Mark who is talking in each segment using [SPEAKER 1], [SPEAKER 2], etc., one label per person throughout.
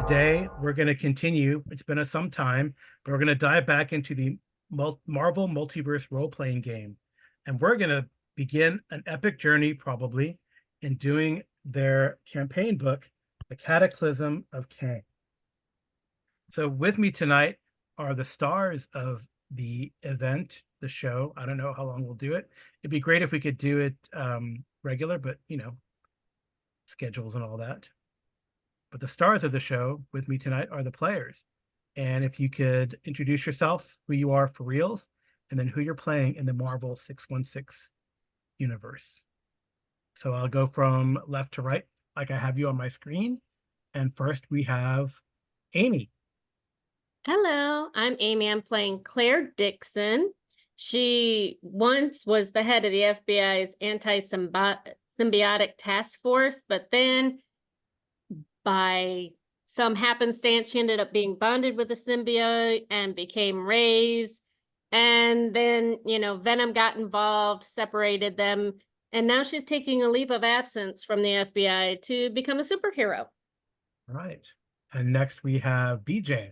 [SPEAKER 1] today we're going to continue. It's been some time, but we're going to dive back into the Marvel Multiverse role-playing game. And we're going to begin an epic journey, probably, in doing their campaign book, The Cataclysm of Kang. So with me tonight are the stars of the event, the show. I don't know how long we'll do it. It'd be great if we could do it regular, but, you know, schedules and all that. But the stars of the show with me tonight are the players. And if you could introduce yourself, who you are for reals, and then who you're playing in the Marvel 616 universe. So I'll go from left to right, like I have you on my screen. And first we have Amy.
[SPEAKER 2] Hello, I'm Amy. I'm playing Claire Dixon. She once was the head of the FBI's anti-symbiotic task force, but then by some happenstance, she ended up being bonded with a symbiote and became raised. And then, Venom got involved, separated them. And now she's taking a leave of absence from the FBI to become a superhero.
[SPEAKER 1] Right. And next we have BJ.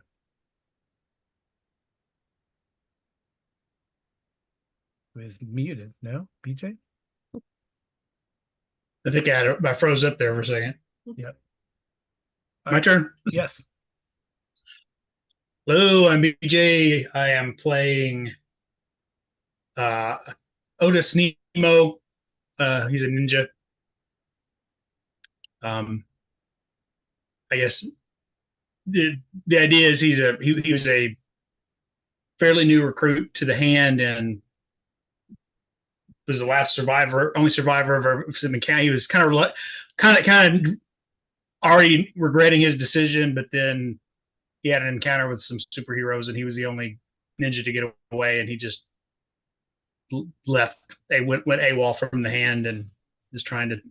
[SPEAKER 1] Who is muted. No, BJ?
[SPEAKER 3] I think I froze up there for a second.
[SPEAKER 1] Yep.
[SPEAKER 3] My turn?
[SPEAKER 1] Yes.
[SPEAKER 3] Hello, I'm BJ. I am playing Otis Nemo. He's a ninja. I guess the idea is he was a fairly new recruit to the Hand and was the last only survivor of some Kang. He was kind of already regretting his decision, but then he had an encounter with some superheroes, and he was the only ninja to get away, and he just left. They went AWOL from the Hand and is trying to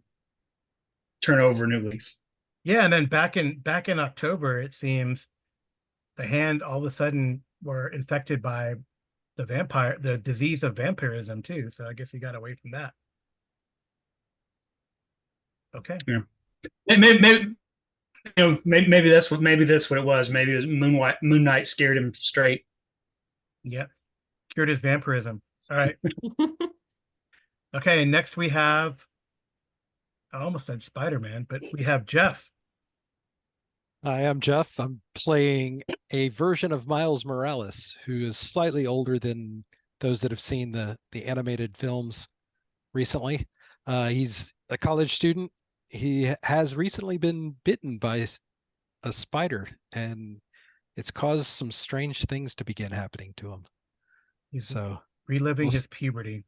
[SPEAKER 3] turn over a new leaf.
[SPEAKER 1] Yeah, and then back in October, it seems the Hand all of a sudden were infected by the disease of vampirism too. So I guess he got away from that. Okay.
[SPEAKER 3] Yeah. Maybe that's what it was. Maybe it was Moon Knight scared him straight.
[SPEAKER 1] Yeah. Cured his vampirism. All right. Okay, next we have, I almost said Spider-Man, but we have Jeff.
[SPEAKER 4] Hi, I'm Jeff. I'm playing a version of Miles Morales, who is slightly older than those that have seen the animated films recently. He's a college student. He has recently been bitten by a spider, and it's caused some strange things to begin happening to him.
[SPEAKER 1] He's
[SPEAKER 4] so
[SPEAKER 1] reliving his puberty.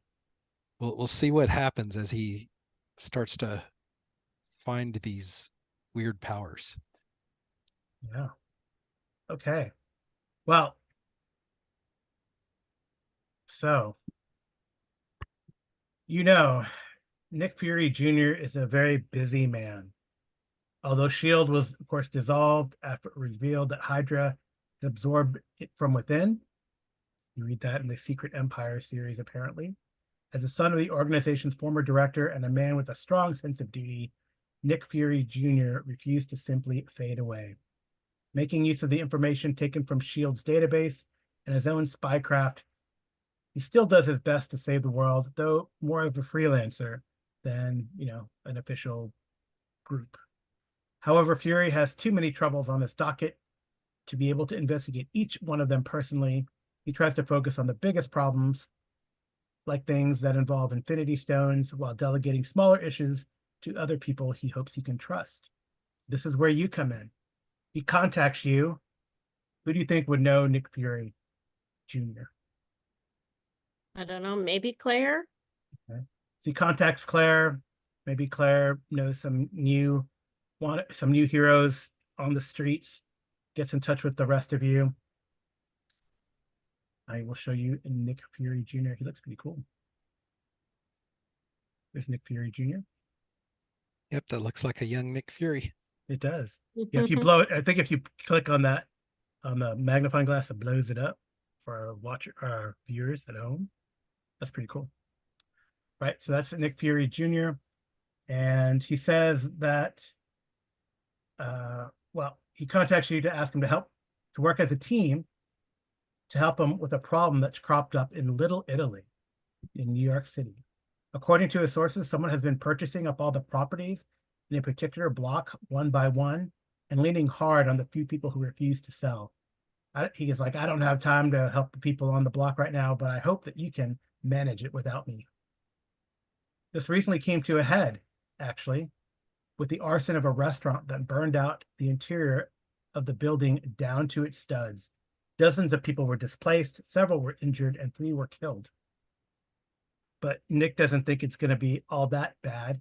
[SPEAKER 4] We'll see what happens as he starts to find these weird powers.
[SPEAKER 1] Yeah. Okay. Well, so, Nick Fury Jr. is a very busy man. Although S.H.I.E.L.D. was, of course, dissolved after it was revealed that Hydra absorbed it from within. You read that in the Secret Empire series, apparently. As a son of the organization's former director and a man with a strong sense of duty, Nick Fury Jr. refused to simply fade away. Making use of the information taken from S.H.I.E.L.D.'s database and his own spycraft, he still does his best to save the world, though more of a freelancer than, an official group. However, Fury has too many troubles on his docket to be able to investigate each one of them personally. He tries to focus on the biggest problems, like things that involve Infinity Stones, while delegating smaller issues to other people he hopes he can trust. This is where you come in. He contacts you. Who do you think would know Nick Fury Jr.?
[SPEAKER 2] I don't know, maybe Claire?
[SPEAKER 1] Okay. So he contacts Claire. Maybe Claire knows some new heroes on the streets, gets in touch with the rest of you. I will show you Nick Fury Jr. He looks pretty cool. There's Nick Fury Jr.
[SPEAKER 4] Yep, that looks like a young Nick Fury.
[SPEAKER 1] It does. Yeah, if you blow it, I think if you click on that, on the magnifying glass, it blows it up for our viewers at home. That's pretty cool. Right, so that's Nick Fury Jr. And he says that, he contacts you to ask him to work as a team to help him with a problem that's cropped up in Little Italy in New York City. According to his sources, someone has been purchasing up all the properties in a particular block one by one and leaning hard on the few people who refuse to sell. He is like, I don't have time to help the people on the block right now, but I hope that you can manage it without me. This recently came to a head, actually, with the arson of a restaurant that burned out the interior of the building down to its studs. Dozens of people were displaced, several were injured, and 3 were killed. But Nick doesn't think it's going to be all that bad.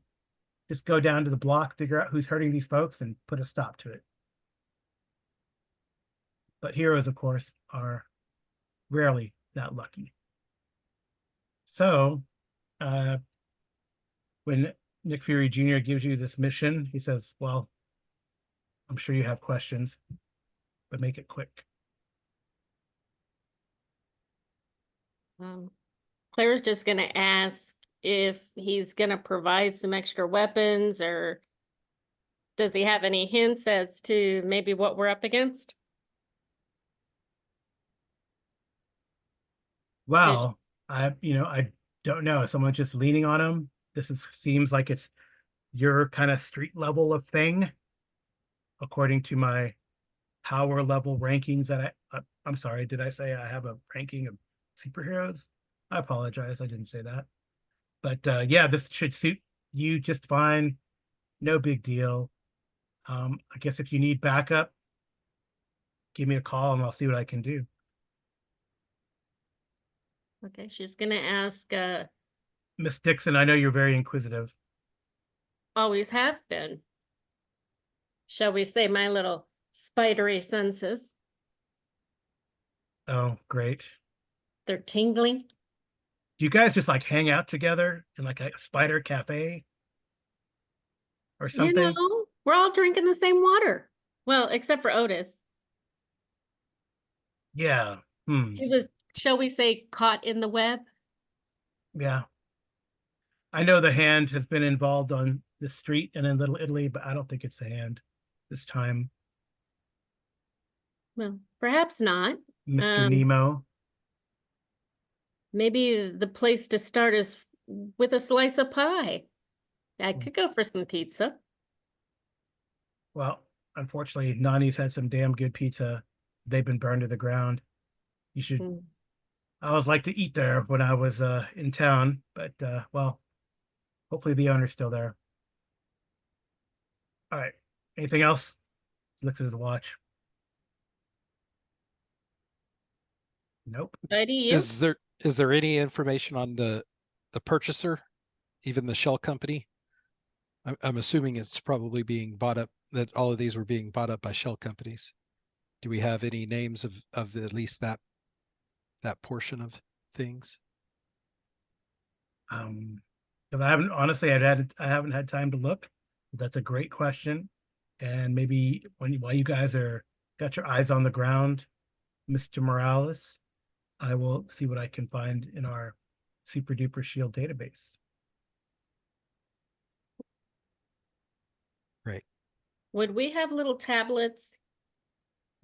[SPEAKER 1] Just go down to the block, figure out who's hurting these folks, and put a stop to it. But heroes, of course, are rarely that lucky. So, when Nick Fury Jr. gives you this mission, he says, well, I'm sure you have questions, but make it quick.
[SPEAKER 2] Claire's just going to ask if he's going to provide some extra weapons, or does he have any hints as to maybe what we're up against?
[SPEAKER 1] Well, I don't know. Is someone just leaning on him? Seems like it's your kind of street level of thing, according to my power level rankings. That I'm sorry, did I say I have a ranking of superheroes? I apologize, I didn't say that. But yeah, this should suit you just fine. No big deal. I guess if you need backup, give me a call and I'll see what I can do.
[SPEAKER 2] Okay, she's going to ask,
[SPEAKER 1] Miss Dixon, I know you're very inquisitive.
[SPEAKER 2] always have been. Shall we say my little spidery senses?
[SPEAKER 1] Oh, great.
[SPEAKER 2] They're tingling.
[SPEAKER 1] Do you guys just like hang out together in like a spider cafe or something?
[SPEAKER 2] You know, we're all drinking the same water. Well, except for Otis.
[SPEAKER 1] Yeah.
[SPEAKER 2] He was, shall we say, caught in the web.
[SPEAKER 1] Yeah. I know the Hand has been involved on the street and in Little Italy, but I don't think it's the Hand this time.
[SPEAKER 2] Well, perhaps not.
[SPEAKER 1] Mr. Nemo.
[SPEAKER 2] Maybe the place to start is with a slice of pie. I could go for some pizza.
[SPEAKER 1] Well, unfortunately, Nani's had some damn good pizza. They've been burned to the ground. You should. I always like to eat there when I was in town, but well, hopefully the owner's still there. All right. Anything else? He looks at his watch. Nope.
[SPEAKER 4] Is there any information on the purchaser, even the shell company? I'm assuming it's probably being bought up, that all of these were being bought up by shell companies. Do we have any names of at least that portion of things?
[SPEAKER 1] Because I haven't had time to look. That's a great question. And maybe while you guys got your eyes on the ground, Mr. Morales, I will see what I can find in our super duper shield database.
[SPEAKER 4] Right.
[SPEAKER 2] Would we have little tablets?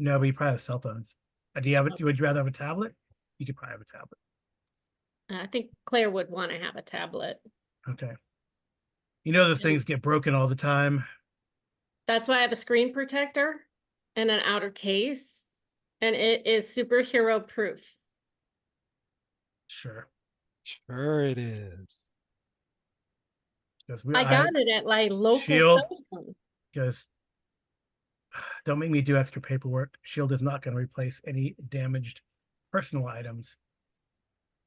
[SPEAKER 1] No, but you probably have cell phones. Would you rather have a tablet? You could probably have a tablet.
[SPEAKER 2] I think Claire would want to have a tablet.
[SPEAKER 1] Okay. You know those things get broken all the time.
[SPEAKER 2] That's why I have a screen protector and an outer case, and it is superhero proof.
[SPEAKER 1] Sure.
[SPEAKER 4] Sure it is.
[SPEAKER 2] I got it at like local
[SPEAKER 1] Shield,
[SPEAKER 2] cell phone.
[SPEAKER 1] because don't make me do extra paperwork. Shield is not going to replace any damaged personal items.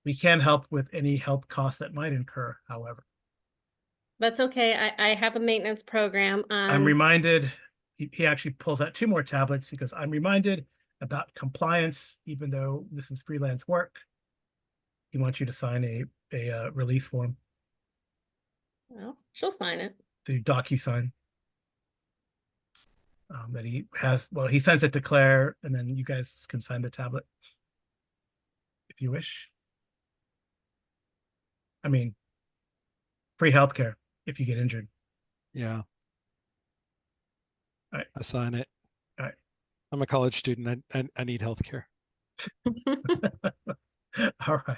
[SPEAKER 1] We can help with any health costs that might incur, however.
[SPEAKER 2] That's okay. I have a maintenance program.
[SPEAKER 1] I'm reminded, he actually pulls out 2 more tablets because I'm reminded about compliance, even though this is freelance work. He wants you to sign a release form.
[SPEAKER 2] Well, she'll sign it.
[SPEAKER 1] The DocuSign. That he has, well, he sends it to Claire, and then you guys can sign the tablet if you wish. I mean, free healthcare if you get injured.
[SPEAKER 4] Yeah.
[SPEAKER 1] All right.
[SPEAKER 4] I sign it.
[SPEAKER 1] All right.
[SPEAKER 4] I'm a college student. I need healthcare.
[SPEAKER 1] All right.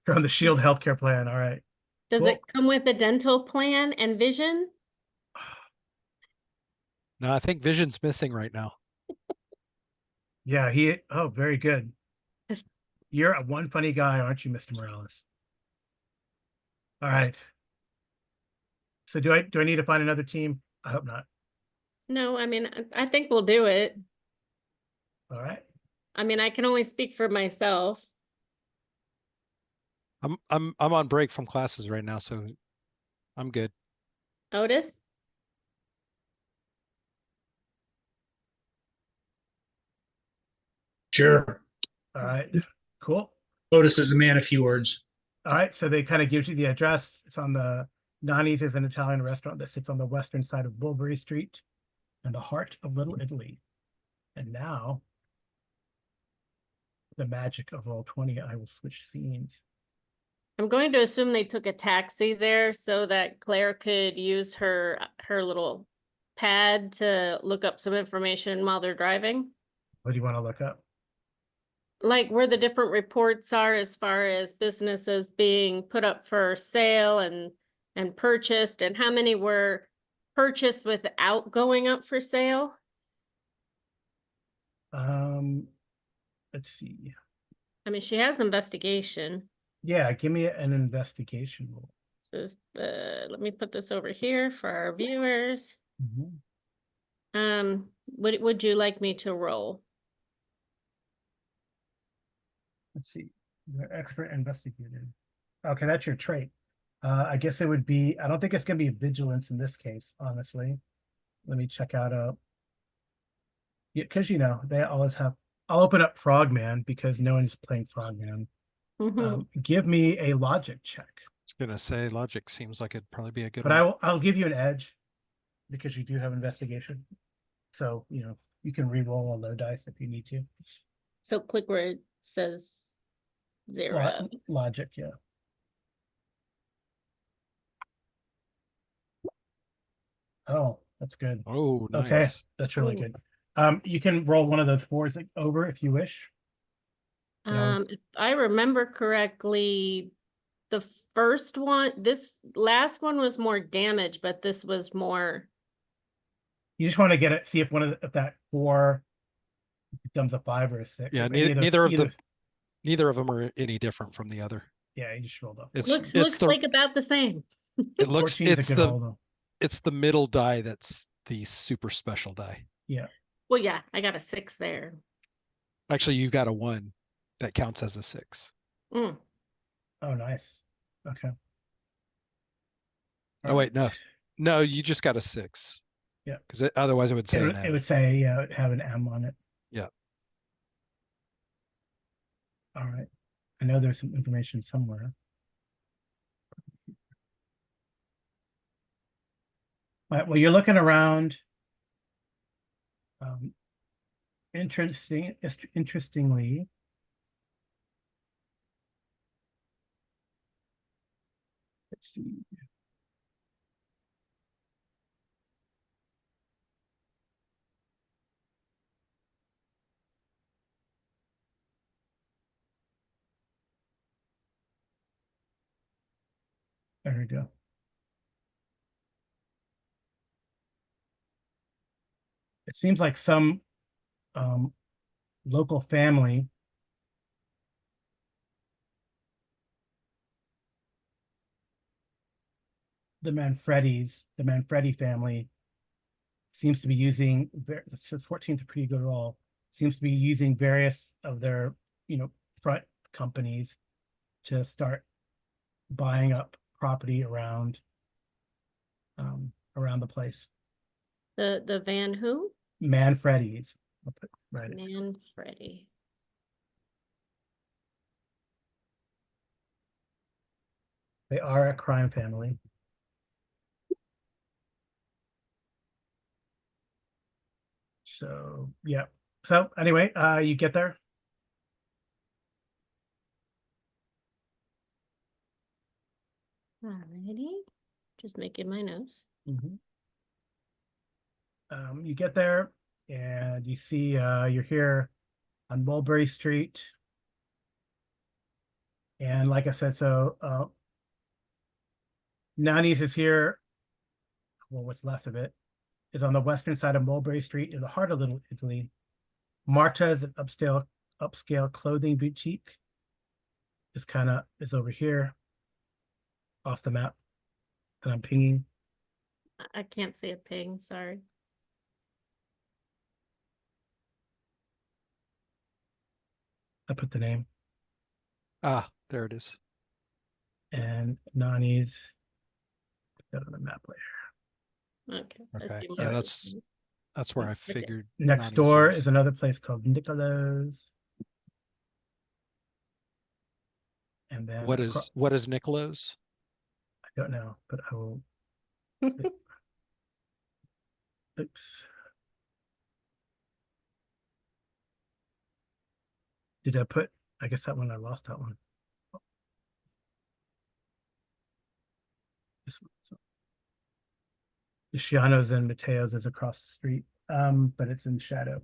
[SPEAKER 1] You're on the Shield healthcare plan. All right.
[SPEAKER 2] Does
[SPEAKER 1] Cool.
[SPEAKER 2] it come with a dental plan and vision?
[SPEAKER 4] No, I think Vision's missing right now.
[SPEAKER 1] Yeah, oh, very good. You're a one funny guy, aren't you, Mr. Morales? All right. So do I need to find another team? I hope not.
[SPEAKER 2] No, I mean, I think we'll do it.
[SPEAKER 1] All right.
[SPEAKER 2] I mean, I can only speak for myself.
[SPEAKER 4] I'm on break from classes right now, so I'm good.
[SPEAKER 2] Otis?
[SPEAKER 3] Sure.
[SPEAKER 1] All right. Cool.
[SPEAKER 3] Otis is a man of few words.
[SPEAKER 1] All right. So they kind of gives you the address. It's on the Nani's is an Italian restaurant that sits on the western side of Bulbury Street in the heart of Little Italy. And now the magic of Roll20, I will switch scenes.
[SPEAKER 2] I'm going to assume they took a taxi there so that Claire could use her little pad to look up some information while they're driving.
[SPEAKER 1] What do you want to look up?
[SPEAKER 2] Like where the different reports are as far as businesses being put up for sale and purchased, and how many were purchased without going up for sale.
[SPEAKER 1] Let's see.
[SPEAKER 2] I mean, she has investigation.
[SPEAKER 1] Yeah, give me an investigation roll.
[SPEAKER 2] So let me put this over here for our viewers. What would you like me to roll?
[SPEAKER 1] Let's see. You're expert investigator. Okay, that's your trait. I guess it would be, I don't think it's gonna be vigilance in this case, honestly. Let me check out yeah, because they always have, I'll open up Frogman because no one's playing Frogman. Give me a logic check.
[SPEAKER 4] I was gonna say logic seems like it'd probably be a good
[SPEAKER 1] But
[SPEAKER 4] one.
[SPEAKER 1] I'll give you an edge because you do have investigation. So, you can re-roll a low dice if you need to.
[SPEAKER 2] So click where it says 0.
[SPEAKER 1] Logic, yeah. Oh, that's good.
[SPEAKER 4] Oh, nice.
[SPEAKER 1] Okay, that's really good. You can roll one of those 4s over if you wish.
[SPEAKER 2] If I remember correctly, the first one, this last one was more damage, but this was more.
[SPEAKER 1] You just want to get it, see if if that 4 becomes a 5 or a 6.
[SPEAKER 4] Yeah,
[SPEAKER 1] If
[SPEAKER 4] neither of them are any different from the other.
[SPEAKER 1] Yeah, you just rolled up.
[SPEAKER 2] Looks like about the same.
[SPEAKER 4] It looks
[SPEAKER 1] 14 is a good roll, though.
[SPEAKER 4] It's the middle die that's the super special die.
[SPEAKER 1] Yeah.
[SPEAKER 2] Well, yeah, I got a 6 there.
[SPEAKER 4] Actually, you got a 1 that counts as a 6.
[SPEAKER 1] Oh, nice. Okay.
[SPEAKER 4] Oh, wait, no, you just got a 6.
[SPEAKER 1] Yeah,
[SPEAKER 4] because otherwise it would say
[SPEAKER 1] it would say have an M on it.
[SPEAKER 4] Yeah.
[SPEAKER 1] All right. I know there's some information somewhere. All right, well, you're looking around. Interestingly, let's see. There we go. It seems like some local family the Manfredi family seems to be using, so 14 is a pretty good roll, seems to be using various of their, front companies to start buying up property around the place.
[SPEAKER 2] The Van who?
[SPEAKER 1] Manfredi's. Right.
[SPEAKER 2] Manfredi.
[SPEAKER 1] They are a crime family. So, yeah. So anyway, you get there.
[SPEAKER 2] Alrighty. Just making my notes.
[SPEAKER 1] You get there. And you see, you're here on Mulberry Street. And like I said, so Nani's is here. Well, what's left of it is on the western side of Mulberry Street in the heart of Little Italy. Marta is an upscale clothing boutique. Is over here off the map that I'm pinging.
[SPEAKER 2] I can't see a ping, sorry.
[SPEAKER 1] I put the name.
[SPEAKER 4] Ah, there it is.
[SPEAKER 1] And Nani's, put that on the map later.
[SPEAKER 2] Okay. I
[SPEAKER 4] Okay.
[SPEAKER 2] see
[SPEAKER 4] Yeah,
[SPEAKER 2] Marta's.
[SPEAKER 4] that's where I
[SPEAKER 2] Okay.
[SPEAKER 4] figured.
[SPEAKER 1] Next
[SPEAKER 4] Nani's
[SPEAKER 1] door
[SPEAKER 4] was.
[SPEAKER 1] is another place called Nicolo's. And then
[SPEAKER 4] What is Nicolo's?
[SPEAKER 1] I don't know, but I will. Oops. Did I put? I guess that one I lost that one. This one. So. Luciano's and Mateo's is across the street, but it's in shadow.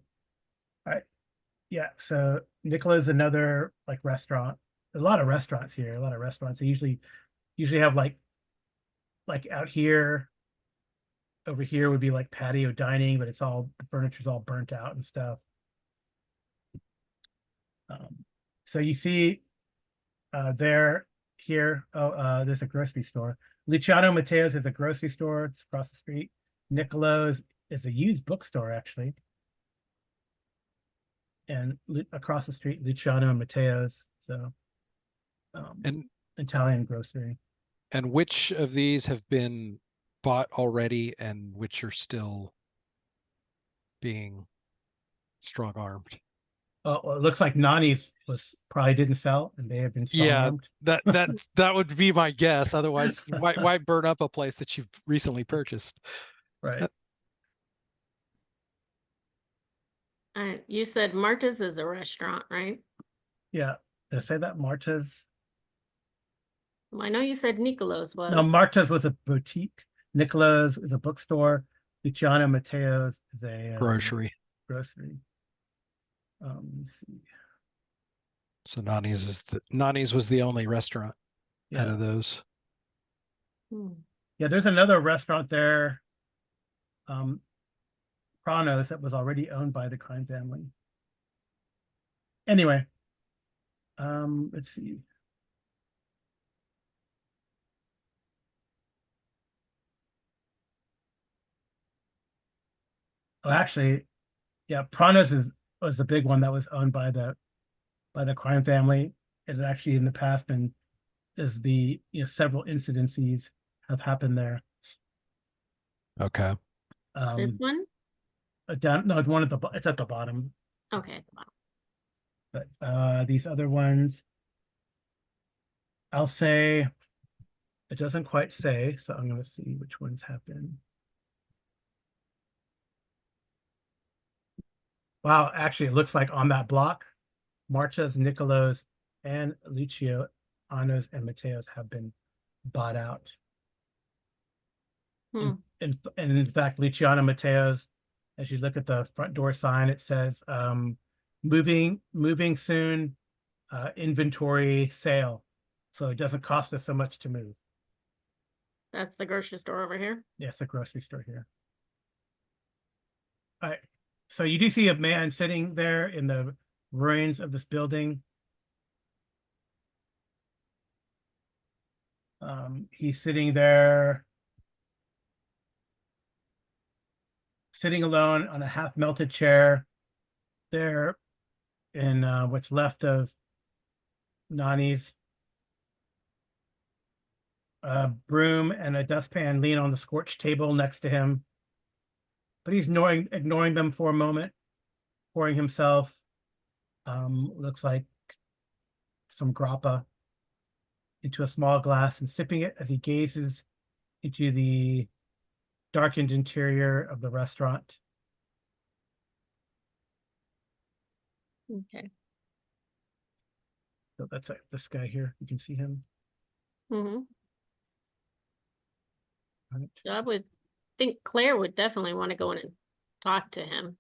[SPEAKER 1] All right. Yeah. So Nicola's another like restaurant. A lot of restaurants here. A lot of restaurants. They usually have like out here. Over here would be like patio dining, but it's all the furniture's all burnt out and stuff. So you see here. Oh, there's a grocery store. Luciano Mateo's is a grocery store. It's across the street. Nicolo's is a used bookstore, actually. And across the street, Luciano and Mateo's. So,
[SPEAKER 4] And
[SPEAKER 1] Italian grocery.
[SPEAKER 4] And which of these have been bought already and which are still being strong armed?
[SPEAKER 1] Oh, well, it looks like Nani's was probably didn't sell, and they have been strong
[SPEAKER 4] Yeah,
[SPEAKER 1] armed.
[SPEAKER 4] that would be my guess. Otherwise, why burn up a place that you've recently purchased?
[SPEAKER 1] Right.
[SPEAKER 2] You said Marta's is a restaurant, right?
[SPEAKER 1] Yeah. Did I say that Marta's?
[SPEAKER 2] Well, I know you said Nicolo's was.
[SPEAKER 1] No, Marta's was a boutique. Nicolo's is a bookstore. Luciano Mateo's is a
[SPEAKER 4] Grocery.
[SPEAKER 1] Grocery. Let's see.
[SPEAKER 4] So Nani's was the only restaurant out of those.
[SPEAKER 1] Yeah, there's another restaurant there. Pranos that was already owned by the crime family. Anyway, let's see. Oh, actually, yeah, Pranos was the big one that was owned by the crime family. It had actually in the past been several incidences have happened there.
[SPEAKER 4] Okay.
[SPEAKER 2] This one?
[SPEAKER 1] Down, no, it's at the bottom.
[SPEAKER 2] Okay, at the bottom.
[SPEAKER 1] But these other ones, I'll say it doesn't quite say, so I'm going to see which ones have been. Wow, actually, it looks like on that block, Marcha's, Nicolo's, and Lucio, Anna's, and Mateo's have been bought out. And in fact, Luciano Mateo's, as you look at the front door sign, it says moving soon, inventory sale. So it doesn't cost us so much to move.
[SPEAKER 2] That's the grocery store over here.
[SPEAKER 1] Yes, a grocery store here. All right. So you do see a man sitting there in the ruins of this building. He's sitting there, sitting alone on a half melted chair there in what's left of Nani's. Broom and a dustpan lean on the scorched table next to him. But he's ignoring them for a moment, pouring himself, looks like some grappa into a small glass and sipping it as he gazes into the darkened interior of the restaurant.
[SPEAKER 2] Okay.
[SPEAKER 1] So that's this guy here. You can see him.
[SPEAKER 2] Mm-hmm.
[SPEAKER 1] Right.
[SPEAKER 2] So I would think Claire would definitely want to go in and talk to him.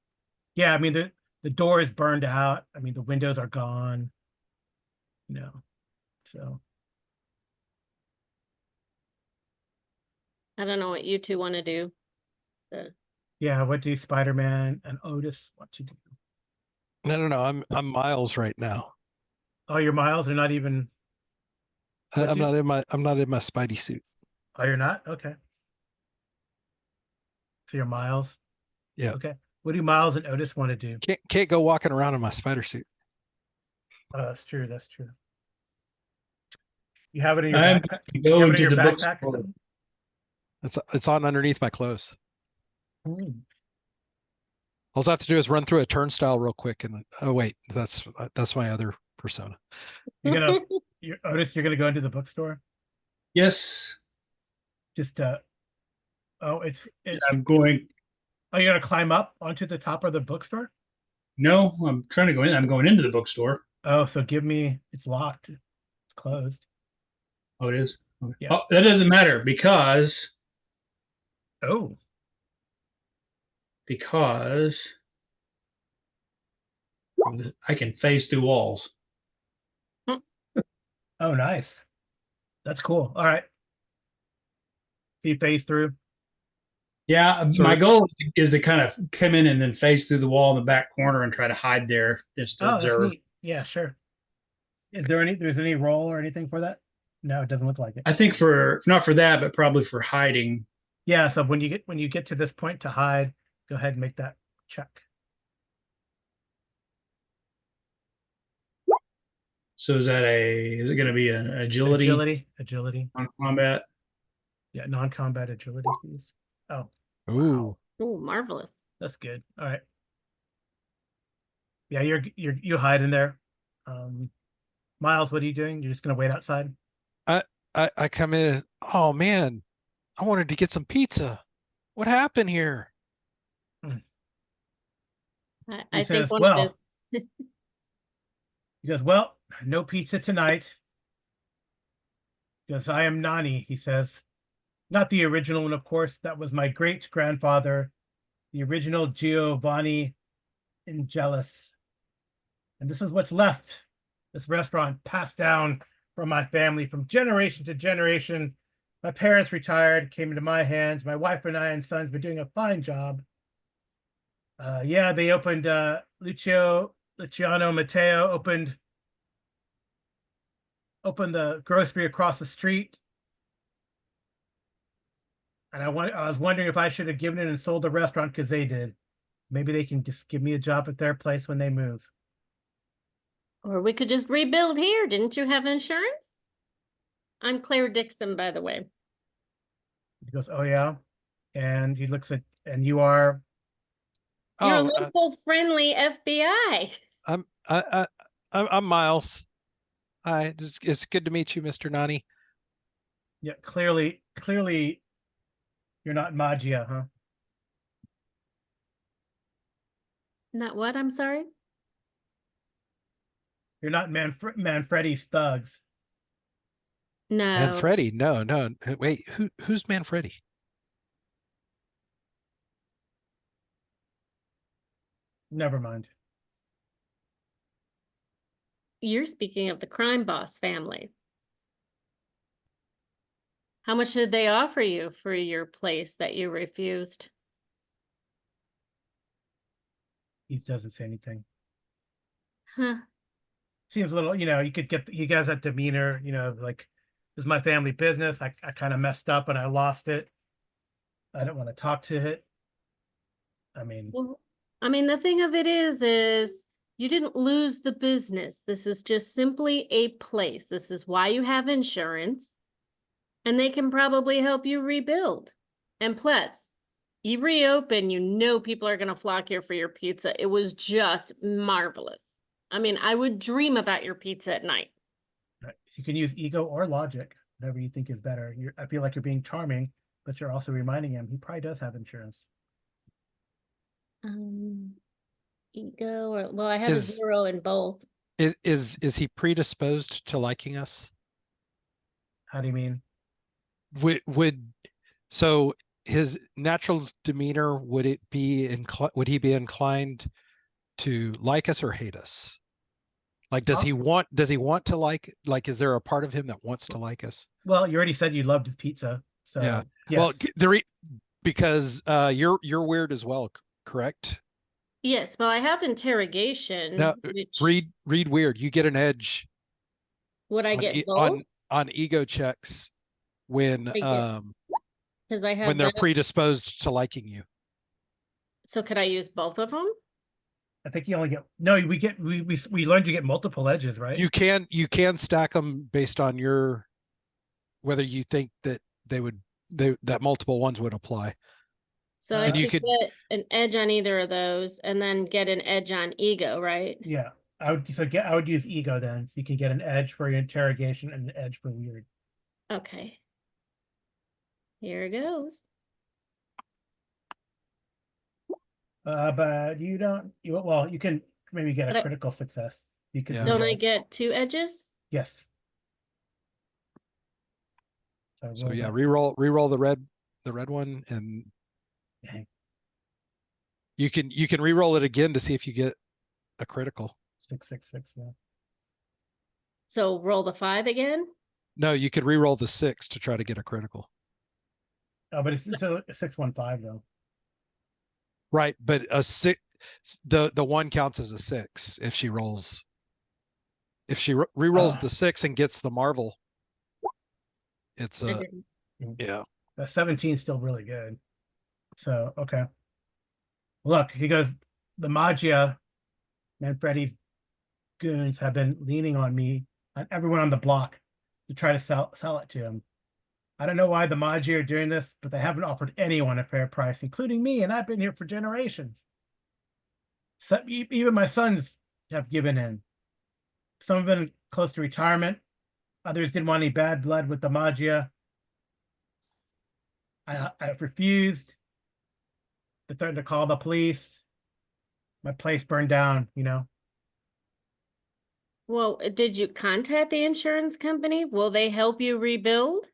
[SPEAKER 1] Yeah, I mean the door is burned out. I mean the windows are gone. So
[SPEAKER 2] I don't know what you two want to do. So,
[SPEAKER 1] yeah, what do Spider-Man and Otis want to do?
[SPEAKER 4] No. I'm Miles right now.
[SPEAKER 1] Oh, your Miles are not even.
[SPEAKER 4] I'm not in my Spidey suit.
[SPEAKER 1] Oh, you're not? Okay. So you're Miles.
[SPEAKER 4] Yeah.
[SPEAKER 1] Okay. What do Miles and Otis want to do?
[SPEAKER 4] Can't go walking around in my spider suit.
[SPEAKER 1] Oh, that's true. That's true. You have it in your
[SPEAKER 3] I'm
[SPEAKER 1] backpack.
[SPEAKER 3] going to
[SPEAKER 1] You
[SPEAKER 3] go
[SPEAKER 1] have it in
[SPEAKER 3] into
[SPEAKER 1] your
[SPEAKER 3] the
[SPEAKER 1] backpack or
[SPEAKER 3] bookstore.
[SPEAKER 1] something?
[SPEAKER 4] It's on underneath my clothes.
[SPEAKER 1] Hmm.
[SPEAKER 4] All I have to do is run through a turnstile real quick, and oh wait, that's my other persona.
[SPEAKER 1] Otis, you're gonna go into the bookstore.
[SPEAKER 3] Yes,
[SPEAKER 1] Just oh, it's.
[SPEAKER 3] I'm going.
[SPEAKER 1] Oh, you're gonna climb up onto the top of the bookstore?
[SPEAKER 3] No, I'm trying to go in. I'm going into the bookstore.
[SPEAKER 1] Oh, so give me. It's locked. It's closed.
[SPEAKER 3] Oh, it is. Okay.
[SPEAKER 1] Yeah.
[SPEAKER 3] Oh, that doesn't matter because
[SPEAKER 1] Oh,
[SPEAKER 3] I can phase through walls.
[SPEAKER 1] oh, nice. That's cool. All right. See phase through.
[SPEAKER 3] Yeah,
[SPEAKER 4] So
[SPEAKER 3] my goal is to kind of come in and then phase through the wall in the back corner and try to hide there just to
[SPEAKER 1] Oh, that's
[SPEAKER 3] observe.
[SPEAKER 1] neat. Yeah, sure. There's any role or anything for that? No, it doesn't look like it.
[SPEAKER 3] I think for not for that, but probably for hiding.
[SPEAKER 1] Yeah, so when you get to this point to hide, go ahead and make that check.
[SPEAKER 3] So is it going to be an agility
[SPEAKER 1] Agility.
[SPEAKER 3] on combat?
[SPEAKER 1] Yeah, non-combat agility, please. Oh,
[SPEAKER 4] ooh,
[SPEAKER 2] oh, marvelous.
[SPEAKER 1] that's good. All right. Yeah, you hide in there. Miles, what are you doing? You're just gonna wait outside?
[SPEAKER 4] I come in. And, oh man, I wanted to get some pizza. What happened here?
[SPEAKER 2] I think
[SPEAKER 1] says,
[SPEAKER 2] one of
[SPEAKER 1] well,
[SPEAKER 2] his
[SPEAKER 1] he goes, well, no pizza tonight. Because I am Nani, he says. Not the original one, of course. That was my great grandfather, the original Giovanni Angelus. And this is what's left. This restaurant passed down from my family from generation to generation. My parents retired, came into my hands. My wife and I and sons been doing a fine job. Yeah, they opened Luciano Matteo opened the grocery across the street. And I was wondering if I should have given it and sold the restaurant because they did. Maybe they can just give me a job at their place when they move.
[SPEAKER 2] or we could just rebuild here. Didn't you have insurance? I'm Claire Dixon, by the way.
[SPEAKER 1] He goes, oh yeah. And he looks at, and you are.
[SPEAKER 2] You're a
[SPEAKER 4] Oh,
[SPEAKER 2] local friendly FBI.
[SPEAKER 4] I'm Miles. Hi, it's good to meet you, Mr. Nani.
[SPEAKER 1] Yeah, clearly you're not Magia, huh?
[SPEAKER 2] Not what? I'm sorry.
[SPEAKER 1] You're not Manfredi's thugs.
[SPEAKER 2] No.
[SPEAKER 4] Manfredi? No. Wait, who's Manfredi?
[SPEAKER 1] Never mind.
[SPEAKER 2] You're speaking of the crime boss family. How much did they offer you for your place that you refused?
[SPEAKER 1] He doesn't say anything.
[SPEAKER 2] Huh.
[SPEAKER 1] Seems a little, you could get, he has that demeanor, like, this is my family business. I kind of messed up and I lost it. I don't want to talk to it.
[SPEAKER 2] Well, the thing of it is you didn't lose the business. This is just simply a place. This is why you have insurance. And they can probably help you rebuild. And plus, you reopen, people are going to flock here for your pizza. It was just marvelous. I would dream about your pizza at night.
[SPEAKER 1] You can use ego or logic, whatever you think is better. I feel like you're being charming, but you're also reminding him he probably does have insurance.
[SPEAKER 2] Ego or, well, I have a 0 in both.
[SPEAKER 4] Is he predisposed to liking us?
[SPEAKER 1] How do you mean?
[SPEAKER 4] So his natural demeanor, would he be inclined to like us or hate us? Like, does he want to like, is there a part of him that wants to like us?
[SPEAKER 1] Well, you already said you loved his pizza, so
[SPEAKER 4] Yeah.
[SPEAKER 1] yes.
[SPEAKER 4] Well, because you're weird as well, correct?
[SPEAKER 2] Yes, well, I have interrogation,
[SPEAKER 4] Now,
[SPEAKER 2] which
[SPEAKER 4] read weird. You get an edge
[SPEAKER 2] would I
[SPEAKER 4] on
[SPEAKER 2] get both?
[SPEAKER 4] on ego checks when
[SPEAKER 2] Because I
[SPEAKER 4] when
[SPEAKER 2] have
[SPEAKER 4] they're
[SPEAKER 2] that.
[SPEAKER 4] predisposed to liking you.
[SPEAKER 2] So could I use both of them?
[SPEAKER 1] I think you only get no. We learned you get multiple edges, right?
[SPEAKER 4] You can stack them based on your whether you think that that multiple ones would apply.
[SPEAKER 2] So I
[SPEAKER 4] And you
[SPEAKER 2] could get an edge on either of those and then get an edge on ego, right?
[SPEAKER 1] Yeah, I would use ego then, so you can get an edge for your interrogation and an edge for weird.
[SPEAKER 2] Okay. Here it goes.
[SPEAKER 1] But you don't. You can maybe get
[SPEAKER 2] But
[SPEAKER 1] a
[SPEAKER 2] I-
[SPEAKER 1] critical success. You could
[SPEAKER 4] Yeah.
[SPEAKER 2] Don't I
[SPEAKER 1] re-roll.
[SPEAKER 2] get 2 edges?
[SPEAKER 1] Yes.
[SPEAKER 4] So
[SPEAKER 1] roll
[SPEAKER 4] yeah,
[SPEAKER 1] that.
[SPEAKER 4] re-roll the red one, and
[SPEAKER 1] Dang.
[SPEAKER 4] you can re-roll it again to see if you get a critical.
[SPEAKER 1] 666. Yeah.
[SPEAKER 2] So roll the 5 again?
[SPEAKER 4] No, you could re-roll the 6 to try to get a critical.
[SPEAKER 1] Oh, but it's a 615 though.
[SPEAKER 4] Right, but a 6, the 1 counts as a 6 if she rolls. If she re-rolls the 6 and gets the Marvel, it's
[SPEAKER 2] I
[SPEAKER 4] a
[SPEAKER 2] didn't.
[SPEAKER 4] yeah.
[SPEAKER 1] The 17 is still really good. So okay. Look, he goes. The Maggia, Manfredi's goons have been leaning on me and everyone on the block to try to sell it to him. I don't know why the Maggia are doing this, but they haven't offered anyone a fair price, including me, and I've been here for generations. So, even my sons have given in. Some have been close to retirement. Others didn't want any bad blood with the Maggia. I refused. They threatened to call the police. My place burned down,
[SPEAKER 2] Well, did you contact the insurance company? Will they help you rebuild?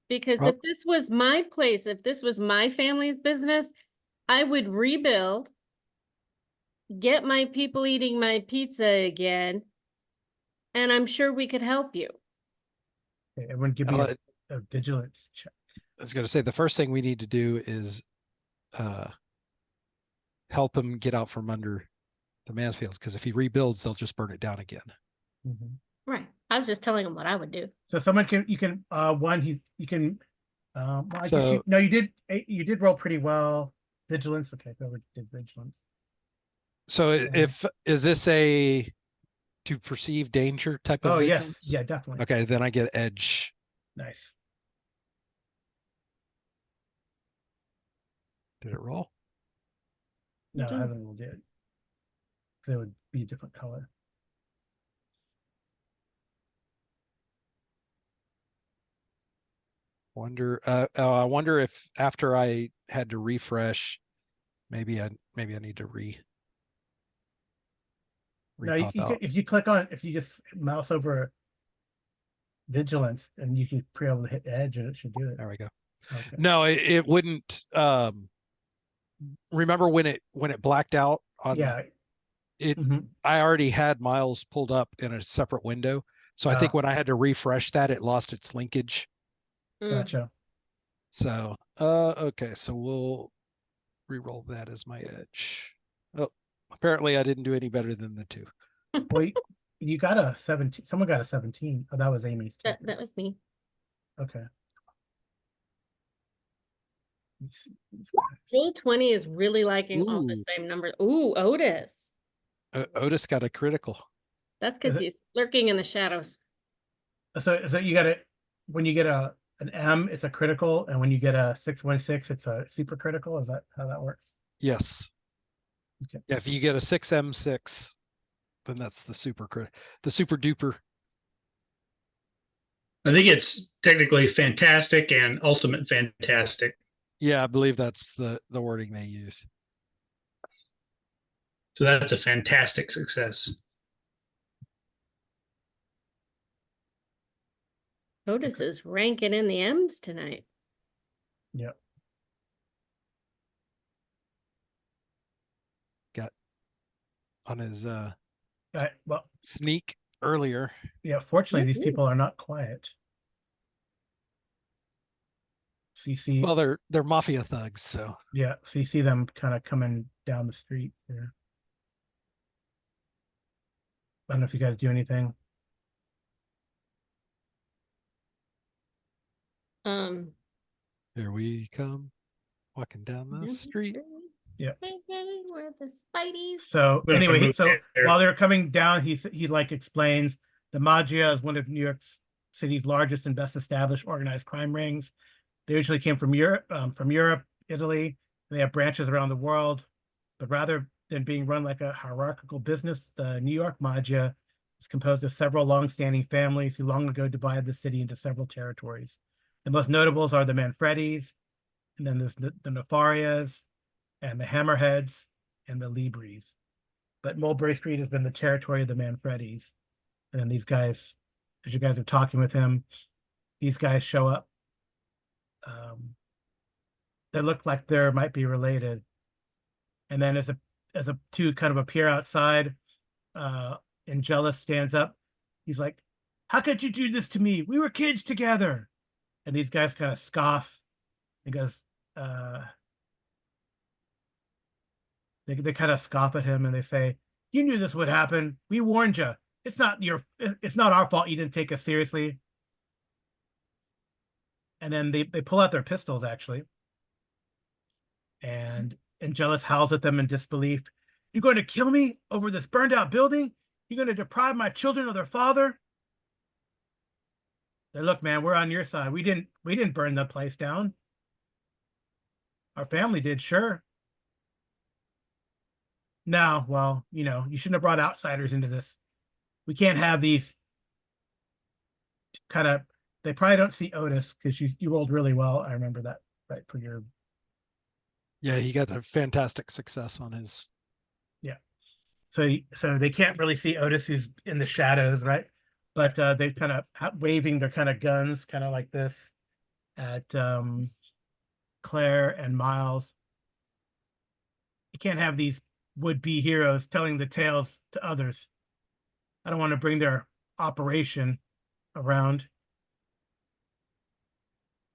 [SPEAKER 2] Because if this was my place, if this was my family's business, I would rebuild, get my people eating my pizza again, and I'm sure we could help you.
[SPEAKER 1] Okay, everyone give me a vigilance check.
[SPEAKER 4] I was going to say the first thing we need to do is help him get out from under the Mansfields, because if he rebuilds, they'll just burn it down again.
[SPEAKER 1] Mm-hmm.
[SPEAKER 2] Right. I was just telling him what I would do.
[SPEAKER 1] So someone you can well, I
[SPEAKER 4] So-
[SPEAKER 1] guess you did roll pretty well. Vigilance, okay, whoever did vigilance.
[SPEAKER 4] So
[SPEAKER 1] Yeah.
[SPEAKER 4] is this a to perceive danger type of vigilance?
[SPEAKER 1] Yes, yeah, definitely.
[SPEAKER 4] Okay, then I get edge.
[SPEAKER 1] Nice.
[SPEAKER 4] Did it roll?
[SPEAKER 1] No,
[SPEAKER 2] Okay.
[SPEAKER 1] it hasn't rolled yet. So it would be a different color.
[SPEAKER 4] I wonder if after I had to refresh, maybe I need to
[SPEAKER 1] No,
[SPEAKER 4] pop out.
[SPEAKER 1] if you just mouse over vigilance, and you can be able to hit edge, and it should do it.
[SPEAKER 4] There we go.
[SPEAKER 1] Okay.
[SPEAKER 4] No, it wouldn't. Remember when it blacked out on
[SPEAKER 1] Yeah.
[SPEAKER 4] it?
[SPEAKER 1] Mhm.
[SPEAKER 4] I already had Miles pulled up in a separate window, so I think when I had to refresh that, it lost its linkage.
[SPEAKER 1] Gotcha.
[SPEAKER 4] So, okay, so we'll re-roll that as my edge. Oh, apparently I didn't do any better than the 2.
[SPEAKER 1] Well, you got a 17. Someone got a 17. Oh, that was Amy's.
[SPEAKER 2] That was me.
[SPEAKER 1] Okay.
[SPEAKER 2] Roll 20 is really liking all the
[SPEAKER 4] Ooh.
[SPEAKER 2] same numbers. Ooh, Otis.
[SPEAKER 4] Otis got a critical.
[SPEAKER 2] That's because
[SPEAKER 1] it-
[SPEAKER 2] he's lurking in the shadows.
[SPEAKER 1] So you got it when you get an M, it's a critical, and when you get a 616, it's a super critical. Is that how that works?
[SPEAKER 4] Yes.
[SPEAKER 1] Okay.
[SPEAKER 4] Yeah, if you get a 6M6, then that's the super duper.
[SPEAKER 3] I think it's technically fantastic and ultimate fantastic.
[SPEAKER 4] Yeah, I believe that's the wording they use.
[SPEAKER 3] So that's a fantastic success.
[SPEAKER 2] Otis is ranking in the M's tonight.
[SPEAKER 1] Yep.
[SPEAKER 4] Got on his
[SPEAKER 1] Well,
[SPEAKER 4] sneak earlier.
[SPEAKER 1] yeah, fortunately, these
[SPEAKER 2] Mhm.
[SPEAKER 1] people are not quiet. So you see,
[SPEAKER 4] Well, they're mafia thugs, so
[SPEAKER 1] yeah, so you see them kind of coming down the street here. I don't know if you guys do anything.
[SPEAKER 4] here we come, walking down the street.
[SPEAKER 1] Yeah.
[SPEAKER 2] Where the Spideys.
[SPEAKER 1] So
[SPEAKER 3] Gonna
[SPEAKER 1] anyway,
[SPEAKER 3] move
[SPEAKER 1] so
[SPEAKER 3] there.
[SPEAKER 1] while they're coming down, he like explains the Maggia is one of New York City's largest and best established organized crime rings. They originally came from Europe, Italy. They have branches around the world, but rather than being run like a hierarchical business, the New York Maggia is composed of several long-standing families who long ago divided the city into several territories. The most notables are the Manfredis, and then there's the Nefarias, and the Hammerheads, and the Libris. But Mulberry Street has been the territory of the Manfredis. And then these guys, as you guys are talking with him, these guys show up. They look like they might be related. And then as a two kind of appear outside, Angelus stands up. He's like, "How could you do this to me? We were kids together." And these guys kind of scoff. He goes, they kind of scoff at him and they say, "You knew this would happen. We warned you. It's not our fault you didn't take us seriously." And then they pull out their pistols actually. And Angelus howls at them in disbelief. "You're going to kill me over this burned out building? You're going to deprive my children of their father?" They look, man, we're on your side. We didn't burn the place down. Our family did, sure. No, well, you shouldn't have brought outsiders into this. We can't have these kind of. They probably don't see Otis because you rolled really well. I remember that, right, for your.
[SPEAKER 4] Yeah, he got a fantastic success on his.
[SPEAKER 1] Yeah. So they can't really see Otis, who's in the shadows, right? But they kind of waving their kind of guns, kind of like this, at Claire and Miles. You can't have these would-be heroes telling the tales to others. I don't want to bring their operation around.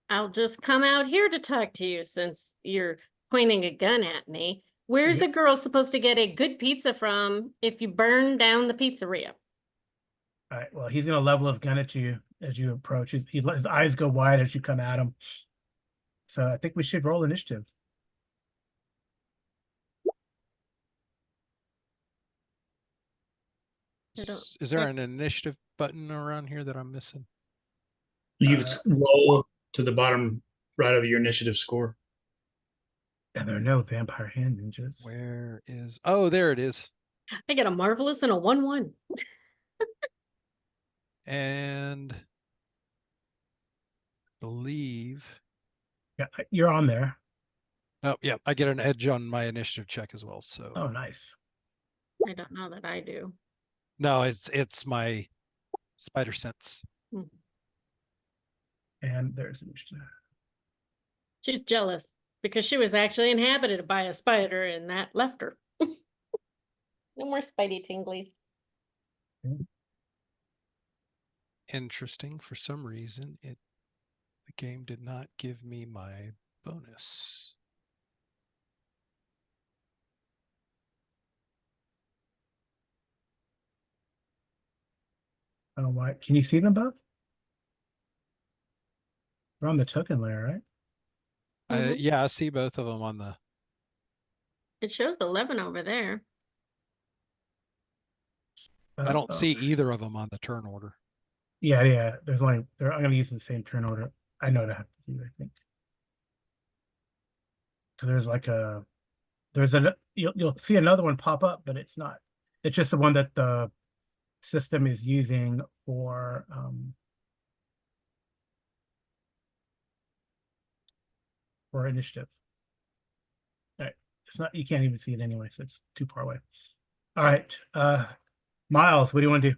[SPEAKER 2] I'll just come out here to talk to you since you're pointing a gun at me. Where's a girl supposed to get a good pizza from if you burn down the pizzeria?
[SPEAKER 1] All right. Well, he's gonna level his gun at you as you approach. His eyes go wide as you come at him. So I think we should roll initiative.
[SPEAKER 4] Is there an initiative button around here that I'm missing?
[SPEAKER 3] You could roll to the bottom right of your initiative score.
[SPEAKER 1] And there are no vampire hand ninjas.
[SPEAKER 4] Where is? Oh, there it is.
[SPEAKER 2] I got a marvelous and a 1-1.
[SPEAKER 4] And I believe.
[SPEAKER 1] Yeah, you're on there.
[SPEAKER 4] Oh, yeah, I get an edge on my initiative check as well. So.
[SPEAKER 1] Oh, nice.
[SPEAKER 2] I don't know that I do.
[SPEAKER 4] No, it's my spider sense.
[SPEAKER 1] And there's initiative.
[SPEAKER 2] She's jealous because she was actually inhabited by a spider and that left her. No more spidey tinglies.
[SPEAKER 4] Interesting. For some reason, the game did not give me my bonus.
[SPEAKER 1] Oh, why? Can you see them both? We're on the token layer, right?
[SPEAKER 4] Yeah, I see both of them on the.
[SPEAKER 2] It shows 11 over there.
[SPEAKER 4] I don't see either of them on the turn order.
[SPEAKER 1] Yeah. There's only. I'm going to use the same turn order. I know what I have to do. I think. Because there's like a. You'll see another one pop up, but it's not. It's just the one that the system is using for initiative. All right. It's not, you can't even see it anyway, so it's too far away. All right. Miles, what do you want to do?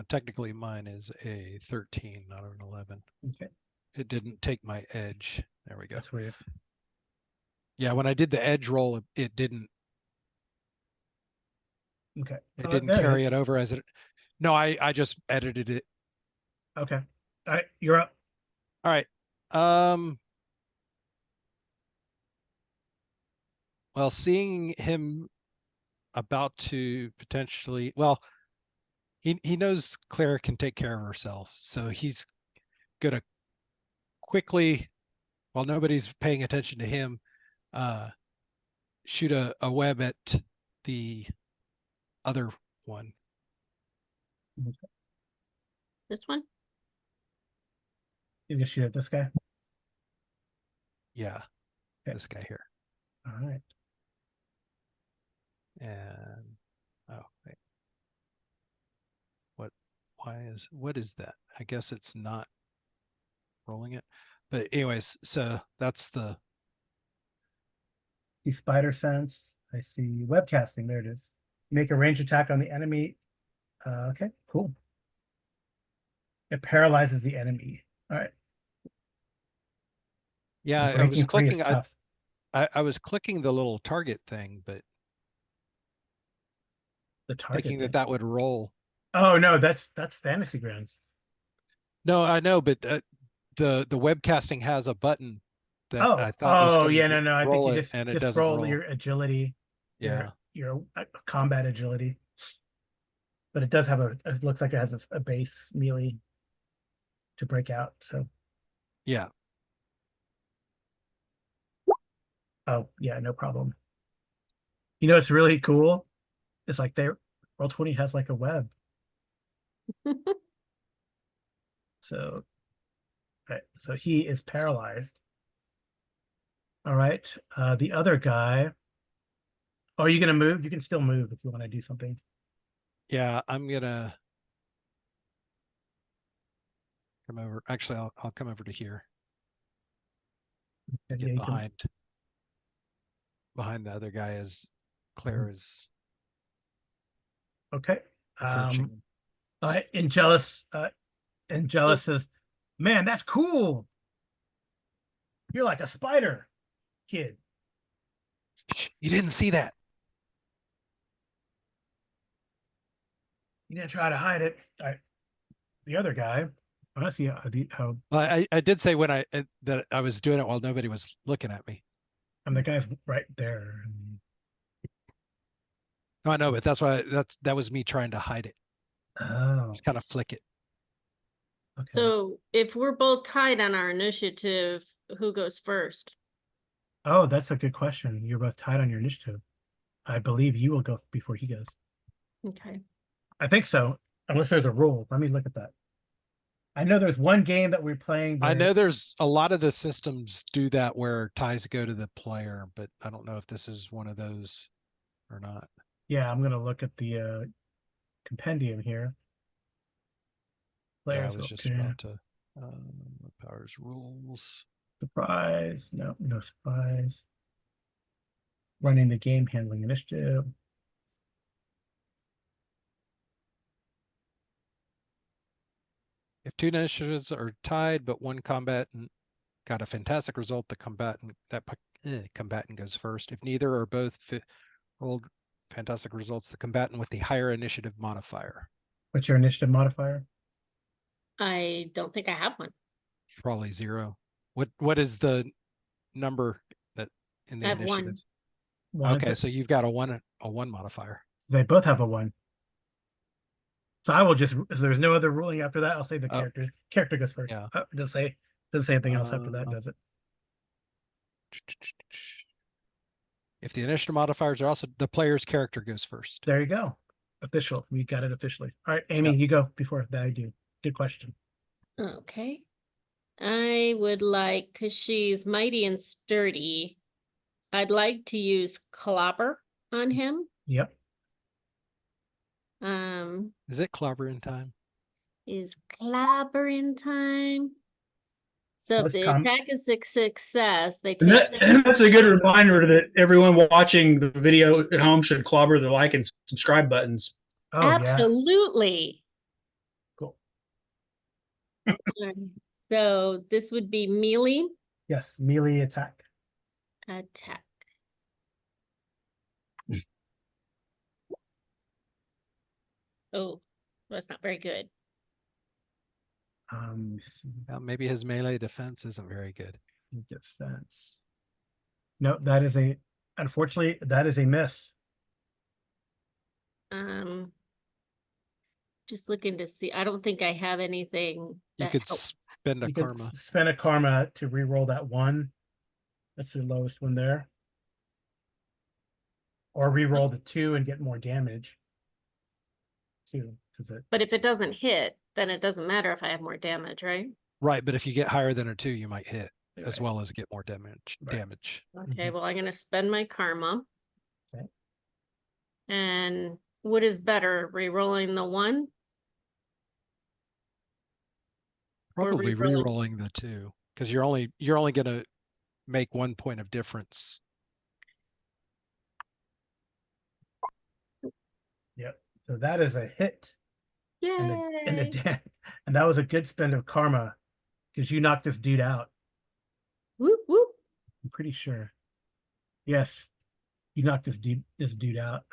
[SPEAKER 4] Technically, mine is a 13, not an 11.
[SPEAKER 1] Okay,
[SPEAKER 4] It didn't take my edge. There we go.
[SPEAKER 1] that's weird.
[SPEAKER 4] Yeah, when I did the edge roll, it didn't.
[SPEAKER 1] Okay,
[SPEAKER 4] It didn't
[SPEAKER 1] there
[SPEAKER 4] carry
[SPEAKER 1] is.
[SPEAKER 4] it over as it. No, I just edited it.
[SPEAKER 1] Okay, all right, you're up.
[SPEAKER 4] All right. Well, seeing him about to potentially, well, he knows Claire can take care of herself, so he's gonna quickly, while nobody's paying attention to him, shoot a web at the other one.
[SPEAKER 2] This one?
[SPEAKER 1] You can shoot at this guy.
[SPEAKER 4] Yeah,
[SPEAKER 1] Okay.
[SPEAKER 4] this guy here.
[SPEAKER 1] All right.
[SPEAKER 4] And oh wait, what is that? I guess it's not rolling it, but anyways, so that's the
[SPEAKER 1] See spider sense. I see webcasting. There it is. Make a range attack on the enemy. Okay, cool. It paralyzes the enemy. All right.
[SPEAKER 4] yeah. I was
[SPEAKER 1] Breaking free
[SPEAKER 4] clicking.
[SPEAKER 1] is tough.
[SPEAKER 4] I was clicking the little target thing, but
[SPEAKER 1] The target
[SPEAKER 4] thinking
[SPEAKER 1] thing.
[SPEAKER 4] that would roll.
[SPEAKER 1] Oh no, that's Fantasy Grounds.
[SPEAKER 4] No, I know, but the webcasting has a button that I
[SPEAKER 1] Oh,
[SPEAKER 4] thought was going
[SPEAKER 1] yeah,
[SPEAKER 4] to
[SPEAKER 1] no, I think
[SPEAKER 4] roll
[SPEAKER 1] you
[SPEAKER 4] it, and it
[SPEAKER 1] just
[SPEAKER 4] doesn't
[SPEAKER 1] roll
[SPEAKER 4] roll.
[SPEAKER 1] your agility.
[SPEAKER 4] Yeah,
[SPEAKER 1] Your combat agility. But it does have it looks like it has a base melee to break out. So,
[SPEAKER 4] yeah.
[SPEAKER 1] oh yeah, no problem. You know, it's really cool. It's like Roll20 has like a web. So, right. So he is paralyzed. All right. The other guy. Oh, are you gonna move? You can still move if you want to do something.
[SPEAKER 4] Yeah, I'm gonna come over. Actually, I'll come over to here.
[SPEAKER 1] Yeah,
[SPEAKER 4] Get
[SPEAKER 1] you can-
[SPEAKER 4] behind the other guy as Claire is
[SPEAKER 1] Okay.
[SPEAKER 4] approaching.
[SPEAKER 1] All right. Angelus says, "Man, that's cool. You're like a spider, kid."
[SPEAKER 4] Shh, you didn't see that.
[SPEAKER 1] You didn't try to hide it. All right. The other guy. I want to see how
[SPEAKER 4] Well, I did say when that I was doing it while nobody was looking at me.
[SPEAKER 1] the guy's right there.
[SPEAKER 4] No, I know, but that was me trying to hide it.
[SPEAKER 1] Oh,
[SPEAKER 4] Just kind of flick it.
[SPEAKER 1] okay.
[SPEAKER 2] So if we're both tied on our initiative, who goes first?
[SPEAKER 1] Oh, that's a good question. You're both tied on your initiative. I believe you will go before he goes.
[SPEAKER 2] Okay.
[SPEAKER 1] I think so, unless there's a rule. Let me look at that. I know there's one game that we're playing.
[SPEAKER 4] I
[SPEAKER 1] where-
[SPEAKER 4] know there's a lot of the systems do that where ties go to the player, but I don't know if this is one of those or not.
[SPEAKER 1] Yeah, I'm gonna look at the compendium here.
[SPEAKER 4] Yeah, I
[SPEAKER 1] Players,
[SPEAKER 4] was just
[SPEAKER 1] okay.
[SPEAKER 4] about to powers rules.
[SPEAKER 1] Surprise. No surprise. Running the game, handling initiative.
[SPEAKER 4] If two initiatives are tied, but one combatant got a fantastic result, the combatant goes first. If neither or both rolled fantastic results, the combatant with the higher initiative modifier.
[SPEAKER 1] What's your initiative modifier?
[SPEAKER 2] I don't think I have one.
[SPEAKER 4] Probably 0. What is the number that in the
[SPEAKER 2] I have one.
[SPEAKER 4] initiative?
[SPEAKER 1] One.
[SPEAKER 4] Okay, so you've got a one modifier.
[SPEAKER 1] They both have a 1. So I will just, if there's no other ruling after that, I'll say the
[SPEAKER 4] Oh.
[SPEAKER 1] character goes first.
[SPEAKER 4] Yeah.
[SPEAKER 1] Doesn't say anything else after that, does it?
[SPEAKER 4] If the initiative modifiers are also, the player's character goes first.
[SPEAKER 1] There you go. Official. We got it officially. All right, Amy,
[SPEAKER 4] Yep.
[SPEAKER 1] you go before that I do. Good question.
[SPEAKER 2] Okay. I would like, because she's mighty and sturdy, I'd like to use clobber on him.
[SPEAKER 1] Yep.
[SPEAKER 4] Is it clobbering time?
[SPEAKER 2] Is clobber in time? So if
[SPEAKER 1] Let's
[SPEAKER 2] the
[SPEAKER 1] come-
[SPEAKER 2] attack is a success, they
[SPEAKER 3] And
[SPEAKER 2] take
[SPEAKER 3] that's a good reminder that everyone watching the video at home should clobber the like and subscribe buttons.
[SPEAKER 1] Oh yeah.
[SPEAKER 2] absolutely. Alright, so this would be melee
[SPEAKER 1] Yes, melee attack.
[SPEAKER 2] attack. Oh, that's not very good.
[SPEAKER 1] Let me see.
[SPEAKER 4] Maybe his melee defense isn't very good.
[SPEAKER 1] Defense. No, unfortunately, that is a miss.
[SPEAKER 2] Um, just looking to see. I don't think I have anything
[SPEAKER 4] You
[SPEAKER 2] that
[SPEAKER 4] could
[SPEAKER 2] helps.
[SPEAKER 4] spend a
[SPEAKER 1] You could
[SPEAKER 4] karma.
[SPEAKER 1] spend a karma to re-roll that one. That's the lowest one there. Or re-roll the 2 and get more damage. Too, because
[SPEAKER 2] But if it doesn't hit, then it doesn't matter if I have more damage, right?
[SPEAKER 4] Right, but if you get higher than a 2, you might hit as
[SPEAKER 1] Right.
[SPEAKER 4] well as get more damage.
[SPEAKER 1] Right.
[SPEAKER 2] Okay, well, I'm gonna spend my karma.
[SPEAKER 1] Okay.
[SPEAKER 2] And what is better, re-rolling the 1? Or
[SPEAKER 4] Probably
[SPEAKER 2] re-rolling-
[SPEAKER 4] re-rolling the 2 because you're only going to make 1 point of difference.
[SPEAKER 1] Yep. So that is a hit. And
[SPEAKER 2] Yay!
[SPEAKER 1] and that was a good spend of karma because you knocked this dude out.
[SPEAKER 2] Whoop, whoop.
[SPEAKER 1] I'm pretty sure. Yes, you knocked this dude out.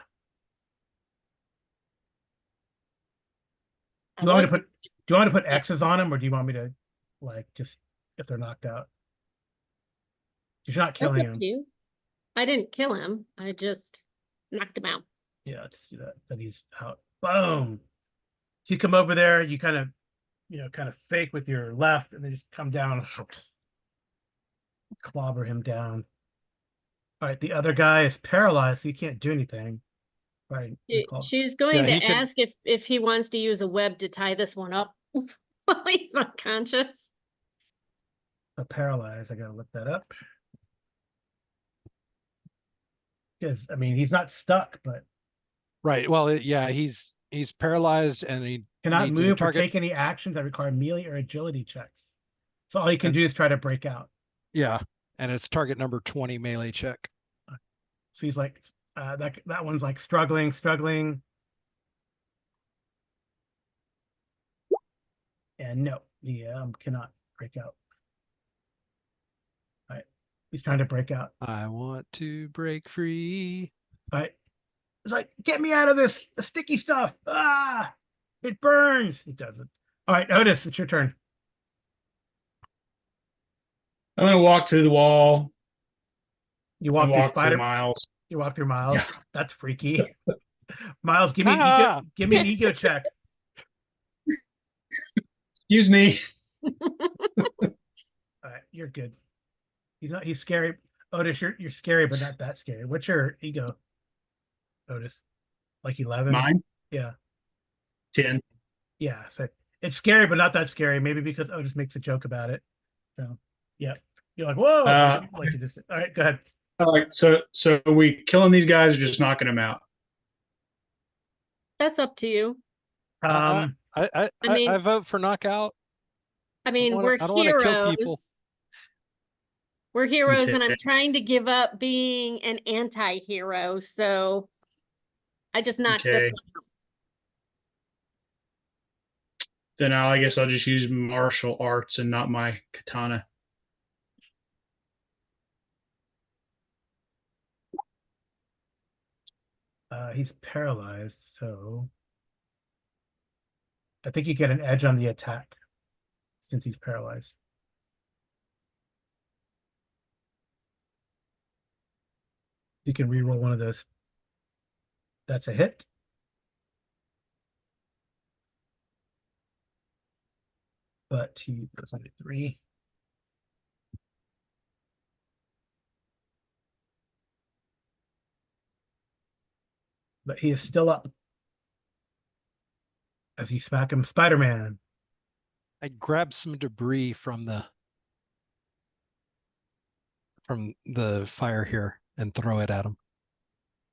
[SPEAKER 1] Do you want me to put X's on them, or do you want me to, like, just if they're knocked out? You're not
[SPEAKER 2] That's
[SPEAKER 1] killing
[SPEAKER 2] up
[SPEAKER 1] him.
[SPEAKER 2] to you. I didn't kill him. I just knocked him out.
[SPEAKER 1] Yeah, just do that. Then he's out. Boom. So you come over there, you kind of, kind of fake with your left, and then just come down, clobber him down. All right, the other guy is paralyzed, so he can't do anything. Right.
[SPEAKER 2] She's going
[SPEAKER 4] Yeah,
[SPEAKER 2] to ask if he wants to use a web to tie this one up while he's unconscious.
[SPEAKER 1] Paralyzed. I gotta look that up. Because I mean, he's not stuck, but
[SPEAKER 4] Right. Well, yeah, he's paralyzed and he
[SPEAKER 1] cannot
[SPEAKER 4] needs a
[SPEAKER 1] move or
[SPEAKER 4] target.
[SPEAKER 1] take any actions that require melee or agility checks. So all he can
[SPEAKER 4] And-
[SPEAKER 1] do is try to break out.
[SPEAKER 4] Yeah, and it's target number 20 melee check.
[SPEAKER 1] So he's like, that one's like struggling. And no, cannot break out. All right, he's trying to break out.
[SPEAKER 4] I want to break free.
[SPEAKER 1] All right, it's like, get me out of this sticky stuff. Ah, it burns. It doesn't. All right, Otis, it's your turn.
[SPEAKER 3] I'm gonna walk through the wall
[SPEAKER 1] You
[SPEAKER 3] and
[SPEAKER 1] walk through
[SPEAKER 3] walk through
[SPEAKER 1] spider.
[SPEAKER 3] Miles.
[SPEAKER 1] You walk through Miles.
[SPEAKER 3] Yeah.
[SPEAKER 1] That's freaky. Miles, give me give me an ego check.
[SPEAKER 3] Excuse me.
[SPEAKER 1] All right, you're good. He's scary. Otis, you're scary, but not that scary. What's your ego, Otis? Like 11?
[SPEAKER 3] Mine?
[SPEAKER 1] Yeah.
[SPEAKER 3] 10.
[SPEAKER 1] Yeah. So it's scary, but not that scary. Maybe because Otis makes a joke about it. So yeah. You're like, whoa, like you just all right, go ahead.
[SPEAKER 3] So are we killing these guys or just knocking them out?
[SPEAKER 2] That's up to you.
[SPEAKER 4] I
[SPEAKER 2] mean-
[SPEAKER 4] vote for knockout.
[SPEAKER 2] I mean,
[SPEAKER 4] I don't wanna kill people.
[SPEAKER 2] We're heroes, and I'm
[SPEAKER 3] Okay.
[SPEAKER 2] trying to give up being an anti-hero, so I just knocked this
[SPEAKER 3] Okay.
[SPEAKER 2] one out.
[SPEAKER 3] Then I guess I'll just use martial arts and not my katana.
[SPEAKER 1] He's paralyzed, so I think you get an edge on the attack since he's paralyzed. You can reroll one of those. That's a hit. But he goes under 3. But he is still up. As you smack him, Spider-Man.
[SPEAKER 4] I grab some debris from the fire here and throw it at him.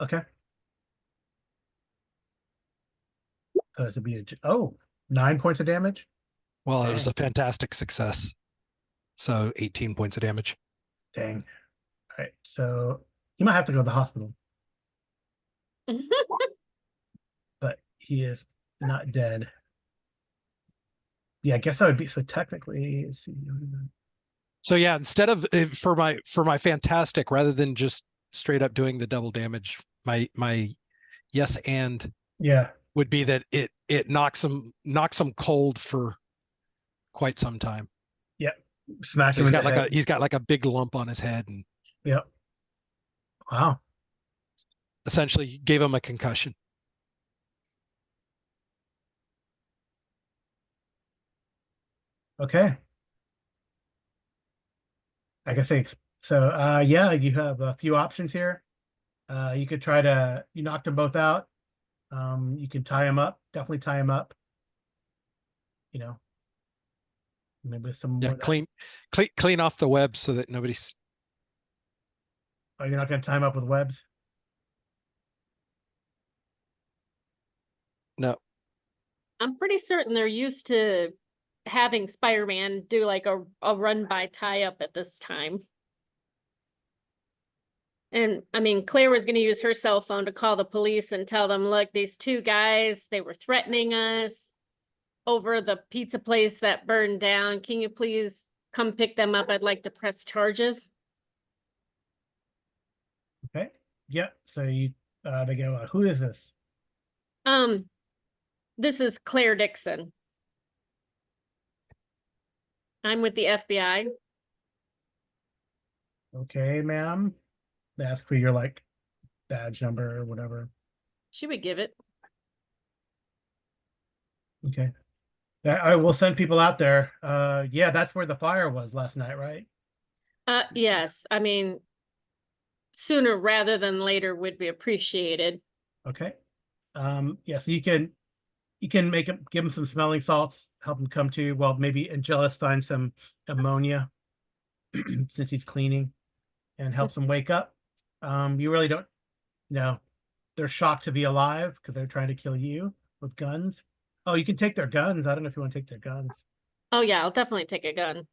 [SPEAKER 1] Okay. So this would be 9 points of damage.
[SPEAKER 4] Well, it was
[SPEAKER 1] Dang.
[SPEAKER 4] a fantastic success. So 18 points of damage.
[SPEAKER 1] Dang. All right. So you might have to go to the hospital, but he is not dead. Yeah, I guess that would be so technically. Let's see.
[SPEAKER 4] So yeah, instead of for my fantastic, rather than just straight up doing the double damage, my yes and
[SPEAKER 1] Yeah,
[SPEAKER 4] would be that it knocks them cold for quite some time.
[SPEAKER 1] yeah. Smack
[SPEAKER 4] So
[SPEAKER 1] him in the head.
[SPEAKER 4] he's got like a big lump on his head, and
[SPEAKER 1] Yep. Wow.
[SPEAKER 4] essentially gave him a concussion.
[SPEAKER 1] Okay. I guess so. Yeah, you have a few options here. You could try to you knocked them both out. You can tie them up. Definitely tie them up. You know, maybe some more.
[SPEAKER 4] Yeah, clean off the web so that nobody's.
[SPEAKER 1] Oh, you're not going to tie them up with webs.
[SPEAKER 4] No.
[SPEAKER 2] I'm pretty certain they're used to having Spider-Man do like a run by tie up at this time. And I mean, Claire was going to use her cell phone to call the police and tell them, look, these two guys, they were threatening us over the pizza place that burned down. Can you please come pick them up? I'd like to press charges.
[SPEAKER 1] Okay. Yep. So they go, who is this?
[SPEAKER 2] This is Claire Dixon. I'm with the FBI.
[SPEAKER 1] Okay, ma'am. They ask for your like badge number or whatever.
[SPEAKER 2] She would give it.
[SPEAKER 1] Okay. I will send people out there. Yeah, that's where the fire was last night, right?
[SPEAKER 2] Yes. I mean, sooner rather than later would be appreciated.
[SPEAKER 1] Okay. Yeah, so you can make him give him some smelling salts, help him come to. Well, maybe Angelus find some ammonia since he's cleaning and helps him wake up. You really don't know. They're shocked to be alive because they're trying to kill you with guns. Oh, you can take their guns. I don't know if you want to take their guns.
[SPEAKER 2] Oh yeah, I'll definitely take a gun.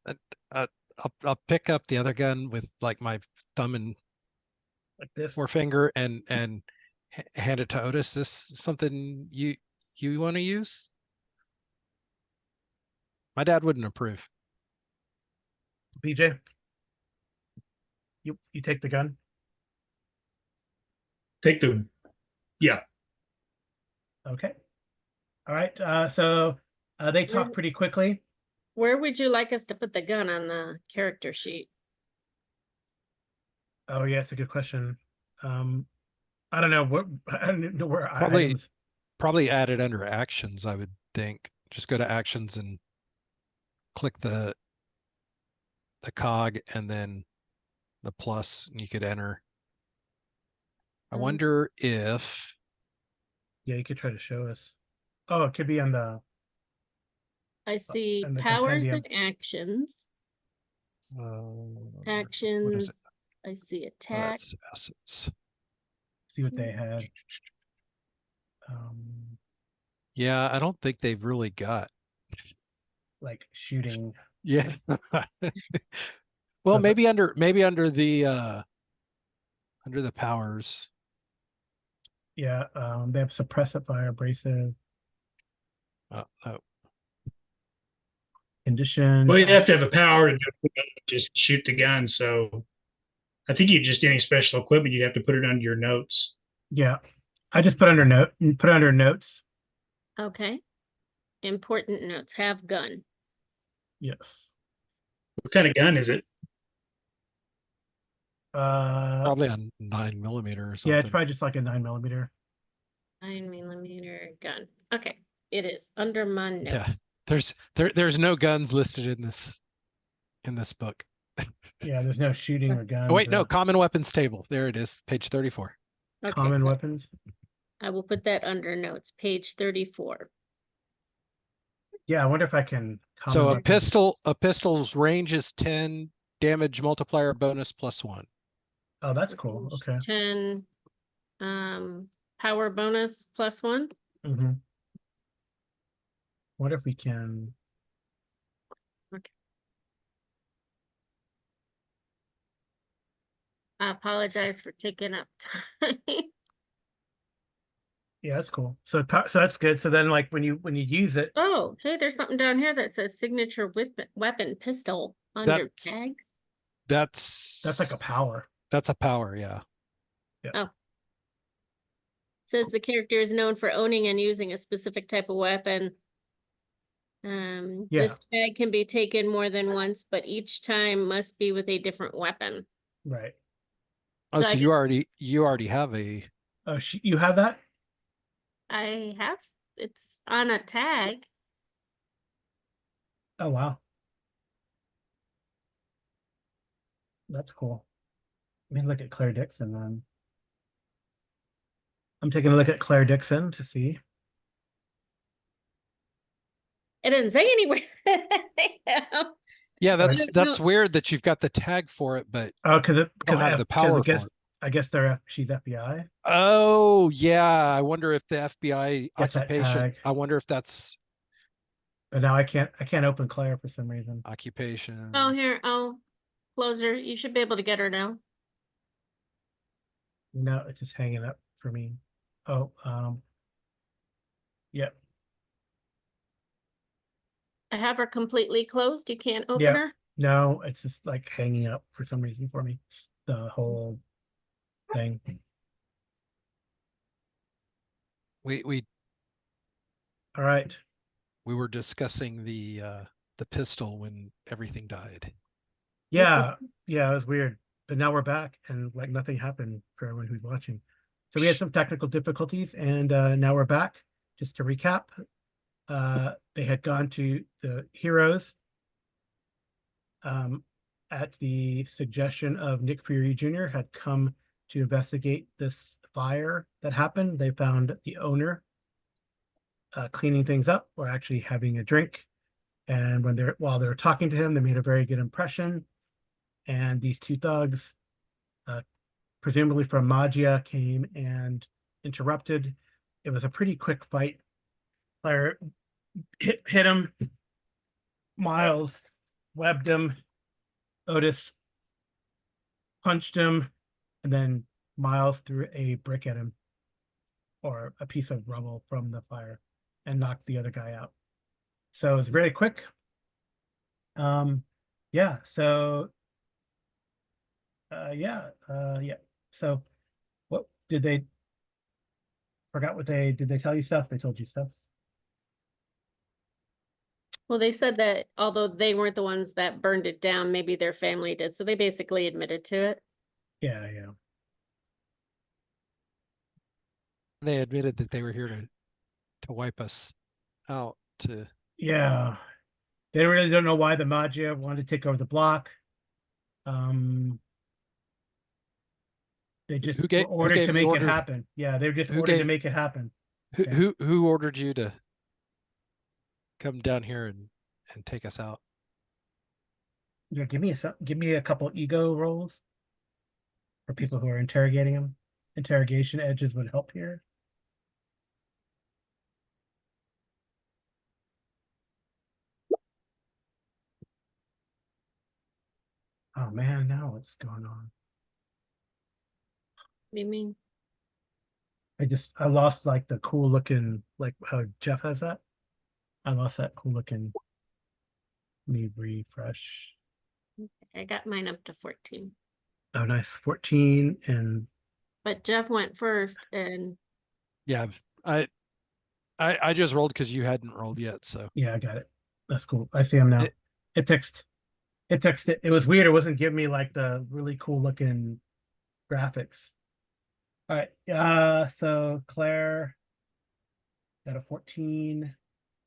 [SPEAKER 4] I'll pick up the other gun with like my thumb and
[SPEAKER 1] Like this.
[SPEAKER 4] forefinger and hand it to Otis. This something you want to use? My dad wouldn't approve.
[SPEAKER 1] BJ, you take the gun.
[SPEAKER 3] Take the, yeah.
[SPEAKER 1] Okay. All right. So they talk pretty quickly.
[SPEAKER 2] Where would you like us to put the gun on the character sheet?
[SPEAKER 1] Oh yeah, it's a good question. I don't know what I don't know where
[SPEAKER 4] Probably
[SPEAKER 1] items.
[SPEAKER 4] probably add it under actions, I would think. Just go to actions and click the cog and then the plus, and you could enter. I wonder if
[SPEAKER 1] Yeah, you could try to show us. Oh, it could be on the
[SPEAKER 2] I see
[SPEAKER 1] and the
[SPEAKER 2] powers
[SPEAKER 1] compendium.
[SPEAKER 2] and actions.
[SPEAKER 4] what is
[SPEAKER 2] Actions.
[SPEAKER 4] it?
[SPEAKER 2] I see
[SPEAKER 4] Oh,
[SPEAKER 2] attack.
[SPEAKER 4] that's assets.
[SPEAKER 1] See what they had.
[SPEAKER 4] Yeah, I don't think they've really got.
[SPEAKER 1] Like shooting.
[SPEAKER 4] Yeah. Well,
[SPEAKER 1] So
[SPEAKER 4] maybe under the powers.
[SPEAKER 1] yeah, they have suppressive fire, abrasive,
[SPEAKER 4] Oh,
[SPEAKER 1] conditions.
[SPEAKER 3] Well, you have to have a power to just shoot the gun. So I think you just any special equipment, you'd have to put it under your notes.
[SPEAKER 1] Yeah, I just put under notes.
[SPEAKER 2] Okay. Important notes. Have gun.
[SPEAKER 1] Yes.
[SPEAKER 3] What kind of gun is it?
[SPEAKER 4] probably on 9mm or something.
[SPEAKER 1] Yeah, it's probably just like a 9mm.
[SPEAKER 2] 9mm gun. Okay. It is under my notes.
[SPEAKER 4] Yeah. There's no guns listed in this book.
[SPEAKER 1] Yeah, there's no shooting or guns.
[SPEAKER 4] Oh, wait,
[SPEAKER 1] or
[SPEAKER 4] no, common weapons table. There it is, page 34.
[SPEAKER 2] Okay,
[SPEAKER 1] common
[SPEAKER 2] so
[SPEAKER 1] weapons.
[SPEAKER 2] I will put that under notes, page 34.
[SPEAKER 1] Yeah, I wonder if I can.
[SPEAKER 4] So
[SPEAKER 1] weapons.
[SPEAKER 4] a pistol's range is 10, damage multiplier bonus +1.
[SPEAKER 1] Oh, that's cool. Okay.
[SPEAKER 2] 10 power bonus +1.
[SPEAKER 1] Mm-hmm. Wonder if we can.
[SPEAKER 2] Okay. I apologize for taking up time.
[SPEAKER 1] Yeah, that's cool. So so that's good. So then like when you use it,
[SPEAKER 2] Oh, hey, there's something down here that says signature weapon pistol on your
[SPEAKER 4] That's
[SPEAKER 2] tags.
[SPEAKER 1] that's like a power.
[SPEAKER 4] That's a power, yeah.
[SPEAKER 2] Oh. Says the character is known for owning and using a specific type of weapon.
[SPEAKER 1] Yeah.
[SPEAKER 2] This tag can be taken more than once, but each time must be with a different weapon.
[SPEAKER 1] Right.
[SPEAKER 4] Oh,
[SPEAKER 2] So
[SPEAKER 4] so
[SPEAKER 2] I
[SPEAKER 4] you already have a.
[SPEAKER 1] Oh, you have that?
[SPEAKER 2] I have it's on a tag.
[SPEAKER 1] Oh, wow. That's cool. Let me look at Claire Dixon then. I'm taking a look at Claire Dixon to see.
[SPEAKER 2] It didn't say anywhere.
[SPEAKER 4] Yeah,
[SPEAKER 1] Oh,
[SPEAKER 4] that's weird that you've got the tag for it, but
[SPEAKER 1] oh, because
[SPEAKER 4] you don't have the power for it.
[SPEAKER 1] I guess she's FBI.
[SPEAKER 4] Oh, yeah. I wonder if the FBI
[SPEAKER 1] Gets that
[SPEAKER 4] occupation.
[SPEAKER 1] tag.
[SPEAKER 4] I wonder if that's
[SPEAKER 1] But now I can't open Claire for some reason.
[SPEAKER 4] occupation.
[SPEAKER 2] Oh, here. Oh, closer. You should be able to get her now.
[SPEAKER 1] No, it's just hanging up for me. Oh, yep.
[SPEAKER 2] I have her completely closed. You can't open
[SPEAKER 1] Yep.
[SPEAKER 2] her.
[SPEAKER 1] No, it's just like hanging up for some reason for me. The whole thing.
[SPEAKER 4] We
[SPEAKER 1] All right.
[SPEAKER 4] we were discussing the pistol when everything died.
[SPEAKER 1] Yeah, yeah, it was weird. But now we're back and like nothing happened for everyone who's watching. So we had some technical difficulties and now we're back. Just to recap, they had gone to the heroes at the suggestion of Nick Fury Jr. had come to investigate this fire that happened. They found the owner cleaning things up or actually having a drink. And while they were talking to him, they made a very good impression. And these two thugs, presumably from Magia, came and interrupted. It was a pretty quick fight. Claire hit him. Miles webbed him. Otis punched him, and then Miles threw a brick at him or a piece of rubble from the fire and knocked the other guy out. So it was very quick. Yeah, so yeah. So what did they forgot what they did they tell you stuff? They told you stuff.
[SPEAKER 2] Well, they said that although they weren't the ones that burned it down, maybe their family did. So they basically admitted to it.
[SPEAKER 1] Yeah, yeah.
[SPEAKER 4] They admitted that they were here to wipe us out.
[SPEAKER 1] Yeah. They really don't know why the Magia wanted to take over the block. They just were
[SPEAKER 4] Who
[SPEAKER 1] ordered to
[SPEAKER 4] gave the
[SPEAKER 1] make it
[SPEAKER 4] order?
[SPEAKER 1] happen. Yeah, they were just
[SPEAKER 4] Who
[SPEAKER 1] ordered to
[SPEAKER 4] gave
[SPEAKER 1] make it happen.
[SPEAKER 4] who
[SPEAKER 1] Yeah.
[SPEAKER 4] who ordered you to come down here and take us out?
[SPEAKER 1] Yeah, give me a couple ego rolls for people who are interrogating them. Interrogation edges would help here. Oh man, now what's going on?
[SPEAKER 2] What do you mean?
[SPEAKER 1] I lost like the cool looking like how Jeff has that. I lost that cool looking. Let me refresh.
[SPEAKER 2] I got mine up to 14.
[SPEAKER 1] Oh, nice. 14 and
[SPEAKER 2] But Jeff went first and
[SPEAKER 4] Yeah, I just rolled because you hadn't rolled yet. So
[SPEAKER 1] yeah, I got it. That's cool. I see him now.
[SPEAKER 4] It-
[SPEAKER 1] It texted. It was weird. It wasn't giving me like the really cool looking graphics. All right. So Claire got a 14.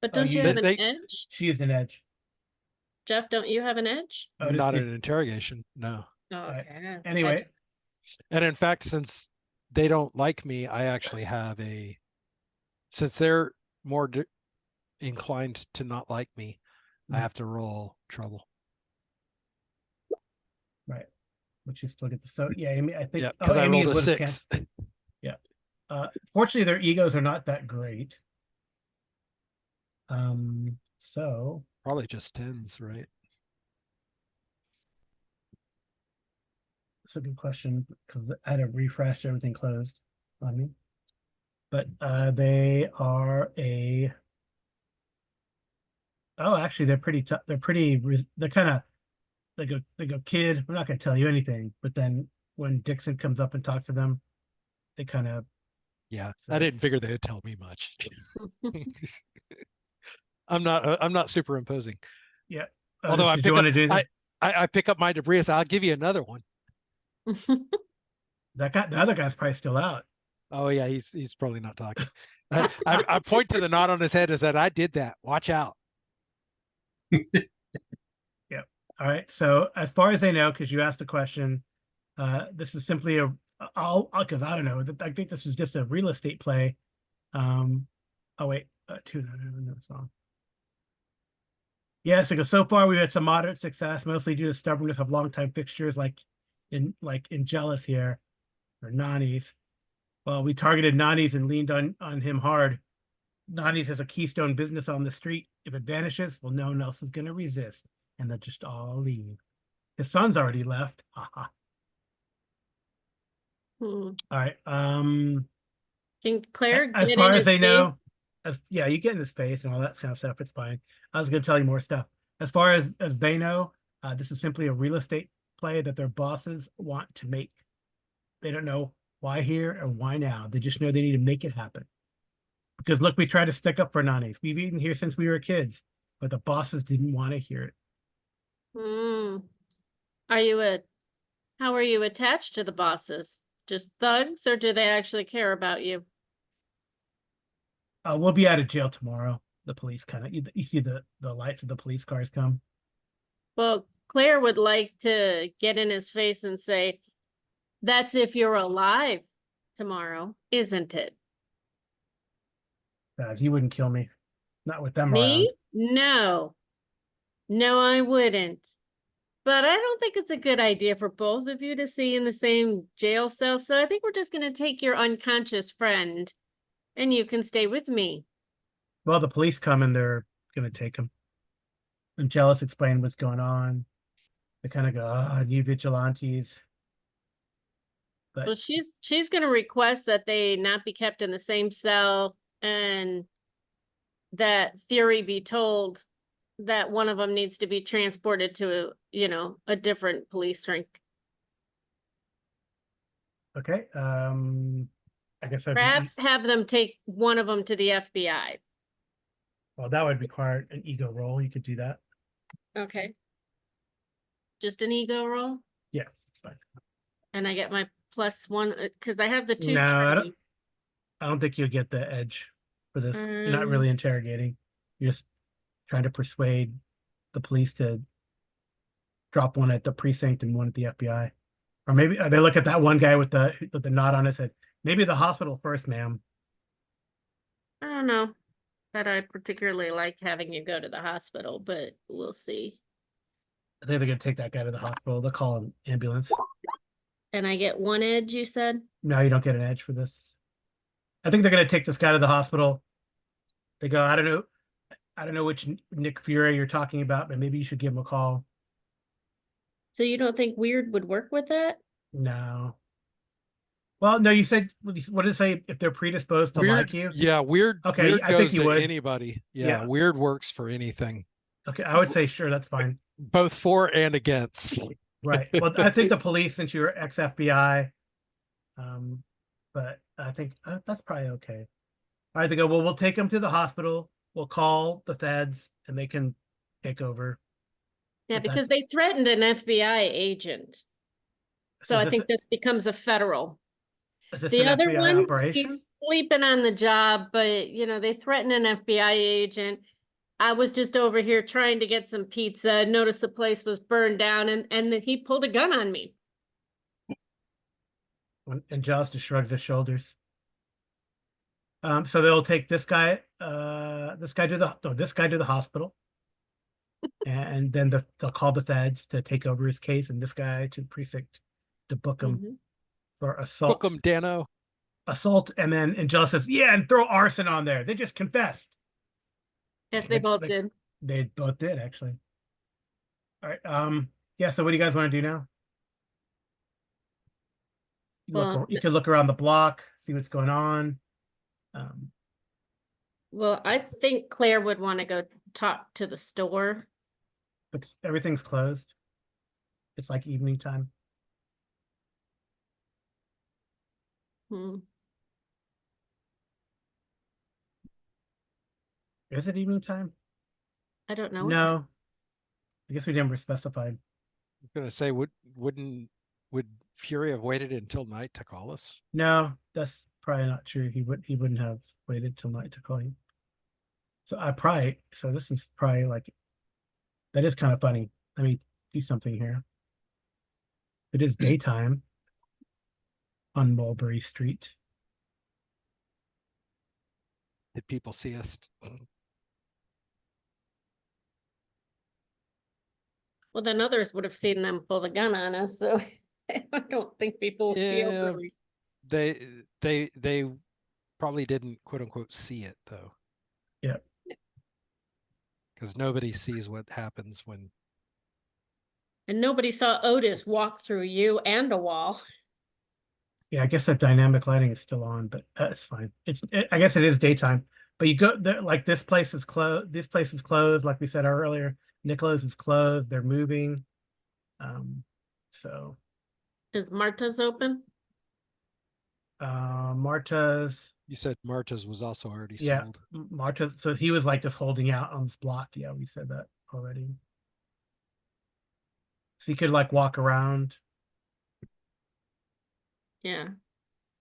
[SPEAKER 2] but
[SPEAKER 1] Oh,
[SPEAKER 2] don't you have an
[SPEAKER 4] They-
[SPEAKER 2] edge?
[SPEAKER 1] She used an edge.
[SPEAKER 2] Jeff, don't you have an edge?
[SPEAKER 1] Otis
[SPEAKER 4] not
[SPEAKER 1] did.
[SPEAKER 4] an interrogation, no.
[SPEAKER 2] Oh,
[SPEAKER 1] right.
[SPEAKER 2] okay.
[SPEAKER 1] Anyway,
[SPEAKER 4] And in fact, since they don't like me, I actually have since they're more inclined to not like me, I have to roll trouble.
[SPEAKER 1] right. But you still get the so yeah, Amy, I think
[SPEAKER 4] Yeah, because I
[SPEAKER 1] Amy
[SPEAKER 4] rolled a
[SPEAKER 1] would have
[SPEAKER 4] 6.
[SPEAKER 1] yeah. Fortunately their egos are not that great. So
[SPEAKER 4] Probably just 10s, right?
[SPEAKER 1] it's a good question because I had to refresh everything closed on me. but they are a. Oh, actually, they're pretty tough. They're kind of they go, kid. We're not going to tell you anything. But then when Dixon comes up and talks to them, they kind of.
[SPEAKER 4] Yeah,
[SPEAKER 1] So,
[SPEAKER 4] I didn't figure they'd tell me much. I'm not superimposing.
[SPEAKER 1] yeah.
[SPEAKER 4] Although I
[SPEAKER 1] Did you
[SPEAKER 4] pick
[SPEAKER 1] want
[SPEAKER 4] up
[SPEAKER 1] to do anything?
[SPEAKER 4] I pick up my debris, so I'll give you another one.
[SPEAKER 1] That guy, the other guy's probably still out.
[SPEAKER 4] Oh yeah, he's probably not talking. I point to the knot on his head and said, "I did that. Watch out."
[SPEAKER 1] Yeah. All right. So as far as they know, because you asked a question, this is simply a. Because I don't know. I think this is just a real estate play. Oh wait, two. No, it's wrong. Yeah, so far we've had some moderate success, mostly due to stubbornness of longtime fixtures in Jealous here, or Nani's. Well, we targeted Nani's and leaned on him hard. Nani's has a keystone business on the street. If it vanishes, well, no one else is gonna resist, and they'll just all leave. His son's already left. Haha.
[SPEAKER 2] Hmm.
[SPEAKER 1] All right.
[SPEAKER 2] Can Claire
[SPEAKER 1] As
[SPEAKER 2] get
[SPEAKER 1] far
[SPEAKER 2] in
[SPEAKER 1] as
[SPEAKER 2] his
[SPEAKER 1] they
[SPEAKER 2] face?
[SPEAKER 1] know, yeah, you get in his face and all that kind of stuff. It's fine. I was going to tell you more stuff. As far as they know, this is simply a real estate play that their bosses want to make. They don't know why here or why now. They just know they need to make it happen. Because look, we try to stick up for Nani's. We've eaten here since we were kids, but the bosses didn't want to hear it.
[SPEAKER 2] Hmm. Are you a How are you attached to the bosses? Just thugs, or do they actually care about you?
[SPEAKER 1] We'll be out of jail tomorrow. The police you see the lights of the police cars come.
[SPEAKER 2] Well, Claire would like to get in his face and say, "That's if you're alive tomorrow, isn't it?"
[SPEAKER 1] Guys, you wouldn't kill me. Not with them around.
[SPEAKER 2] Me? No. No, I wouldn't. But I don't think it's a good idea for both of you to see in the same jail cell. So I think we're just going to take your unconscious friend and you can stay with me.
[SPEAKER 1] Well, the police come and they're going to take him. And Jealous explain what's going on. They kind of go, ah, new vigilantes. But
[SPEAKER 2] Well, she's going to request that they not be kept in the same cell and that Fury be told that one of them needs to be transported to, a different police rink.
[SPEAKER 1] okay, I guess
[SPEAKER 2] Perhaps have them take one of them to the FBI.
[SPEAKER 1] well, that would require an ego roll. You could do that.
[SPEAKER 2] Okay. Just an ego roll?
[SPEAKER 1] Yeah, it's fine.
[SPEAKER 2] And I get my +1 because I have the 2
[SPEAKER 1] No,
[SPEAKER 2] training.
[SPEAKER 1] I don't think you'll get the edge for this. You're not
[SPEAKER 2] Um,
[SPEAKER 1] really interrogating. You're just trying to persuade the police to drop one at the precinct and one at the FBI. Or maybe they look at that one guy with the knot on his head. Maybe the hospital first, ma'am.
[SPEAKER 2] I don't know that I particularly like having you go to the hospital, but we'll see.
[SPEAKER 1] I think they're gonna take that guy to the hospital. They'll call an ambulance.
[SPEAKER 2] And I get 1 edge, you said?
[SPEAKER 1] No, you don't get an edge for this. I think they're gonna take this guy to the hospital. They go, I don't know which Nick Fury you're talking about, but maybe you should give him a call.
[SPEAKER 2] So you don't think weird would work with that?
[SPEAKER 1] No. Well, no, you said what did it say if they're predisposed to like you?
[SPEAKER 4] Yeah, weird.
[SPEAKER 1] Okay,
[SPEAKER 4] Weird
[SPEAKER 1] I think
[SPEAKER 4] goes
[SPEAKER 1] you
[SPEAKER 4] to
[SPEAKER 1] would.
[SPEAKER 4] anybody. Yeah,
[SPEAKER 1] Yeah.
[SPEAKER 4] weird works for anything,
[SPEAKER 1] Okay, I would say sure, that's fine.
[SPEAKER 4] both for and against.
[SPEAKER 1] Right. Well, I think the police, since you're ex-FBI, but I think that's probably okay. All right, they go, well, we'll take him to the hospital. We'll call the feds and they can take over.
[SPEAKER 2] Yeah,
[SPEAKER 1] But
[SPEAKER 2] because they threatened an FBI agent. So I think this becomes a federal.
[SPEAKER 1] Is this
[SPEAKER 2] The
[SPEAKER 1] an
[SPEAKER 2] other
[SPEAKER 1] FBI
[SPEAKER 2] one,
[SPEAKER 1] operation?
[SPEAKER 2] he's sleeping on the job, but they threatened an FBI agent. I was just over here trying to get some pizza, noticed the place was burned down, and he pulled a gun on me.
[SPEAKER 1] And Giles just shrugs his shoulders. So they'll take this guy to the hospital, and then they'll call the feds to take over his case, and this guy to the precinct to book him for assault.
[SPEAKER 4] Book 'em, Dano.
[SPEAKER 1] Assault, and then Giles says, "Yeah, and throw arson on there. They just confessed."
[SPEAKER 2] Yes, they both did.
[SPEAKER 1] They both did, actually. All right. Yeah. So what do you guys want to do now? You could look around the block, see what's going on. Um,
[SPEAKER 2] Well, I think Claire would want to go talk to the store.
[SPEAKER 1] but everything's closed. It's like evening time.
[SPEAKER 2] Hmm.
[SPEAKER 1] Is it evening time?
[SPEAKER 2] I don't know. what time.
[SPEAKER 1] No. I guess we never specified.
[SPEAKER 4] I'm gonna say, would Fury have waited until night to call us?
[SPEAKER 1] No, that's probably not true. He wouldn't have waited till night to call you. So this is probably like, that is kind of funny. Let me do something here. It is daytime on Mulberry Street.
[SPEAKER 4] Did people see us?
[SPEAKER 2] Well, then others would have seen them pull the gun on us, so I don't think people feel
[SPEAKER 4] Yeah.
[SPEAKER 2] really.
[SPEAKER 4] They probably didn't quote unquote see it though.
[SPEAKER 1] Yeah.
[SPEAKER 4] Because nobody sees what happens when.
[SPEAKER 2] And nobody saw Otis walk through you and a wall.
[SPEAKER 1] Yeah, I guess that dynamic lighting is still on, but that's fine. I guess it is daytime. But you go there, like this place is closed. This place is closed, like we said earlier. Nicholas is closed. They're moving. So
[SPEAKER 2] Is Marta's open?
[SPEAKER 1] Marta's,
[SPEAKER 4] You said Marta's was also already
[SPEAKER 1] yeah,
[SPEAKER 4] sold.
[SPEAKER 1] Marta. So he was like just holding out on this block. Yeah, we said that already. So you could like walk around.
[SPEAKER 2] Yeah.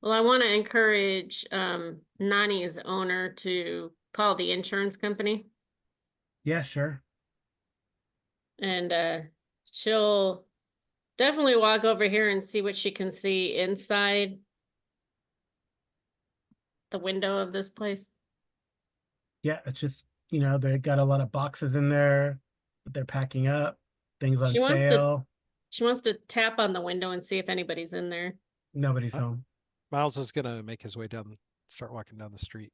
[SPEAKER 2] Well, I want to encourage Nani's owner to call the insurance company,
[SPEAKER 1] Yeah, sure.
[SPEAKER 2] and she'll definitely walk over here and see what she can see inside the window of this place.
[SPEAKER 1] Yeah, it's just, they got a lot of boxes in there that they're packing up, things on
[SPEAKER 2] She wants to
[SPEAKER 1] sale.
[SPEAKER 2] she wants to tap on the window and see if anybody's in there.
[SPEAKER 1] Nobody's home.
[SPEAKER 4] Miles is gonna make his way down, start walking down the street,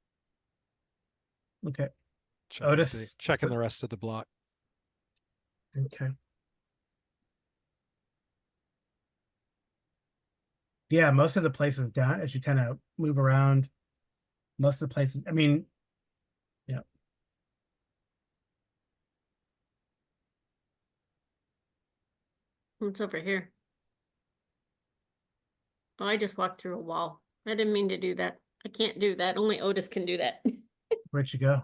[SPEAKER 1] Okay.
[SPEAKER 4] checking
[SPEAKER 1] Otis.
[SPEAKER 4] the rest of the block.
[SPEAKER 1] Okay. Yeah, most of the places down as you kind of move around. Most of the places, I mean, yeah.
[SPEAKER 2] What's over here? Oh, I just walked through a wall. I didn't mean to do that. I can't do that. Only Otis can do that.
[SPEAKER 1] Where'd you go?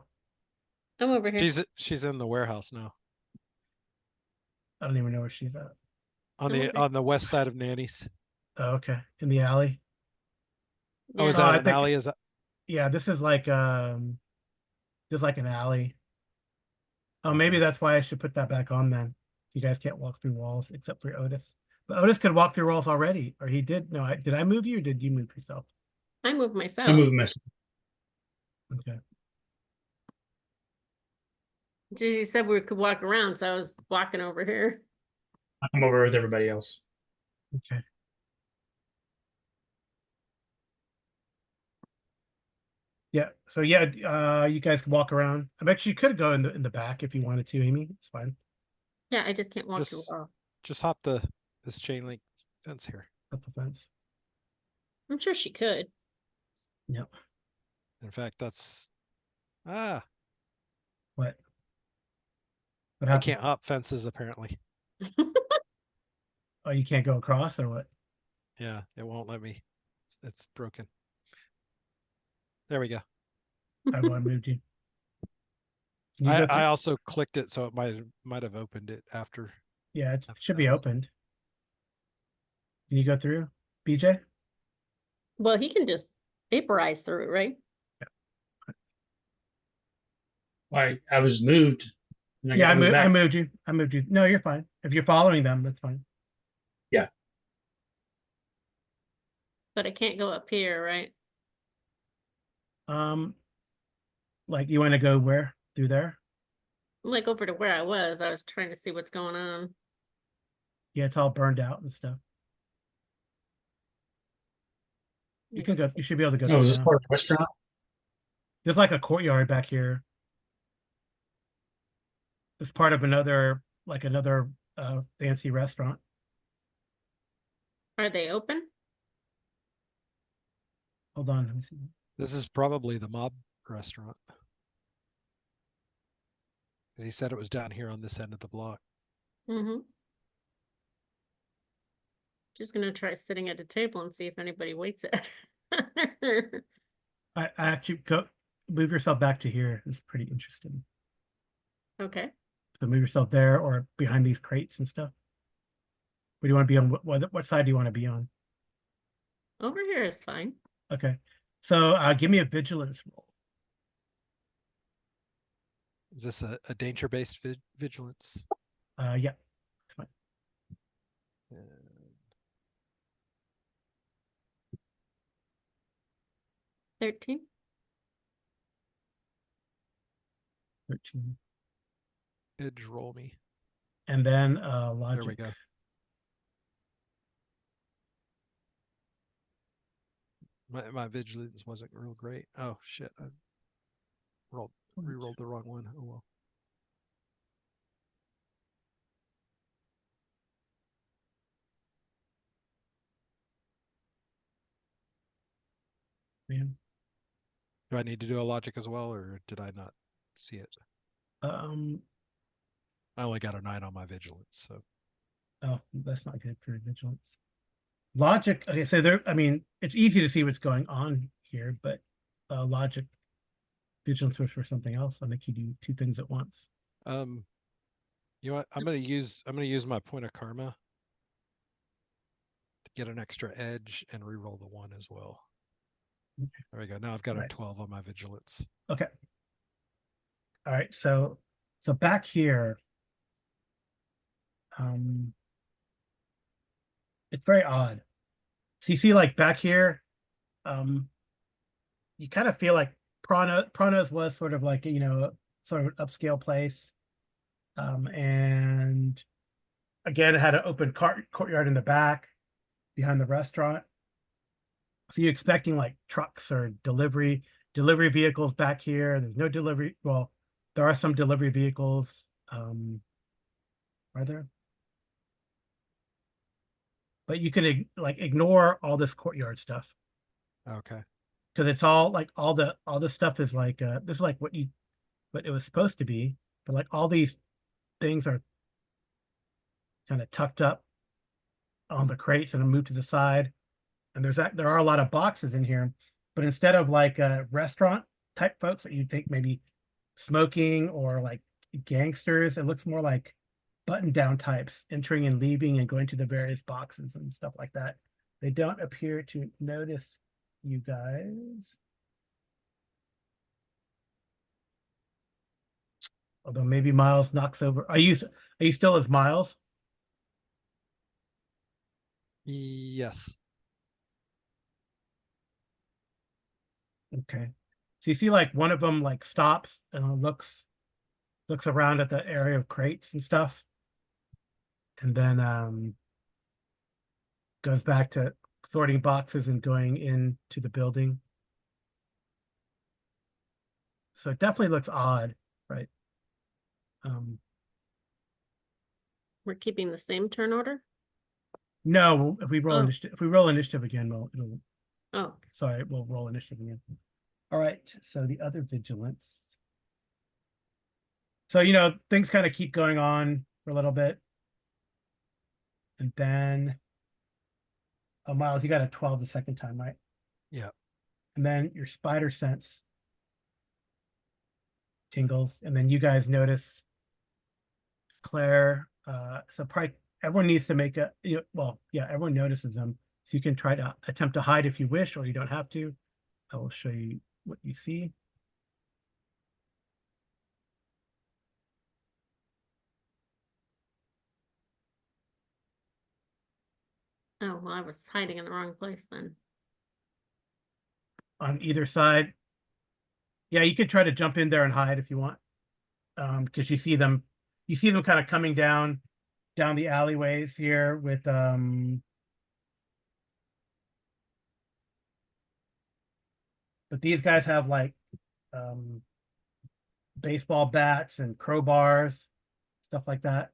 [SPEAKER 2] I'm over here.
[SPEAKER 4] She's in the warehouse now,
[SPEAKER 1] I don't even know where she's at.
[SPEAKER 4] on
[SPEAKER 2] I'm
[SPEAKER 4] the
[SPEAKER 2] over-
[SPEAKER 4] on the west side of Nanny's.
[SPEAKER 1] Oh, okay. In the alley.
[SPEAKER 4] Oh, is
[SPEAKER 2] Yeah.
[SPEAKER 1] I
[SPEAKER 4] that an
[SPEAKER 1] think-
[SPEAKER 4] alley? Is that
[SPEAKER 1] Yeah, this is like just like an alley. Oh, maybe
[SPEAKER 4] Okay.
[SPEAKER 1] that's why I should put that back on then. You guys can't walk through walls except for Otis. But Otis could walk through walls already, or he did. No, did I move you or did you move yourself?
[SPEAKER 2] I moved
[SPEAKER 3] I
[SPEAKER 2] myself.
[SPEAKER 3] moved myself.
[SPEAKER 1] Okay.
[SPEAKER 2] She said we could walk around, so I was walking over here.
[SPEAKER 3] I'm over with everybody else.
[SPEAKER 1] Okay. Yeah. So yeah, you guys can walk around. I bet you could go in the back if you wanted to, Amy. It's fine.
[SPEAKER 2] Yeah, I just can't walk through
[SPEAKER 4] Just-
[SPEAKER 2] a wall.
[SPEAKER 4] just hop this chain link fence here?
[SPEAKER 1] Up the fence.
[SPEAKER 2] I'm sure she could.
[SPEAKER 1] Yep.
[SPEAKER 4] In fact, that's
[SPEAKER 1] What? What
[SPEAKER 4] I
[SPEAKER 1] happened?
[SPEAKER 4] can't hop fences apparently.
[SPEAKER 1] Oh, you can't go across or what?
[SPEAKER 4] Yeah, it won't let me. It's broken. There we go.
[SPEAKER 1] I moved you. Can you go
[SPEAKER 4] I
[SPEAKER 1] through?
[SPEAKER 4] also clicked it, so it might have opened it after.
[SPEAKER 1] Yeah, it should
[SPEAKER 4] that
[SPEAKER 1] be
[SPEAKER 4] was-
[SPEAKER 1] opened. Can you go through, BJ?
[SPEAKER 2] Well, he can just vaporize through it, right?
[SPEAKER 3] I was moved. And
[SPEAKER 1] Yeah,
[SPEAKER 3] got moved
[SPEAKER 1] I
[SPEAKER 3] back.
[SPEAKER 1] moved you. I moved you. No, you're fine. If you're following them, that's fine.
[SPEAKER 2] But I can't go up here, right?
[SPEAKER 1] Like you want to go where? Through there?
[SPEAKER 2] Like over to where I was trying to see what's going on.
[SPEAKER 1] Yeah, it's all burned out and stuff. You can go. You should be able to go
[SPEAKER 3] Oh,
[SPEAKER 1] through
[SPEAKER 3] is this
[SPEAKER 1] now.
[SPEAKER 3] part of the restaurant?
[SPEAKER 1] There's like a courtyard back here. It's part of another fancy restaurant.
[SPEAKER 2] Are they open?
[SPEAKER 1] Hold on, let me see.
[SPEAKER 4] This is probably the mob restaurant. Because he said it was down here on this end of the block.
[SPEAKER 2] Mm-hmm. Just gonna try sitting at the table and see if anybody waits it.
[SPEAKER 1] I actually move yourself back to here. It's pretty interesting.
[SPEAKER 2] Okay.
[SPEAKER 1] So move yourself there or behind these crates and stuff. Where do you want to be on? What side do you want to be on?
[SPEAKER 2] Over here is fine.
[SPEAKER 1] Okay. So give me a vigilance roll.
[SPEAKER 4] Is this a danger-based vigilance?
[SPEAKER 1] Yeah, it's fine.
[SPEAKER 4] And
[SPEAKER 2] 13.
[SPEAKER 1] 13.
[SPEAKER 4] edge roll me.
[SPEAKER 1] And then logic.
[SPEAKER 4] There we go. My vigilance wasn't real great. Oh shit! I re-rolled the wrong one. Oh well.
[SPEAKER 1] Man.
[SPEAKER 4] Do I need to do a logic as well, or did I not see it? I only got a 9 on my vigilance, so.
[SPEAKER 1] Oh, that's not good for vigilance. Logic. Okay, so there. I mean, it's easy to see what's going on here, but logic, vigilance was for something else. I'll make you do two things at once.
[SPEAKER 4] You know what? I'm gonna use my point of karma to get an extra edge and re-roll the 1 as well.
[SPEAKER 1] Okay.
[SPEAKER 4] There we go. Now I've got
[SPEAKER 1] Right.
[SPEAKER 4] a 12 on my vigilance.
[SPEAKER 1] Okay. All right. So back here, it's very odd. So you see, like back here, you kind of feel like Prana's was sort of like, sort of an upscale place. And again, it had an open courtyard in the back behind the restaurant. So you're expecting like trucks or delivery vehicles back here. There's no delivery. Well, there are some delivery vehicles. Are there? But you can like ignore all this courtyard stuff
[SPEAKER 4] Okay.
[SPEAKER 1] because it's all like all the stuff is like this is like what it was supposed to be, but like all these things are kind of tucked up on the crates and moved to the side. And there are a lot of boxes in here, but instead of like restaurant type folks that you'd think maybe smoking or like gangsters, it looks more like button down types entering and leaving and going to the various boxes and stuff like that. They don't appear to notice you guys. Although maybe Miles knocks over. Are you still as Miles?
[SPEAKER 4] Yes.
[SPEAKER 1] Okay. So you see like one of them like stops and looks around at the area of crates and stuff. And then goes back to sorting boxes and going into the building. So it definitely looks odd, right?
[SPEAKER 2] We're keeping the same turn order?
[SPEAKER 1] No, if we roll
[SPEAKER 2] Oh.
[SPEAKER 1] initiative, if we roll initiative again, it'll
[SPEAKER 2] Oh,
[SPEAKER 1] sorry, we'll roll initiative again. All right, so the other vigilance. So things kind of keep going on for a little bit. And then Miles, you got a 12 the second time, right?
[SPEAKER 4] Yeah.
[SPEAKER 1] And then your spider sense tingles, and then you guys notice Claire. So probably everyone needs to make everyone notices them. So you can try to attempt to hide if you wish, or you don't have to. I will show you what you see.
[SPEAKER 2] oh, well, I was hiding in the wrong place then.
[SPEAKER 1] On either side. Yeah, you could try to jump in there and hide if you want. Because you see them kind of coming down the alleyways here with but these guys have like baseball bats and crowbars, stuff like that.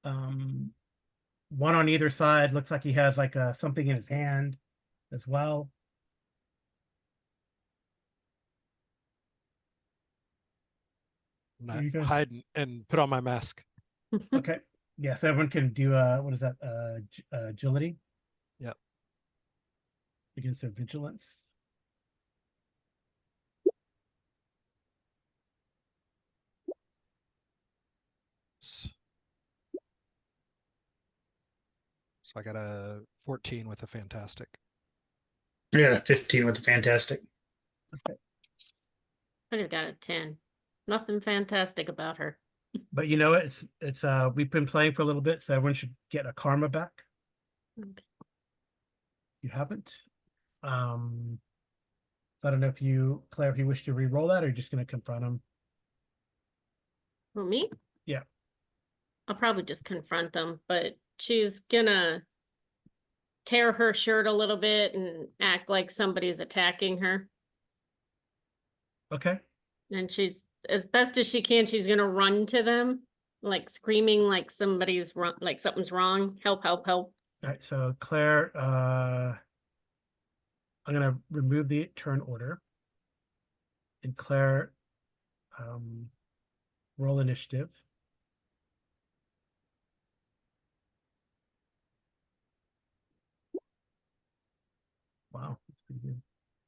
[SPEAKER 1] One on either side looks like he has like something in his hand as well. There
[SPEAKER 4] Not
[SPEAKER 1] you go.
[SPEAKER 4] hide and put on my mask.
[SPEAKER 1] Okay. Yeah, so everyone can do what is that? Agility
[SPEAKER 4] Yep.
[SPEAKER 1] against their vigilance.
[SPEAKER 4] So I got a 14 with a fantastic.
[SPEAKER 3] I got a 15 with the fantastic.
[SPEAKER 2] I just got a 10. Nothing fantastic about her.
[SPEAKER 1] But you know what? It's we've been playing for a little bit, so everyone should get a karma back.
[SPEAKER 2] Okay.
[SPEAKER 1] You haven't. So I don't know if you, Claire, if you wish to re-roll that, or you're just gonna confront him.
[SPEAKER 2] For me?
[SPEAKER 1] Yeah.
[SPEAKER 2] I'll probably just confront them, but she's gonna tear her shirt a little bit and act like somebody's attacking her.
[SPEAKER 1] Okay.
[SPEAKER 2] And she's, as best as she can, she's gonna run to them, like screaming like somebody's wrong, like something's wrong. Help, help, help.
[SPEAKER 1] All right. So Claire, I'm gonna remove the turn order, and Claire, roll initiative. Wow, that's pretty good.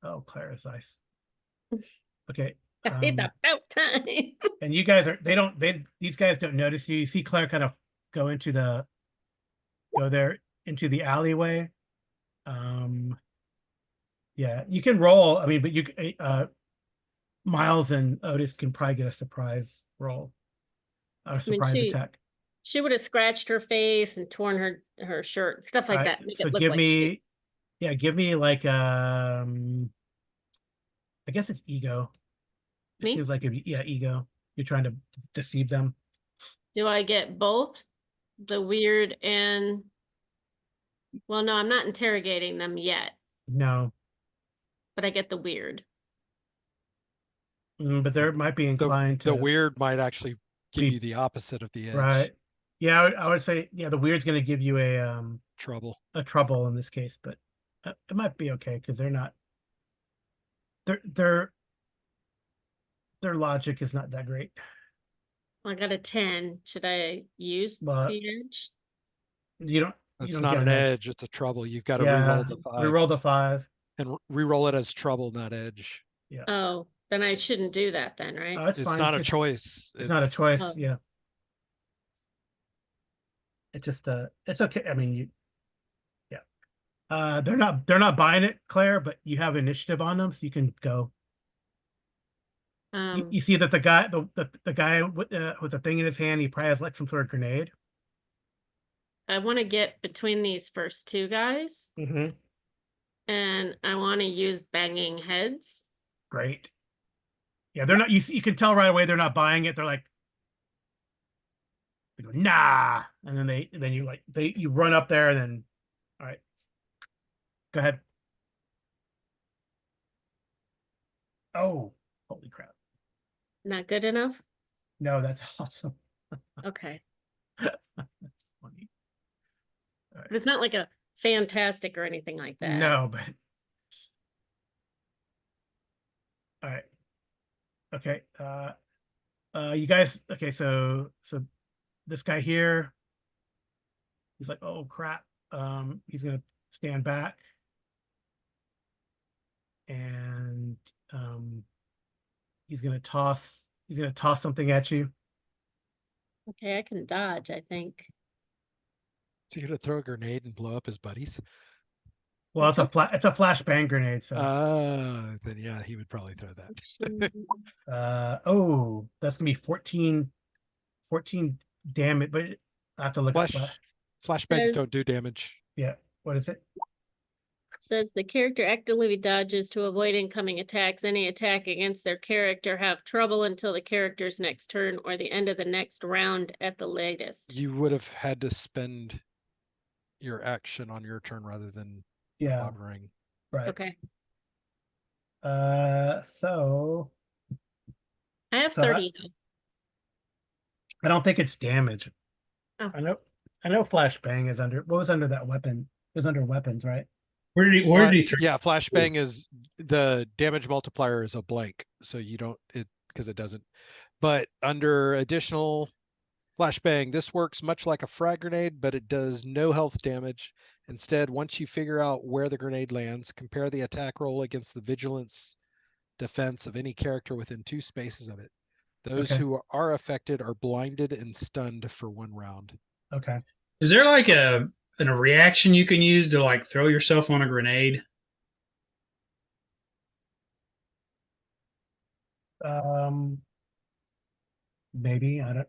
[SPEAKER 1] Oh, Claire is nice. Okay.
[SPEAKER 2] It's about time.
[SPEAKER 1] And you guys are, these guys don't notice you. You see Claire kind of go there into the alleyway. Yeah, you can roll. I mean, but Miles and Otis can probably get a surprise roll, a surprise attack.
[SPEAKER 2] She would have scratched her face and torn her shirt, stuff like that. Make
[SPEAKER 1] So
[SPEAKER 2] it look
[SPEAKER 1] give
[SPEAKER 2] like
[SPEAKER 1] me, yeah, give me like I guess it's ego. It
[SPEAKER 2] Me?
[SPEAKER 1] seems like ego. You're trying to deceive them.
[SPEAKER 2] Do I get both? The weird and, well, no, I'm not interrogating them yet,
[SPEAKER 1] No,
[SPEAKER 2] but I get the weird.
[SPEAKER 1] but they might be inclined
[SPEAKER 4] The
[SPEAKER 1] to
[SPEAKER 4] weird might actually give
[SPEAKER 1] be-
[SPEAKER 4] you the opposite of the edge.
[SPEAKER 1] right. Yeah, I would say, yeah, the weird's going to give you a
[SPEAKER 4] Trouble.
[SPEAKER 1] trouble in this case, but it might be okay because they're not. Their logic is not that great.
[SPEAKER 2] I got a 10. Should I use
[SPEAKER 1] But
[SPEAKER 2] the edge?
[SPEAKER 1] you don't.
[SPEAKER 4] It's
[SPEAKER 1] don't
[SPEAKER 4] not
[SPEAKER 1] get
[SPEAKER 4] an edge, it's a trouble. You've got to re-roll the 5.
[SPEAKER 1] Reroll the 5.
[SPEAKER 4] And re-roll it as trouble, not edge.
[SPEAKER 1] Yeah.
[SPEAKER 2] Oh, then I shouldn't do that then, right?
[SPEAKER 1] It's
[SPEAKER 4] It's
[SPEAKER 1] fine.
[SPEAKER 4] not a choice.
[SPEAKER 1] It's not a choice.
[SPEAKER 2] Oh.
[SPEAKER 1] Yeah. It just it's okay. I mean, they're not buying it, Claire, but you have initiative on them, so you can go. You see that the guy with the thing in his hand, he probably has like some sort of grenade.
[SPEAKER 2] I want to get between these first two guys,
[SPEAKER 1] Mm-hmm.
[SPEAKER 2] and I want to use banging heads.
[SPEAKER 1] Great. Yeah, they're not. You can tell right away they're not buying it. They're like, they go, nah, and then you run up there, and then, all right, go ahead. Oh, holy crap!
[SPEAKER 2] Not good enough?
[SPEAKER 1] No, that's awesome.
[SPEAKER 2] Okay.
[SPEAKER 1] That's funny. All right.
[SPEAKER 2] It's not like a fantastic or anything like that.
[SPEAKER 1] No, but all right. Okay. You guys. Okay, so this guy here, he's like, oh crap. He's gonna stand back, and he's gonna toss something at you.
[SPEAKER 2] Okay, I can dodge, I think.
[SPEAKER 4] Is he gonna throw a grenade and blow up his buddies?
[SPEAKER 1] Well, it's a flashbang grenade. So
[SPEAKER 4] Then yeah, he would probably throw that.
[SPEAKER 1] oh, that's gonna be 14 damage, but I have to look at
[SPEAKER 4] Flashbangs don't do damage.
[SPEAKER 1] Yeah, what is it?
[SPEAKER 2] Says the character actively dodges to avoid incoming attacks. Any attack against their character have trouble until the character's next turn or the end of the next round at the latest.
[SPEAKER 4] You would have had to spend your action on your turn rather than clobbering.
[SPEAKER 1] Right.
[SPEAKER 2] Okay.
[SPEAKER 1] So
[SPEAKER 2] I have 30.
[SPEAKER 1] I don't think it's damage.
[SPEAKER 2] Oh.
[SPEAKER 1] I know flashbang is under, what was under that weapon? It was under weapons, right?
[SPEAKER 3] Where did he throw?
[SPEAKER 4] Yeah, flashbang is the damage multiplier is a blank, so you don't because it doesn't. But under additional flashbang, this works much like a frag grenade, but it does no health damage. Instead, once you figure out where the grenade lands, compare the attack roll against the vigilance defense of any character within 2 spaces of it. Those
[SPEAKER 1] Okay.
[SPEAKER 4] who are affected are blinded and stunned for 1 round.
[SPEAKER 1] Okay.
[SPEAKER 3] Is there like a reaction you can use to like throw yourself on a grenade?
[SPEAKER 1] Maybe I don't.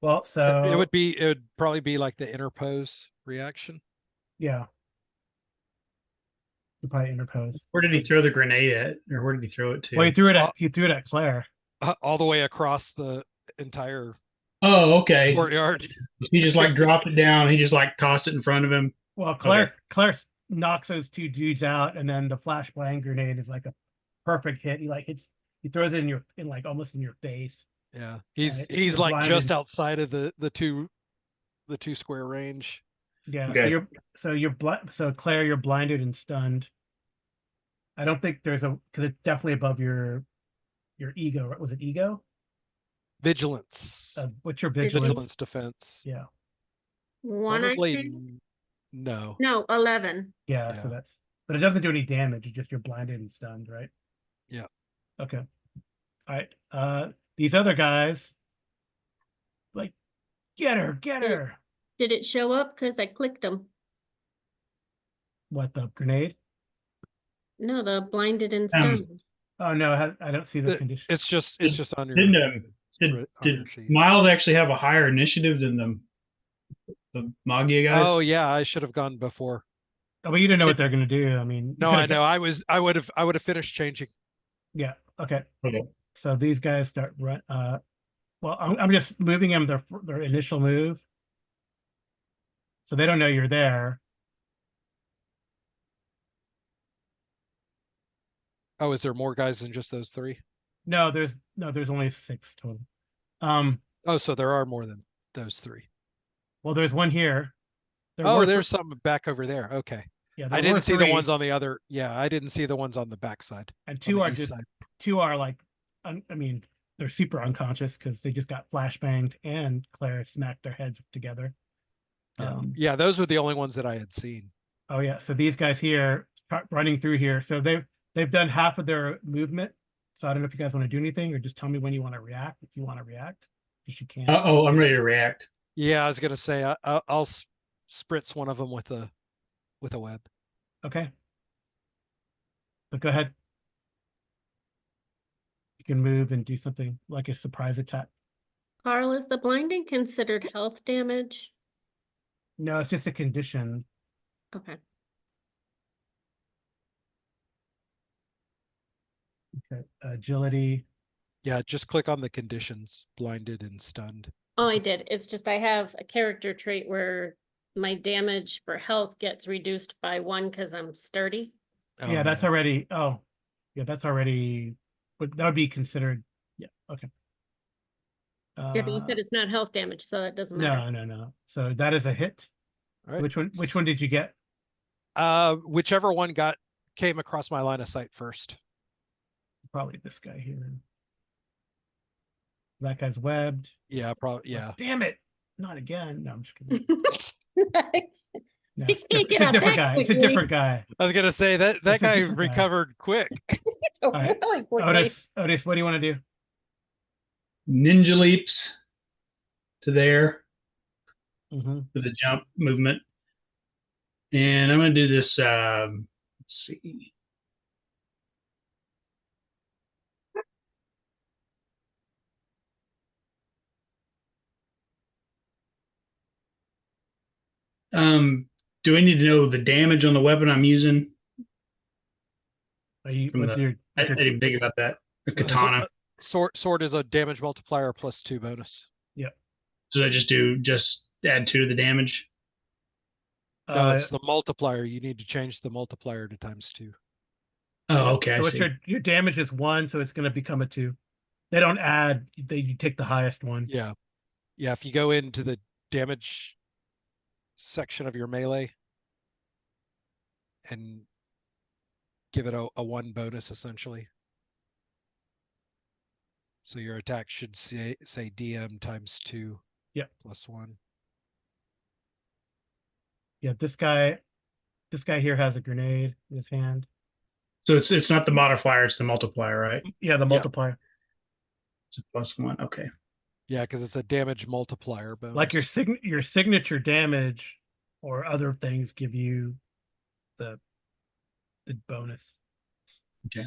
[SPEAKER 1] Well,
[SPEAKER 4] It
[SPEAKER 1] so
[SPEAKER 4] would probably be like the interpose reaction.
[SPEAKER 1] yeah, you probably interpose.
[SPEAKER 3] Where did he throw the grenade at, or where did he throw it to?
[SPEAKER 1] Well, he threw it at Claire.
[SPEAKER 4] All the way across the entire
[SPEAKER 3] Oh, okay.
[SPEAKER 4] courtyard.
[SPEAKER 3] He just like dropped it down. He just like tossed it in front of him.
[SPEAKER 1] Well,
[SPEAKER 3] Okay.
[SPEAKER 1] Claire knocks those 2 dudes out, and then the flashbang grenade is like a perfect hit. He throws it in like almost in your face.
[SPEAKER 4] Yeah,
[SPEAKER 1] You're
[SPEAKER 4] he's like
[SPEAKER 1] blinded.
[SPEAKER 4] just outside of the 2 square range.
[SPEAKER 1] Yeah,
[SPEAKER 3] Okay.
[SPEAKER 1] so Claire, you're blinded and stunned. I don't think there's because it's definitely above your ego. Was it ego?
[SPEAKER 4] Vigilance.
[SPEAKER 1] What's your vigilance?
[SPEAKER 4] Vigilance defense.
[SPEAKER 1] Yeah.
[SPEAKER 2] 1, I
[SPEAKER 4] Probably
[SPEAKER 2] think?
[SPEAKER 4] no.
[SPEAKER 2] No, 11.
[SPEAKER 1] Yeah,
[SPEAKER 4] Yeah.
[SPEAKER 1] so but it doesn't do any damage. It's just you're blinded and stunned, right?
[SPEAKER 4] Yeah.
[SPEAKER 1] Okay. All right. These other guys, like, get her.
[SPEAKER 2] Did it show up? Because I clicked them.
[SPEAKER 1] What, the grenade?
[SPEAKER 2] No, the blinded and stunned.
[SPEAKER 1] Oh no, I don't see the condition.
[SPEAKER 4] It's just on your
[SPEAKER 3] Did
[SPEAKER 4] your sheet.
[SPEAKER 3] Miles actually have a higher initiative than the Magia guys?
[SPEAKER 4] Oh yeah, I should have gone before.
[SPEAKER 1] Oh, but you didn't know what they're gonna do. I mean,
[SPEAKER 4] No, I know. I would have finished changing.
[SPEAKER 1] Yeah. Okay.
[SPEAKER 3] Okay.
[SPEAKER 1] So these guys start run. Well, I'm just moving them their initial move, so they don't know you're there.
[SPEAKER 4] Oh, is there more guys than just those 3?
[SPEAKER 1] No, there's only 6 total.
[SPEAKER 4] Oh, so there are more than those 3.
[SPEAKER 1] Well, there's one here.
[SPEAKER 4] There's some back over there. Okay.
[SPEAKER 1] Yeah,
[SPEAKER 4] I didn't see the ones on the other. Yeah, I didn't see the ones on the backside.
[SPEAKER 1] And
[SPEAKER 4] two
[SPEAKER 1] are like, I mean, they're super unconscious because they just got flashbanged and Claire smacked their heads together.
[SPEAKER 4] Yeah. Yeah, those were the only ones that I had seen.
[SPEAKER 1] Oh yeah, so these guys here running through here. So they've done half of their movement. So I don't know if you guys want to do anything or just tell me when you want to react. If you want to react, because you can.
[SPEAKER 3] Oh, I'm ready to react.
[SPEAKER 4] Yeah, I was gonna say I'll spritz one of them with a web.
[SPEAKER 1] Okay. But go ahead. You can move and do something like a surprise attack.
[SPEAKER 2] Carl, is the blinding considered health damage?
[SPEAKER 1] No, it's just a condition.
[SPEAKER 2] Okay.
[SPEAKER 1] Okay. Agility.
[SPEAKER 4] Yeah, just click on the conditions, blinded and stunned.
[SPEAKER 2] Oh, I did. It's just I have a character trait where my damage for health gets reduced by 1 because I'm sturdy.
[SPEAKER 4] Oh,
[SPEAKER 1] Yeah, that's already. Oh, yeah, that's already. But that would be considered. Yeah. Okay.
[SPEAKER 2] Yeah, but you said it's not health damage, so that doesn't matter.
[SPEAKER 1] No. So that is a hit.
[SPEAKER 4] all right.
[SPEAKER 1] Which one did you get?
[SPEAKER 4] Whichever one came across my line of sight first.
[SPEAKER 1] Probably this guy here. That guy's webbed.
[SPEAKER 4] Yeah, probably. Yeah.
[SPEAKER 1] Damn it! Not again. No, I'm just kidding. No,
[SPEAKER 2] He
[SPEAKER 1] it's
[SPEAKER 2] can't get
[SPEAKER 1] a
[SPEAKER 2] out
[SPEAKER 1] different
[SPEAKER 2] that
[SPEAKER 1] guy. It's a
[SPEAKER 2] quickly.
[SPEAKER 1] different guy.
[SPEAKER 4] I was gonna say that
[SPEAKER 1] It's a
[SPEAKER 4] guy
[SPEAKER 1] different guy.
[SPEAKER 4] recovered quick.
[SPEAKER 2] So
[SPEAKER 1] right.
[SPEAKER 2] really quickly.
[SPEAKER 1] Otis, what do you want to do?
[SPEAKER 3] Ninja leaps to there
[SPEAKER 1] Mm-hmm.
[SPEAKER 3] with a jump movement. And I'm going to do this. Let's see. Do I need to know the damage on the weapon I'm using?
[SPEAKER 1] Are you
[SPEAKER 3] From
[SPEAKER 1] with
[SPEAKER 3] the-
[SPEAKER 1] your,
[SPEAKER 3] I
[SPEAKER 1] with your
[SPEAKER 3] didn't think about that. The katana.
[SPEAKER 4] Sword is a damage multiplier plus 2 bonus.
[SPEAKER 3] So I just add 2 to the damage.
[SPEAKER 4] No, it's the multiplier. You need to change the multiplier to ×2.
[SPEAKER 3] Oh, okay.
[SPEAKER 1] So
[SPEAKER 3] I
[SPEAKER 1] it's
[SPEAKER 3] see.
[SPEAKER 1] your damage is 1, so it's going to become a 2. They don't add. You take the highest one.
[SPEAKER 4] Yeah. Yeah, if you go into the damage section of your melee and give it a 1 bonus essentially. So your attack should say DM times 2.
[SPEAKER 1] Yep.
[SPEAKER 4] Plus 1.
[SPEAKER 1] Yeah, this guy here has a grenade in his hand.
[SPEAKER 3] So it's not the modifier, it's the multiplier, right?
[SPEAKER 1] Yeah, the
[SPEAKER 4] Yep.
[SPEAKER 1] multiplier.
[SPEAKER 3] It's a +1. Okay.
[SPEAKER 4] Yeah, because it's a damage multiplier bonus.
[SPEAKER 1] Like your signature damage or other things give you the bonus.
[SPEAKER 3] Okay.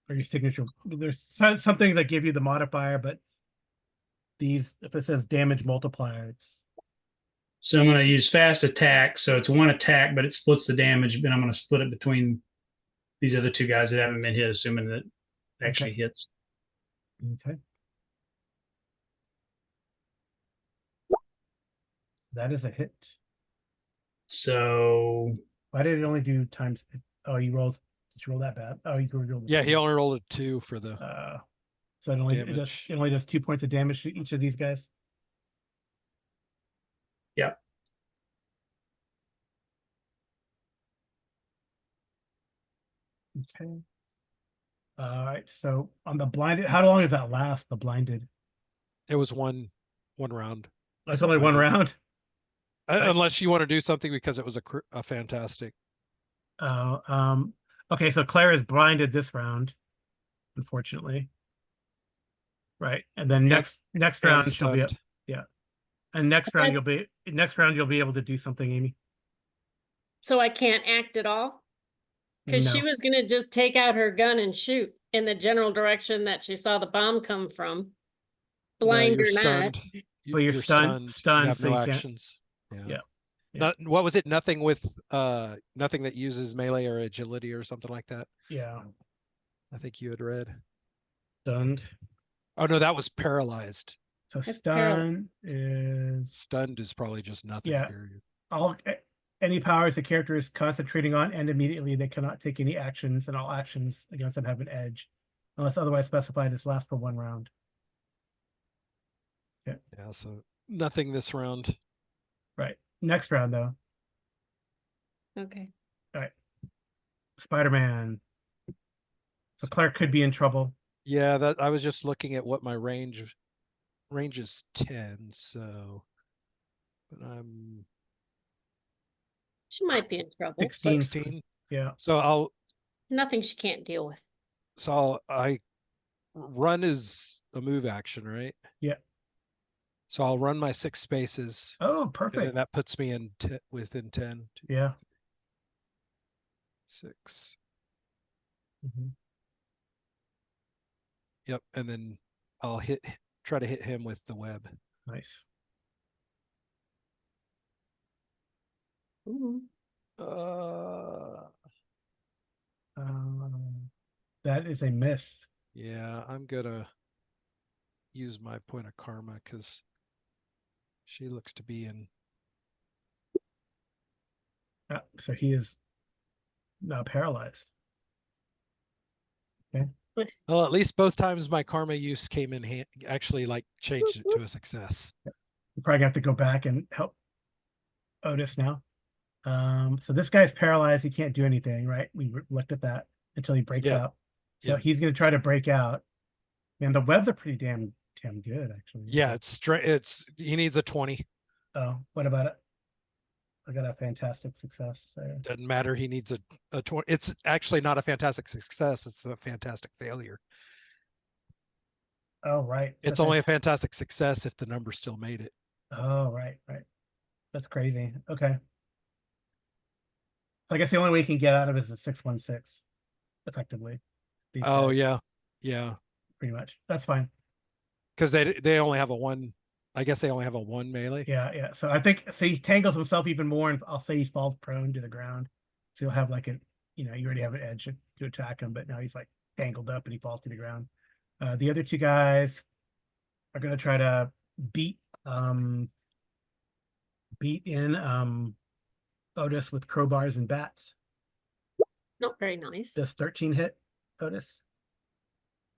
[SPEAKER 1] Or your signature. There's some things that give you the modifier, but these, if it says damage multiplier, it's
[SPEAKER 3] So I'm going to use fast attack. So it's 1 attack, but it splits the damage. And I'm going to split it between these other 2 guys that haven't been hit, assuming that it actually hits.
[SPEAKER 1] okay. That is a hit.
[SPEAKER 3] So
[SPEAKER 1] Why did it only do times? Oh, you rolled. Did you roll that bad? Oh, you rolled.
[SPEAKER 4] Yeah, he only rolled a 2 for the
[SPEAKER 1] So it only
[SPEAKER 4] damage.
[SPEAKER 1] it only does 2 points of damage to each of these guys.
[SPEAKER 3] yeah.
[SPEAKER 1] Okay. All right. So on the blinded, how long does that last? The blinded.
[SPEAKER 4] It was one round.
[SPEAKER 1] That's only one round. Nice.
[SPEAKER 4] Unless you want to do something because it was a fantastic.
[SPEAKER 1] Okay, so Claire is blinded this round, unfortunately. Right. And then next round she'll be up. Yeah. And next round you'll be able to do something, Amy.
[SPEAKER 2] So I can't act at all? Because she
[SPEAKER 1] No.
[SPEAKER 2] was gonna just take out her gun and shoot in the general direction that she saw the bomb come from. Blind
[SPEAKER 4] you're
[SPEAKER 2] or not.
[SPEAKER 4] stunned.
[SPEAKER 1] But you're stunned,
[SPEAKER 4] You have
[SPEAKER 1] so
[SPEAKER 4] no
[SPEAKER 1] you can't.
[SPEAKER 4] actions.
[SPEAKER 1] Yeah.
[SPEAKER 4] Not, what was it? Nothing with nothing that uses melee or agility or something like that.
[SPEAKER 1] Yeah.
[SPEAKER 4] I think you had read.
[SPEAKER 1] Stunned.
[SPEAKER 4] Oh no, that was paralyzed.
[SPEAKER 1] So
[SPEAKER 2] That's
[SPEAKER 1] stunned
[SPEAKER 4] is probably just nothing.
[SPEAKER 1] Yeah.
[SPEAKER 4] Period.
[SPEAKER 1] Any powers the character is concentrating on, and immediately they cannot take any actions, and all actions against them have an edge, unless otherwise specified. This lasts for 1 round.
[SPEAKER 4] Yeah, so nothing this round.
[SPEAKER 1] Right. Next round though.
[SPEAKER 2] Okay.
[SPEAKER 1] All right. Spider-Man. So Claire could be in trouble.
[SPEAKER 4] Yeah, that I was just looking at what my range is 10, so but I'm
[SPEAKER 2] She might be in trouble.
[SPEAKER 1] 16. Yeah.
[SPEAKER 4] So
[SPEAKER 2] Nothing she can't deal with.
[SPEAKER 4] I run is a move action, right?
[SPEAKER 1] Yeah.
[SPEAKER 4] So I'll run my 6 spaces.
[SPEAKER 1] Oh,
[SPEAKER 4] And
[SPEAKER 1] perfect.
[SPEAKER 4] then that puts me in within 10.
[SPEAKER 1] Yeah.
[SPEAKER 4] 6.
[SPEAKER 1] Mm-hmm.
[SPEAKER 4] Yep, and then I'll try to hit him with the web.
[SPEAKER 1] Nice.
[SPEAKER 2] Ooh.
[SPEAKER 1] That is a miss.
[SPEAKER 4] Yeah, I'm gonna use my point of karma because she looks to be in.
[SPEAKER 1] So he is now paralyzed. Okay.
[SPEAKER 4] Well, at least both times my karma use came in actually like changed it to a success.
[SPEAKER 1] You're probably gonna have to go back and help Otis now. So this guy's paralyzed. He can't do anything, right? We looked at that until he breaks out. So he's gonna try to break out. Man, the webs are pretty damn good, actually.
[SPEAKER 4] Yeah, it's straight. He needs a 20.
[SPEAKER 1] Oh, what about it? I got a fantastic success there.
[SPEAKER 4] Doesn't matter. He needs a 20. It's actually not a fantastic success. It's a fantastic failure.
[SPEAKER 1] Oh, right.
[SPEAKER 4] It's only a fantastic success if the number still made it.
[SPEAKER 1] Oh, right. That's crazy. Okay. So I guess the only way you can get out of it is a 616, effectively.
[SPEAKER 4] Oh, guys. Yeah.
[SPEAKER 1] Pretty much. That's fine.
[SPEAKER 4] Because they only have a 1. I guess they only have a 1 melee.
[SPEAKER 1] Yeah. So I think he tangles himself even more, and I'll say he falls prone to the ground. So you'll have like you already have an edge to attack him, but now he's like tangled up and he falls to the ground. The other 2 guys are gonna try to beat in Otis with crowbars and bats.
[SPEAKER 2] Not very nice.
[SPEAKER 1] Does 13 hit, Otis?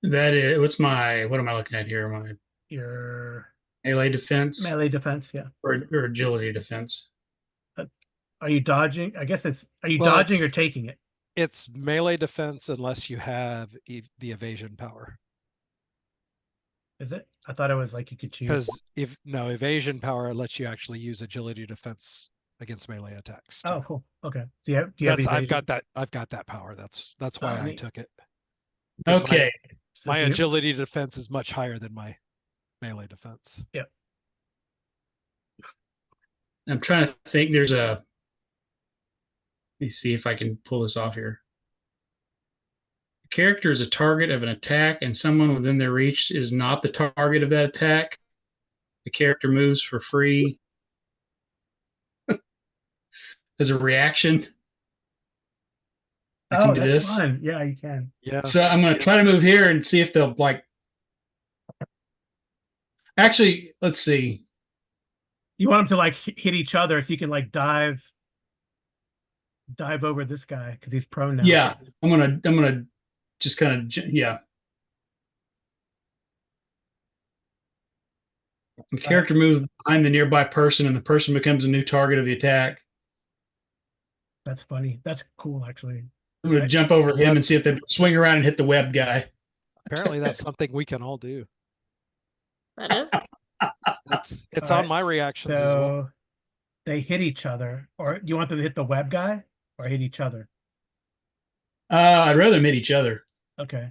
[SPEAKER 3] That is, what am I looking at here?
[SPEAKER 1] Your
[SPEAKER 3] melee defense?
[SPEAKER 1] Melee defense, yeah.
[SPEAKER 3] Or agility defense.
[SPEAKER 1] Are you dodging? I guess are you dodging or taking it?
[SPEAKER 4] It's melee defense unless you have the evasion power.
[SPEAKER 1] Is it? I thought it was like you could choose.
[SPEAKER 4] Because if no evasion power lets you actually use agility defense against melee attacks.
[SPEAKER 1] Oh,
[SPEAKER 4] too.
[SPEAKER 1] cool. Okay. Do you have
[SPEAKER 4] That's I've
[SPEAKER 1] evasion?
[SPEAKER 4] got that power. That's why
[SPEAKER 1] Oh,
[SPEAKER 4] I
[SPEAKER 1] neat.
[SPEAKER 4] took it. 'Cause
[SPEAKER 3] Okay.
[SPEAKER 1] So
[SPEAKER 4] My
[SPEAKER 1] do you-
[SPEAKER 4] agility defense is much higher than my melee defense.
[SPEAKER 3] I'm trying to think. There's a. Let me see if I can pull this off here. The character is a target of an attack, and someone within their reach is not the target of that attack. The character moves for free as a reaction. I can
[SPEAKER 1] Oh,
[SPEAKER 3] do
[SPEAKER 1] that's
[SPEAKER 3] this.
[SPEAKER 1] fun. Yeah, you can.
[SPEAKER 4] Yeah.
[SPEAKER 3] So I'm going to try to move here and see if they'll like. Actually, let's see.
[SPEAKER 1] You want them to like hit each other so you can like dive over this guy because he's prone now.
[SPEAKER 3] Yeah, I'm gonna just kind of yeah. The character moves behind the nearby person, and the person becomes a new target of the attack.
[SPEAKER 1] That's funny. That's cool, actually.
[SPEAKER 3] I'm gonna jump over him and see
[SPEAKER 4] That's-
[SPEAKER 3] if they swing around and hit the web guy.
[SPEAKER 4] Apparently that's something we can all do.
[SPEAKER 2] That is.
[SPEAKER 4] It's
[SPEAKER 1] All
[SPEAKER 4] on
[SPEAKER 1] right,
[SPEAKER 4] my reactions as well.
[SPEAKER 1] so they hit each other, or do you want them to hit the web guy or hit each other?
[SPEAKER 3] I'd rather meet each other.
[SPEAKER 1] Okay.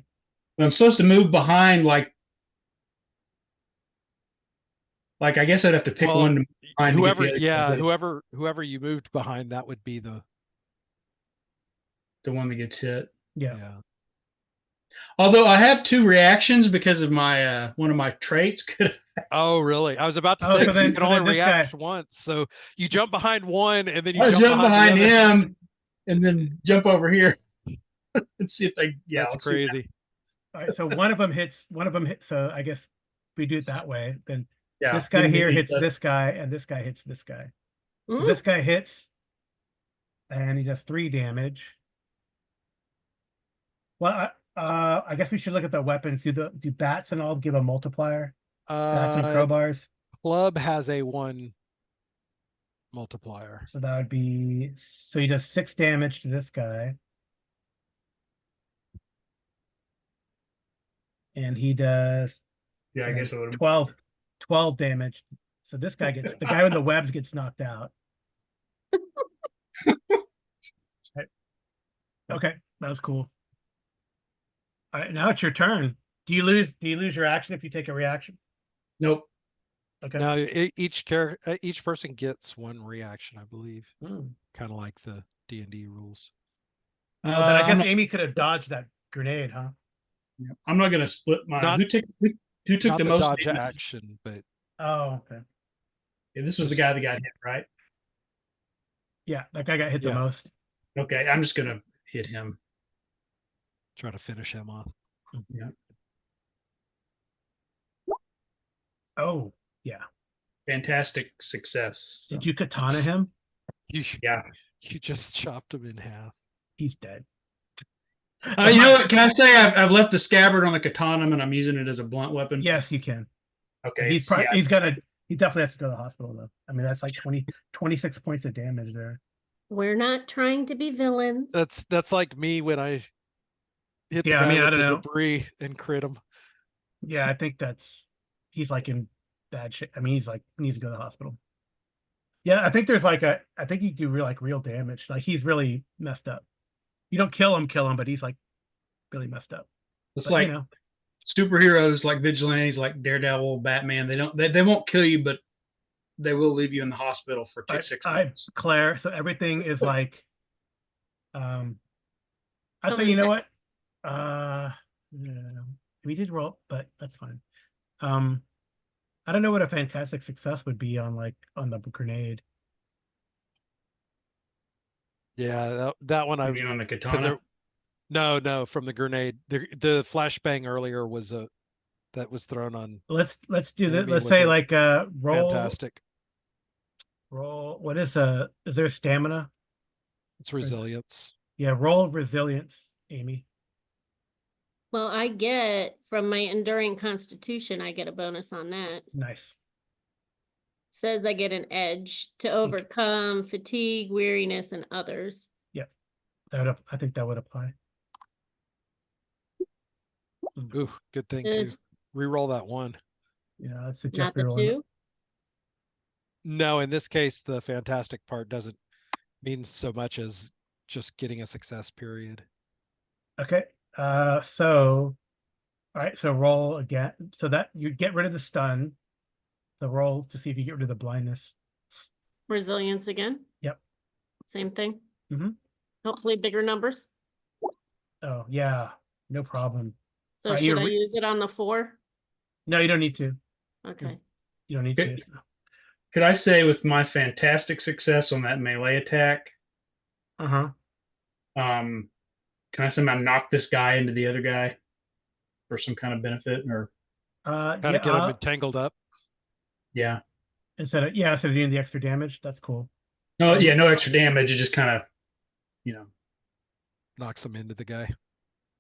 [SPEAKER 3] But I'm supposed to move behind, like I guess I'd have to pick
[SPEAKER 4] Well,
[SPEAKER 3] one to behind.
[SPEAKER 4] Whoever,
[SPEAKER 3] to get the other,
[SPEAKER 4] whoever you moved behind, that would be the
[SPEAKER 3] one that gets hit.
[SPEAKER 1] Yeah.
[SPEAKER 4] yeah.
[SPEAKER 3] Although I have 2 reactions because of my one of my traits.
[SPEAKER 4] Oh, really? I was about to
[SPEAKER 1] Oh,
[SPEAKER 4] say
[SPEAKER 1] so then-
[SPEAKER 4] you can
[SPEAKER 1] so
[SPEAKER 4] only
[SPEAKER 1] then this
[SPEAKER 4] react
[SPEAKER 1] guy-
[SPEAKER 4] once. So you jump behind one, and then you
[SPEAKER 3] I jump behind
[SPEAKER 4] the other.
[SPEAKER 3] him and then jump over here and see if they. Yeah,
[SPEAKER 4] That's
[SPEAKER 3] I'll see.
[SPEAKER 4] crazy.
[SPEAKER 1] All right. So one of them hits. So I guess if we do it that way, then
[SPEAKER 3] Yeah,
[SPEAKER 1] this guy
[SPEAKER 3] didn't
[SPEAKER 1] here
[SPEAKER 3] mean
[SPEAKER 1] hits
[SPEAKER 3] that.
[SPEAKER 1] this guy, and this guy hits this guy. So
[SPEAKER 2] Mm.
[SPEAKER 1] this guy hits, and he does 3 damage. Well, I guess we should look at the weapons. Do bats and all give a multiplier? Bats and crowbars.
[SPEAKER 4] Club has a 1 multiplier.
[SPEAKER 1] So that would be, so he does 6 damage to this guy. And he does
[SPEAKER 3] Yeah, I guess I would.
[SPEAKER 1] 12 damage. So this guy gets, the guy with the webs gets knocked out. Right. Okay, that was cool. All right, now it's your turn. Do you lose your action if you take a reaction?
[SPEAKER 3] Nope.
[SPEAKER 1] Okay.
[SPEAKER 4] Now each person gets 1 reaction, I believe. Kind of like the D&D rules.
[SPEAKER 1] Well, then I
[SPEAKER 3] I'm
[SPEAKER 1] guess
[SPEAKER 3] not,
[SPEAKER 1] Amy could have dodged that grenade, huh?
[SPEAKER 3] I'm not gonna split my.
[SPEAKER 4] Not-
[SPEAKER 3] Who took
[SPEAKER 4] Not
[SPEAKER 3] the
[SPEAKER 4] the
[SPEAKER 3] most
[SPEAKER 4] dodge
[SPEAKER 3] damage?
[SPEAKER 4] action, but
[SPEAKER 1] Oh, okay.
[SPEAKER 3] Yeah, this was the guy that got hit, right?
[SPEAKER 1] Yeah, that guy got hit the
[SPEAKER 4] Yeah.
[SPEAKER 1] most.
[SPEAKER 3] Okay, I'm just gonna hit him.
[SPEAKER 4] try to finish him off.
[SPEAKER 3] Yeah.
[SPEAKER 1] Oh, yeah.
[SPEAKER 3] Fantastic success.
[SPEAKER 1] Did you katana him?
[SPEAKER 3] Yeah.
[SPEAKER 4] You just chopped him in half.
[SPEAKER 1] He's dead.
[SPEAKER 3] You know what? Can I say I've left the scabbard on the katana and I'm using it as a blunt weapon?
[SPEAKER 1] Yes, you can.
[SPEAKER 3] Okay.
[SPEAKER 1] He definitely has to go to the hospital though. I mean, that's like 26 points of damage there.
[SPEAKER 2] We're not trying to be villains.
[SPEAKER 4] That's like me when I hit the
[SPEAKER 1] Yeah, I
[SPEAKER 4] guy
[SPEAKER 1] mean, I
[SPEAKER 4] with
[SPEAKER 1] don't
[SPEAKER 4] the
[SPEAKER 1] know.
[SPEAKER 4] debris and crit him.
[SPEAKER 1] Yeah, I think he's like in bad shape. I mean, he's like needs to go to the hospital. Yeah, I think I think you do real damage. Like he's really messed up. You don't kill him, but he's like really messed up.
[SPEAKER 3] It's
[SPEAKER 1] But,
[SPEAKER 3] like
[SPEAKER 1] you know,
[SPEAKER 3] superheroes, like vigilantes, like Daredevil, Batman. They won't kill you, but they will leave you in the hospital for 6 months.
[SPEAKER 1] Claire. So everything is like, I
[SPEAKER 2] Tell
[SPEAKER 1] say,
[SPEAKER 2] me
[SPEAKER 1] you know
[SPEAKER 2] that.
[SPEAKER 1] what? Yeah, we did roll, but that's fine. I don't know what a fantastic success would be on the grenade.
[SPEAKER 4] Yeah, that one
[SPEAKER 3] I
[SPEAKER 4] I
[SPEAKER 3] mean, on the
[SPEAKER 4] because
[SPEAKER 3] katana.
[SPEAKER 4] no, from the grenade. The flashbang earlier was that was thrown on.
[SPEAKER 1] Let's do this.
[SPEAKER 4] Amy
[SPEAKER 1] Let's
[SPEAKER 4] was
[SPEAKER 1] say
[SPEAKER 4] a
[SPEAKER 1] like roll.
[SPEAKER 4] Fantastic.
[SPEAKER 1] Roll. What is there stamina?
[SPEAKER 4] It's resilience.
[SPEAKER 1] Yeah, roll resilience, Amy.
[SPEAKER 2] Well, I get from my enduring constitution, I get a bonus on that.
[SPEAKER 1] Nice.
[SPEAKER 2] Says I get an edge to overcome fatigue, weariness, and others.
[SPEAKER 1] I think that would apply.
[SPEAKER 4] Ooh, good thing too.
[SPEAKER 2] It's
[SPEAKER 4] Reroll that one.
[SPEAKER 1] Yeah, I suggest
[SPEAKER 2] Not the
[SPEAKER 1] rerolling.
[SPEAKER 2] two?
[SPEAKER 4] No, in this case, the fantastic part doesn't mean so much as just getting a success, period.
[SPEAKER 1] Okay. So, all right. So roll again. So that you get rid of the stun. So roll to see if you get rid of the blindness.
[SPEAKER 2] Resilience again?
[SPEAKER 1] Yep.
[SPEAKER 2] Same thing?
[SPEAKER 1] Mhm.
[SPEAKER 2] Hopefully bigger numbers.
[SPEAKER 1] Oh yeah, no problem.
[SPEAKER 2] So
[SPEAKER 1] All right,
[SPEAKER 2] should I use it on the 4?
[SPEAKER 1] No, you don't need to.
[SPEAKER 2] Okay.
[SPEAKER 1] You don't need
[SPEAKER 3] Okay.
[SPEAKER 1] to.
[SPEAKER 3] Could I say with my fantastic success on that melee attack,
[SPEAKER 1] Uh-huh.
[SPEAKER 3] can I somehow knock this guy into the other guy for some kind of benefit? Or
[SPEAKER 4] Kind
[SPEAKER 1] Yeah.
[SPEAKER 4] of get them entangled up.
[SPEAKER 3] yeah,
[SPEAKER 1] Instead of doing the extra damage, that's cool.
[SPEAKER 3] no, yeah, no extra damage. It just kind of, you know,
[SPEAKER 4] Knocks them into the guy.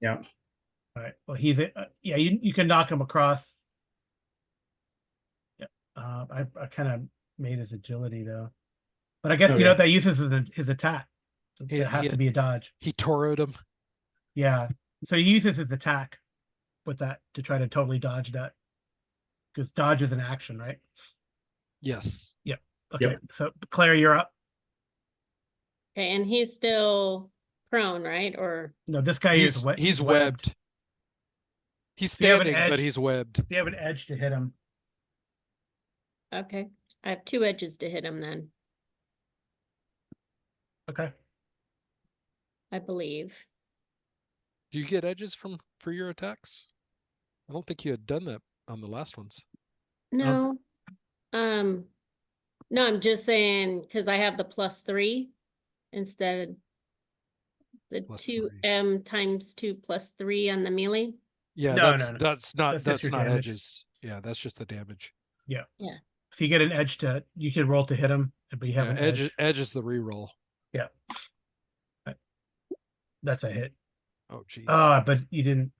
[SPEAKER 3] yeah.
[SPEAKER 1] All right. Well, he's yeah. You can knock him across. Yeah. I kind of made his agility though, but I guess you know
[SPEAKER 3] Okay.
[SPEAKER 1] what that uses his attack. So
[SPEAKER 4] He-
[SPEAKER 1] it has
[SPEAKER 4] he-
[SPEAKER 1] to be a dodge.
[SPEAKER 4] He toroed him.
[SPEAKER 1] Yeah. So he uses his attack with that to try to totally dodge that, because dodge is an action, right?
[SPEAKER 4] Yes.
[SPEAKER 1] Okay.
[SPEAKER 3] Yep.
[SPEAKER 1] So Claire, you're up.
[SPEAKER 2] Okay, and he's still prone, right? Or
[SPEAKER 1] No, this guy is
[SPEAKER 4] He's
[SPEAKER 1] what
[SPEAKER 4] he's webbed. He's
[SPEAKER 1] So you have an
[SPEAKER 4] standing, but
[SPEAKER 1] edge.
[SPEAKER 4] he's webbed.
[SPEAKER 1] You have an edge to hit him.
[SPEAKER 2] okay. I have 2 edges to hit him then,
[SPEAKER 1] Okay.
[SPEAKER 2] I believe.
[SPEAKER 4] Do you get edges for your attacks? I don't think you had done that on the last ones.
[SPEAKER 2] No. No, I'm just saying because I have the +3 instead. The
[SPEAKER 4] Plus
[SPEAKER 2] 2m times 2 plus 3 on the melee.
[SPEAKER 4] Yeah,
[SPEAKER 1] No,
[SPEAKER 4] that's
[SPEAKER 1] no.
[SPEAKER 4] that's not
[SPEAKER 1] That's just
[SPEAKER 4] that's
[SPEAKER 1] your
[SPEAKER 4] not
[SPEAKER 1] damage.
[SPEAKER 4] edges. Yeah, that's just the damage.
[SPEAKER 1] So you get an edge to, you can roll to hit him, but you have
[SPEAKER 4] Yeah,
[SPEAKER 1] an edge.
[SPEAKER 4] edge is the reroll.
[SPEAKER 1] That's a hit.
[SPEAKER 4] Oh geez.
[SPEAKER 1] But you didn't.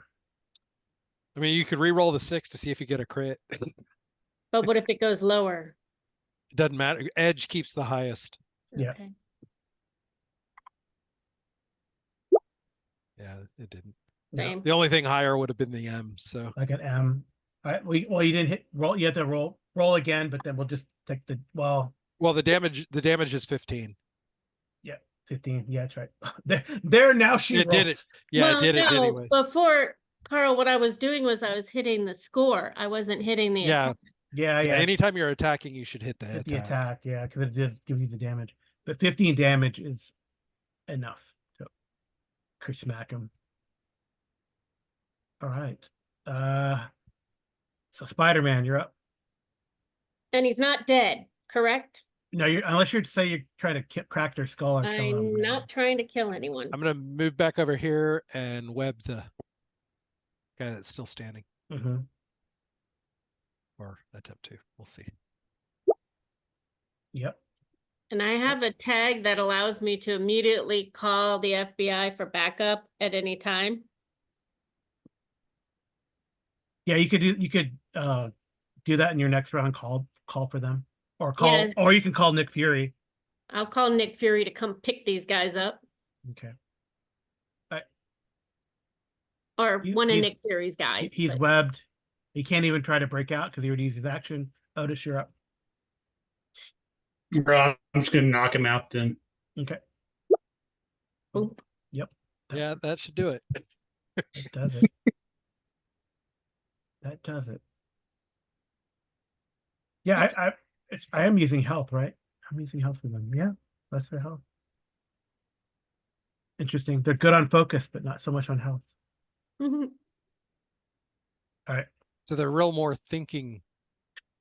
[SPEAKER 4] I mean, you could reroll the 6 to see if you get a crit. It
[SPEAKER 2] But what if it goes lower?
[SPEAKER 4] doesn't matter. Edge keeps the highest.
[SPEAKER 1] Yeah.
[SPEAKER 2] Okay.
[SPEAKER 4] Yeah, it didn't.
[SPEAKER 1] No,
[SPEAKER 2] Same.
[SPEAKER 4] The only thing higher would have been the M. So
[SPEAKER 1] like an M. All right. Well, you didn't hit roll. You have to roll again, but then we'll just take the
[SPEAKER 4] the damage is 15.
[SPEAKER 1] 15. Yeah, that's right. There now she
[SPEAKER 4] It did it.
[SPEAKER 1] rolls.
[SPEAKER 4] Yeah,
[SPEAKER 2] Well,
[SPEAKER 4] it did it
[SPEAKER 2] no,
[SPEAKER 4] anyways.
[SPEAKER 2] before, Carl, what I was doing was I was hitting the score. I wasn't hitting the
[SPEAKER 4] Yeah.
[SPEAKER 2] attack.
[SPEAKER 1] Yeah,
[SPEAKER 4] Yeah,
[SPEAKER 1] yeah.
[SPEAKER 4] anytime you're attacking, you should hit the
[SPEAKER 1] Hit the
[SPEAKER 4] attack.
[SPEAKER 1] attack. Yeah, because it does give you the damage. But 15 damage is enough to smack him. All right. So Spider-Man, you're up.
[SPEAKER 2] And he's not dead, correct?
[SPEAKER 1] No, unless you're trying to crack their skull or kill them.
[SPEAKER 2] I'm not trying to kill anyone.
[SPEAKER 4] I'm gonna move back over here and web the guy that's still standing,
[SPEAKER 1] Mm-hmm.
[SPEAKER 4] or attempt to. We'll see.
[SPEAKER 1] Yep.
[SPEAKER 2] And I have a tag that allows me to immediately call the FBI for backup at any time.
[SPEAKER 1] Yeah, you could do that in your next round. Call for them, or
[SPEAKER 2] Yeah.
[SPEAKER 1] or you can call Nick Fury.
[SPEAKER 2] I'll call Nick Fury to come pick these guys up,
[SPEAKER 1] Okay.
[SPEAKER 2] or one of
[SPEAKER 1] he's-
[SPEAKER 2] Nick Fury's guys.
[SPEAKER 1] He's
[SPEAKER 2] but-
[SPEAKER 1] webbed. He can't even try to break out because he already used his action. Otis, you're up.
[SPEAKER 3] Bro, I'm just gonna knock him out then.
[SPEAKER 1] Okay.
[SPEAKER 2] Boom.
[SPEAKER 1] Yep.
[SPEAKER 4] Yeah, that should do it.
[SPEAKER 1] That does it. That does it. Yeah, I am using health, right? I'm using health for them. Yeah, that's their health. Interesting. They're good on focus, but not so much on health.
[SPEAKER 2] Mhm.
[SPEAKER 1] All right.
[SPEAKER 4] So they're real more thinking,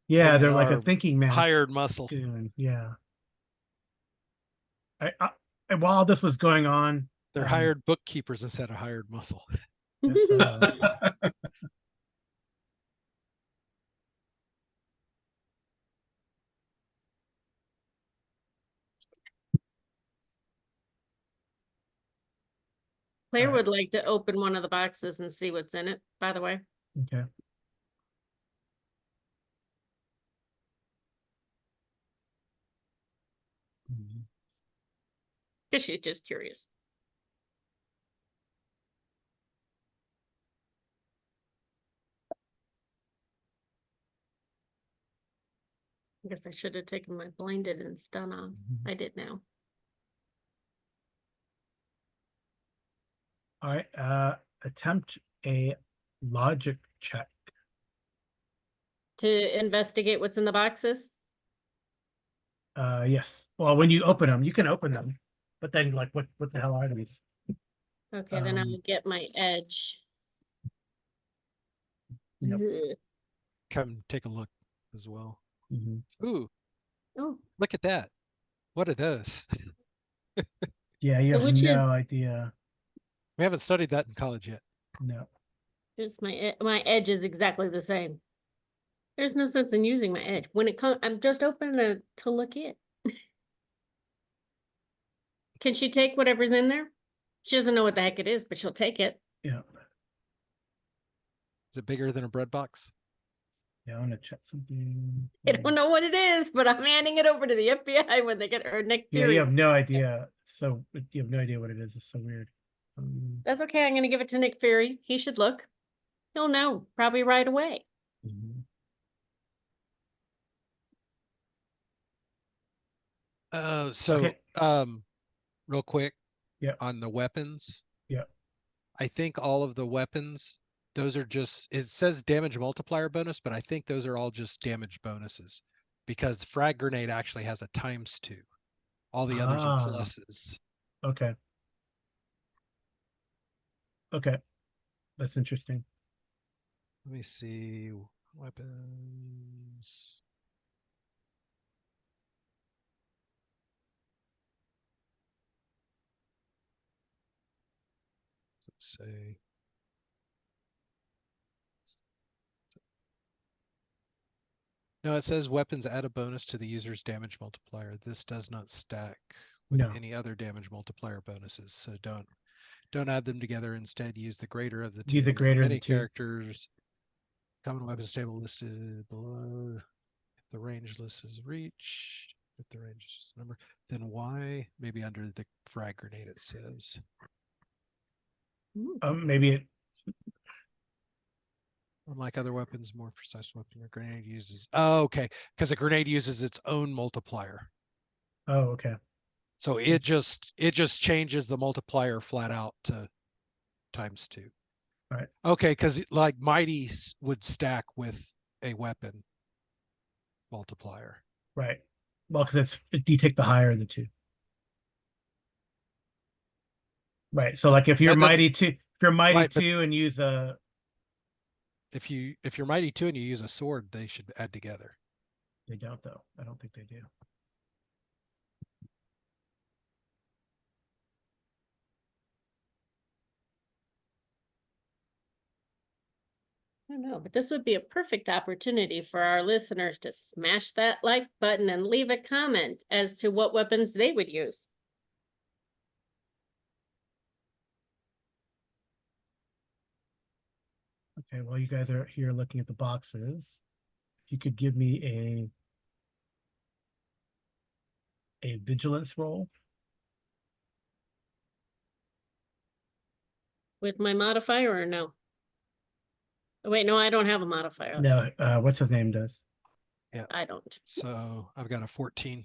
[SPEAKER 1] Yeah,
[SPEAKER 4] than
[SPEAKER 1] they're
[SPEAKER 4] they
[SPEAKER 1] like a
[SPEAKER 4] are
[SPEAKER 1] thinking man.
[SPEAKER 4] hired muscle.
[SPEAKER 1] Yeah. And while this was going on,
[SPEAKER 4] They're hired bookkeepers instead of hired muscle.
[SPEAKER 1] yes,
[SPEAKER 2] Claire
[SPEAKER 1] Alright.
[SPEAKER 2] would like to open one of the boxes and see what's in it, by the way.
[SPEAKER 1] okay. Mhm.
[SPEAKER 2] Because she's just curious. guess I should have taken my blinded and stun off.
[SPEAKER 1] Mhm.
[SPEAKER 2] I did now.
[SPEAKER 1] All right. Attempt a logic check.
[SPEAKER 2] To investigate what's in the boxes.
[SPEAKER 1] Yes. Well, when you open them, you can open them, but then like, what the hell are these?
[SPEAKER 2] Okay, then I'll
[SPEAKER 1] Um,
[SPEAKER 2] get my edge.
[SPEAKER 1] Yep.
[SPEAKER 2] Ugh.
[SPEAKER 4] Come take a look as well.
[SPEAKER 1] Mhm.
[SPEAKER 4] Ooh,
[SPEAKER 2] Oh,
[SPEAKER 4] look at that. What are those?
[SPEAKER 1] Yeah, you
[SPEAKER 2] So
[SPEAKER 1] have
[SPEAKER 2] which
[SPEAKER 1] no
[SPEAKER 2] is-
[SPEAKER 1] idea.
[SPEAKER 4] We haven't studied that in college yet.
[SPEAKER 1] No.
[SPEAKER 2] here's my edge is exactly the same. There's no sense in using my edge. When it comes, I'm just opening it to look it. Can she take whatever's in there? She doesn't know what the heck it is, but she'll take it.
[SPEAKER 1] Yeah.
[SPEAKER 4] Is it bigger than a bread box?
[SPEAKER 1] Yeah, I want to check something.
[SPEAKER 2] I don't know what it is, but I'm handing it over to the FBI when they get or Nick
[SPEAKER 1] Yeah,
[SPEAKER 2] Fury.
[SPEAKER 1] you have no idea. So you have no idea what it is. It's so weird.
[SPEAKER 2] That's okay. I'm gonna give it to Nick Fury. He should look. He'll know probably right away.
[SPEAKER 1] Mhm.
[SPEAKER 4] So
[SPEAKER 1] Okay.
[SPEAKER 4] real quick,
[SPEAKER 1] Yeah.
[SPEAKER 4] on the weapons.
[SPEAKER 1] Yeah.
[SPEAKER 4] I think all of the weapons, those are just, it says damage multiplier bonus, but I think those are all just damage bonuses because frag grenade actually has a ×2. All the others are
[SPEAKER 1] Ah.
[SPEAKER 4] pluses.
[SPEAKER 1] Okay. Okay. That's interesting.
[SPEAKER 4] Let me see. Weapons. Let's say. No, it says weapons add a bonus to the user's damage multiplier. This does not stack with
[SPEAKER 1] No.
[SPEAKER 4] any other damage multiplier bonuses, so don't add them together. Instead, use the greater of the two.
[SPEAKER 1] Use the greater of the
[SPEAKER 4] Many
[SPEAKER 1] two.
[SPEAKER 4] characters, common weapons table listed below. If the range list is reached, if the range is just a number, then Y, maybe under the frag grenade it says.
[SPEAKER 1] Maybe it.
[SPEAKER 4] Unlike other weapons, more precise weapon or grenade uses. Oh, okay, because a grenade uses its own multiplier.
[SPEAKER 1] Oh, okay.
[SPEAKER 4] So it just changes the multiplier flat out to ×2.
[SPEAKER 1] Right.
[SPEAKER 4] Okay, because like mighties would stack with a weapon multiplier.
[SPEAKER 1] Right. Well, because you take the higher of the two. Right. So like if you're
[SPEAKER 4] That doesn't-
[SPEAKER 1] mighty two, if you're mighty
[SPEAKER 4] Right, but-
[SPEAKER 1] two and use a,
[SPEAKER 4] If you're mighty 2 and you use a sword, they should add together.
[SPEAKER 1] they don't though. I don't think they do.
[SPEAKER 2] I don't know, but this would be a perfect opportunity for our listeners to smash that like button and leave a comment as to what weapons they would use.
[SPEAKER 1] Okay. Well, you guys are here looking at the boxes. If you could give me a vigilance roll.
[SPEAKER 2] With my modifier or no? Oh, wait, no, I don't have a modifier.
[SPEAKER 1] No, what's his name does.
[SPEAKER 2] I don't.
[SPEAKER 4] So I've got a 14.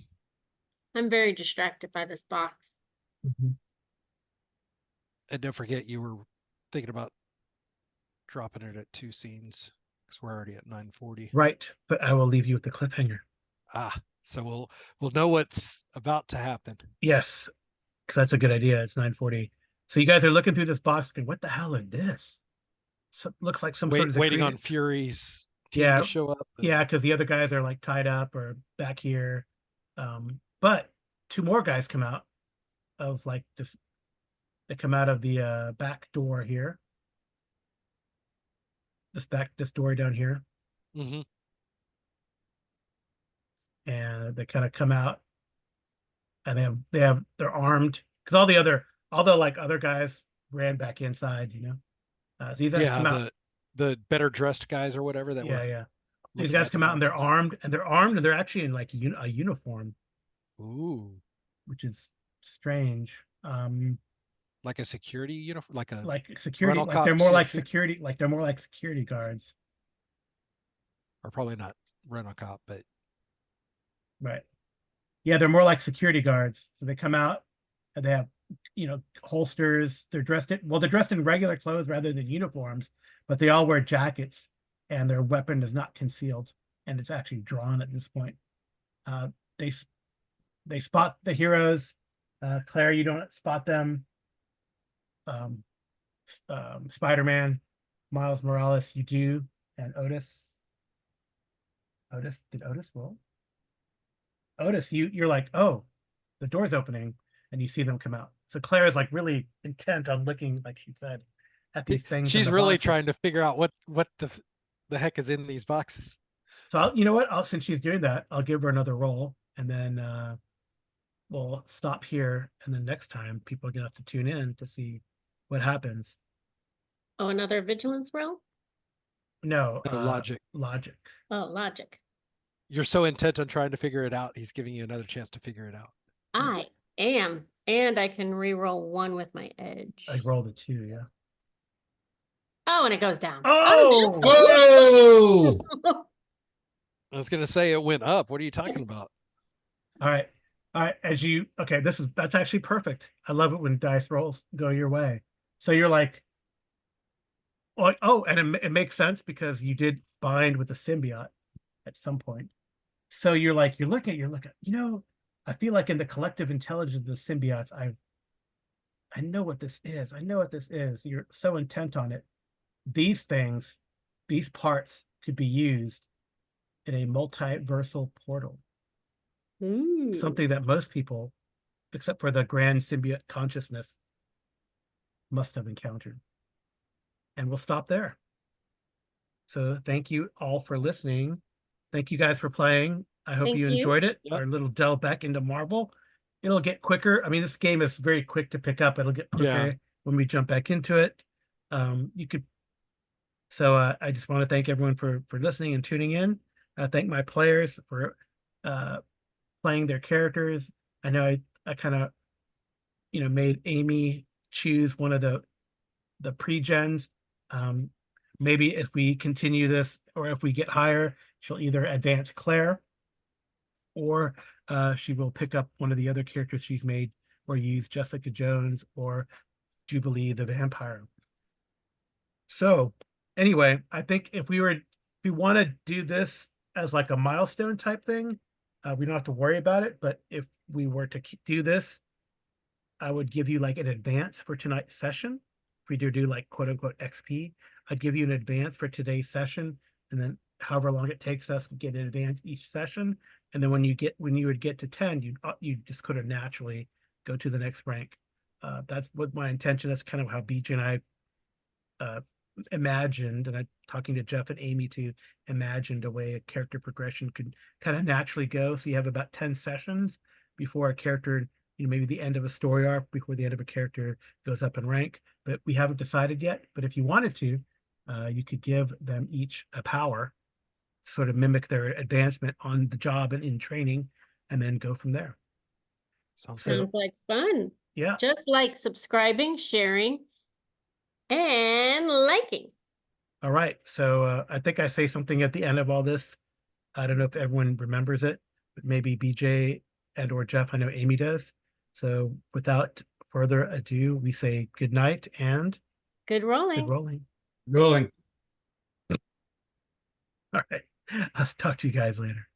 [SPEAKER 2] I'm very distracted by this box.
[SPEAKER 4] And don't forget you were thinking about dropping it at 2 scenes because we're already at 940.
[SPEAKER 1] Right, but I will leave you with the cliffhanger.
[SPEAKER 4] So we'll know what's about to happen.
[SPEAKER 1] Yes, because that's a good idea. It's 9:40. So you guys are looking through this box going, what the hell is this? So, looks like some sort of
[SPEAKER 4] Waiting on
[SPEAKER 1] secret-
[SPEAKER 4] Fury's team
[SPEAKER 1] Yeah,
[SPEAKER 4] to show up.
[SPEAKER 1] Yeah, because the other guys are like tied up or back here. But two more guys come out of like this. They come out of the back door here. This door down here.
[SPEAKER 4] Mm-hmm.
[SPEAKER 1] And they kind of come out and they're armed because all the like other guys ran back inside, so these guys come out.
[SPEAKER 4] The better dressed guys or whatever that were.
[SPEAKER 1] Yeah. These
[SPEAKER 4] looking
[SPEAKER 1] guys
[SPEAKER 4] at the
[SPEAKER 1] come out and they're
[SPEAKER 4] boxes.
[SPEAKER 1] armed and they're actually in like a uniform,
[SPEAKER 4] Ooh,
[SPEAKER 1] which is strange.
[SPEAKER 4] like a security uniform,
[SPEAKER 1] Like security,
[SPEAKER 4] rental
[SPEAKER 1] like they're
[SPEAKER 4] cop
[SPEAKER 1] more like
[SPEAKER 4] security-
[SPEAKER 1] security guards.
[SPEAKER 4] or probably not rental cop, but
[SPEAKER 1] Right. Yeah, they're more like security guards. So they come out and they have, holsters. They're dressed in regular clothes rather than uniforms, but they all wear jackets and their weapon is not concealed and it's actually drawn at this point. Uh, they they spot the heroes. Claire, you don't spot them. Um, Spider-Man, Miles Morales, you do, and Otis. Did Otis roll? Otis, you're like, oh, the door's opening, and you see them come out. So Claire is like really intent on looking, like she said, at these things.
[SPEAKER 4] She's really trying to figure out what the heck is in these boxes.
[SPEAKER 1] So you know what? Since she's doing that, I'll give her another roll, and then we'll stop here. And then next time, people are gonna have to tune in to see what happens.
[SPEAKER 2] Oh, another vigilance roll?
[SPEAKER 1] No,
[SPEAKER 4] No, logic.
[SPEAKER 1] Logic.
[SPEAKER 2] Oh, logic.
[SPEAKER 4] You're so intent on trying to figure it out, he's giving you another chance to figure it out.
[SPEAKER 2] I am. And I can re-roll 1 with my edge.
[SPEAKER 1] I rolled a 2, yeah.
[SPEAKER 2] Oh, and it goes down.
[SPEAKER 1] Oh!
[SPEAKER 3] Whoa!
[SPEAKER 4] I was gonna say it went up. What are you talking about?
[SPEAKER 1] All right. Okay, that's actually perfect. I love it when dice rolls go your way. So you're like, oh, and it makes sense because you did bind with the symbiote at some point. So you're looking, I feel like in the collective intelligence of the symbiotes, I know what this is. I know what this is. You're so intent on it. These parts could be used in a multiversal portal.
[SPEAKER 2] Ooh.
[SPEAKER 1] Something that most people, except for the grand symbiote consciousness, must have encountered. And we'll stop there. So thank you all for listening. Thank you guys for playing. I hope
[SPEAKER 2] Thank
[SPEAKER 1] you
[SPEAKER 2] you.
[SPEAKER 1] enjoyed it.
[SPEAKER 4] Yep.
[SPEAKER 1] Our little delve back into Marvel. It'll get quicker. I mean, this game is very quick to pick up. It'll get quicker when we jump back into it. I just want to thank everyone for listening and tuning in. I thank my players for playing their characters. I know I kind of made Amy choose one of the pre-gens. Maybe if we continue this or if we get higher, she'll either advance Claire or she will pick up one of the other characters she's made or use Jessica Jones or Jubilee the vampire. So anyway, I think if we want to do this as like a milestone type thing, we don't have to worry about it. But if we were to do this, I would give you like an advance for tonight's session. If we do like quote unquote XP, I'd give you an advance for today's session, and then however long it takes us, we get an advance each session. And then when you would get to 10, you just could have naturally go to the next rank. That's what my intention. That's kind of how BJ and I imagined, and I'm talking to Jeff and Amy to imagined a way a character progression could kind of naturally go. So you have about 10 sessions before a character, maybe the end of a story arc, before the end of a character goes up in rank. But we haven't decided yet. But if you wanted to, you could give them each a power, sort of mimic their advancement on the job and in training, and then go from there.
[SPEAKER 4] Sounds
[SPEAKER 2] Sounds like fun.
[SPEAKER 1] Yeah.
[SPEAKER 2] Just like subscribing, sharing, and liking.
[SPEAKER 1] All right. So I think I say something at the end of all this. I don't know if everyone remembers it, but maybe BJ and or Jeff, I know Amy does. So without further ado, we say good night and
[SPEAKER 2] Good rolling.
[SPEAKER 1] good rolling.
[SPEAKER 3] Rolling.
[SPEAKER 1] All right. I'll talk to you guys later.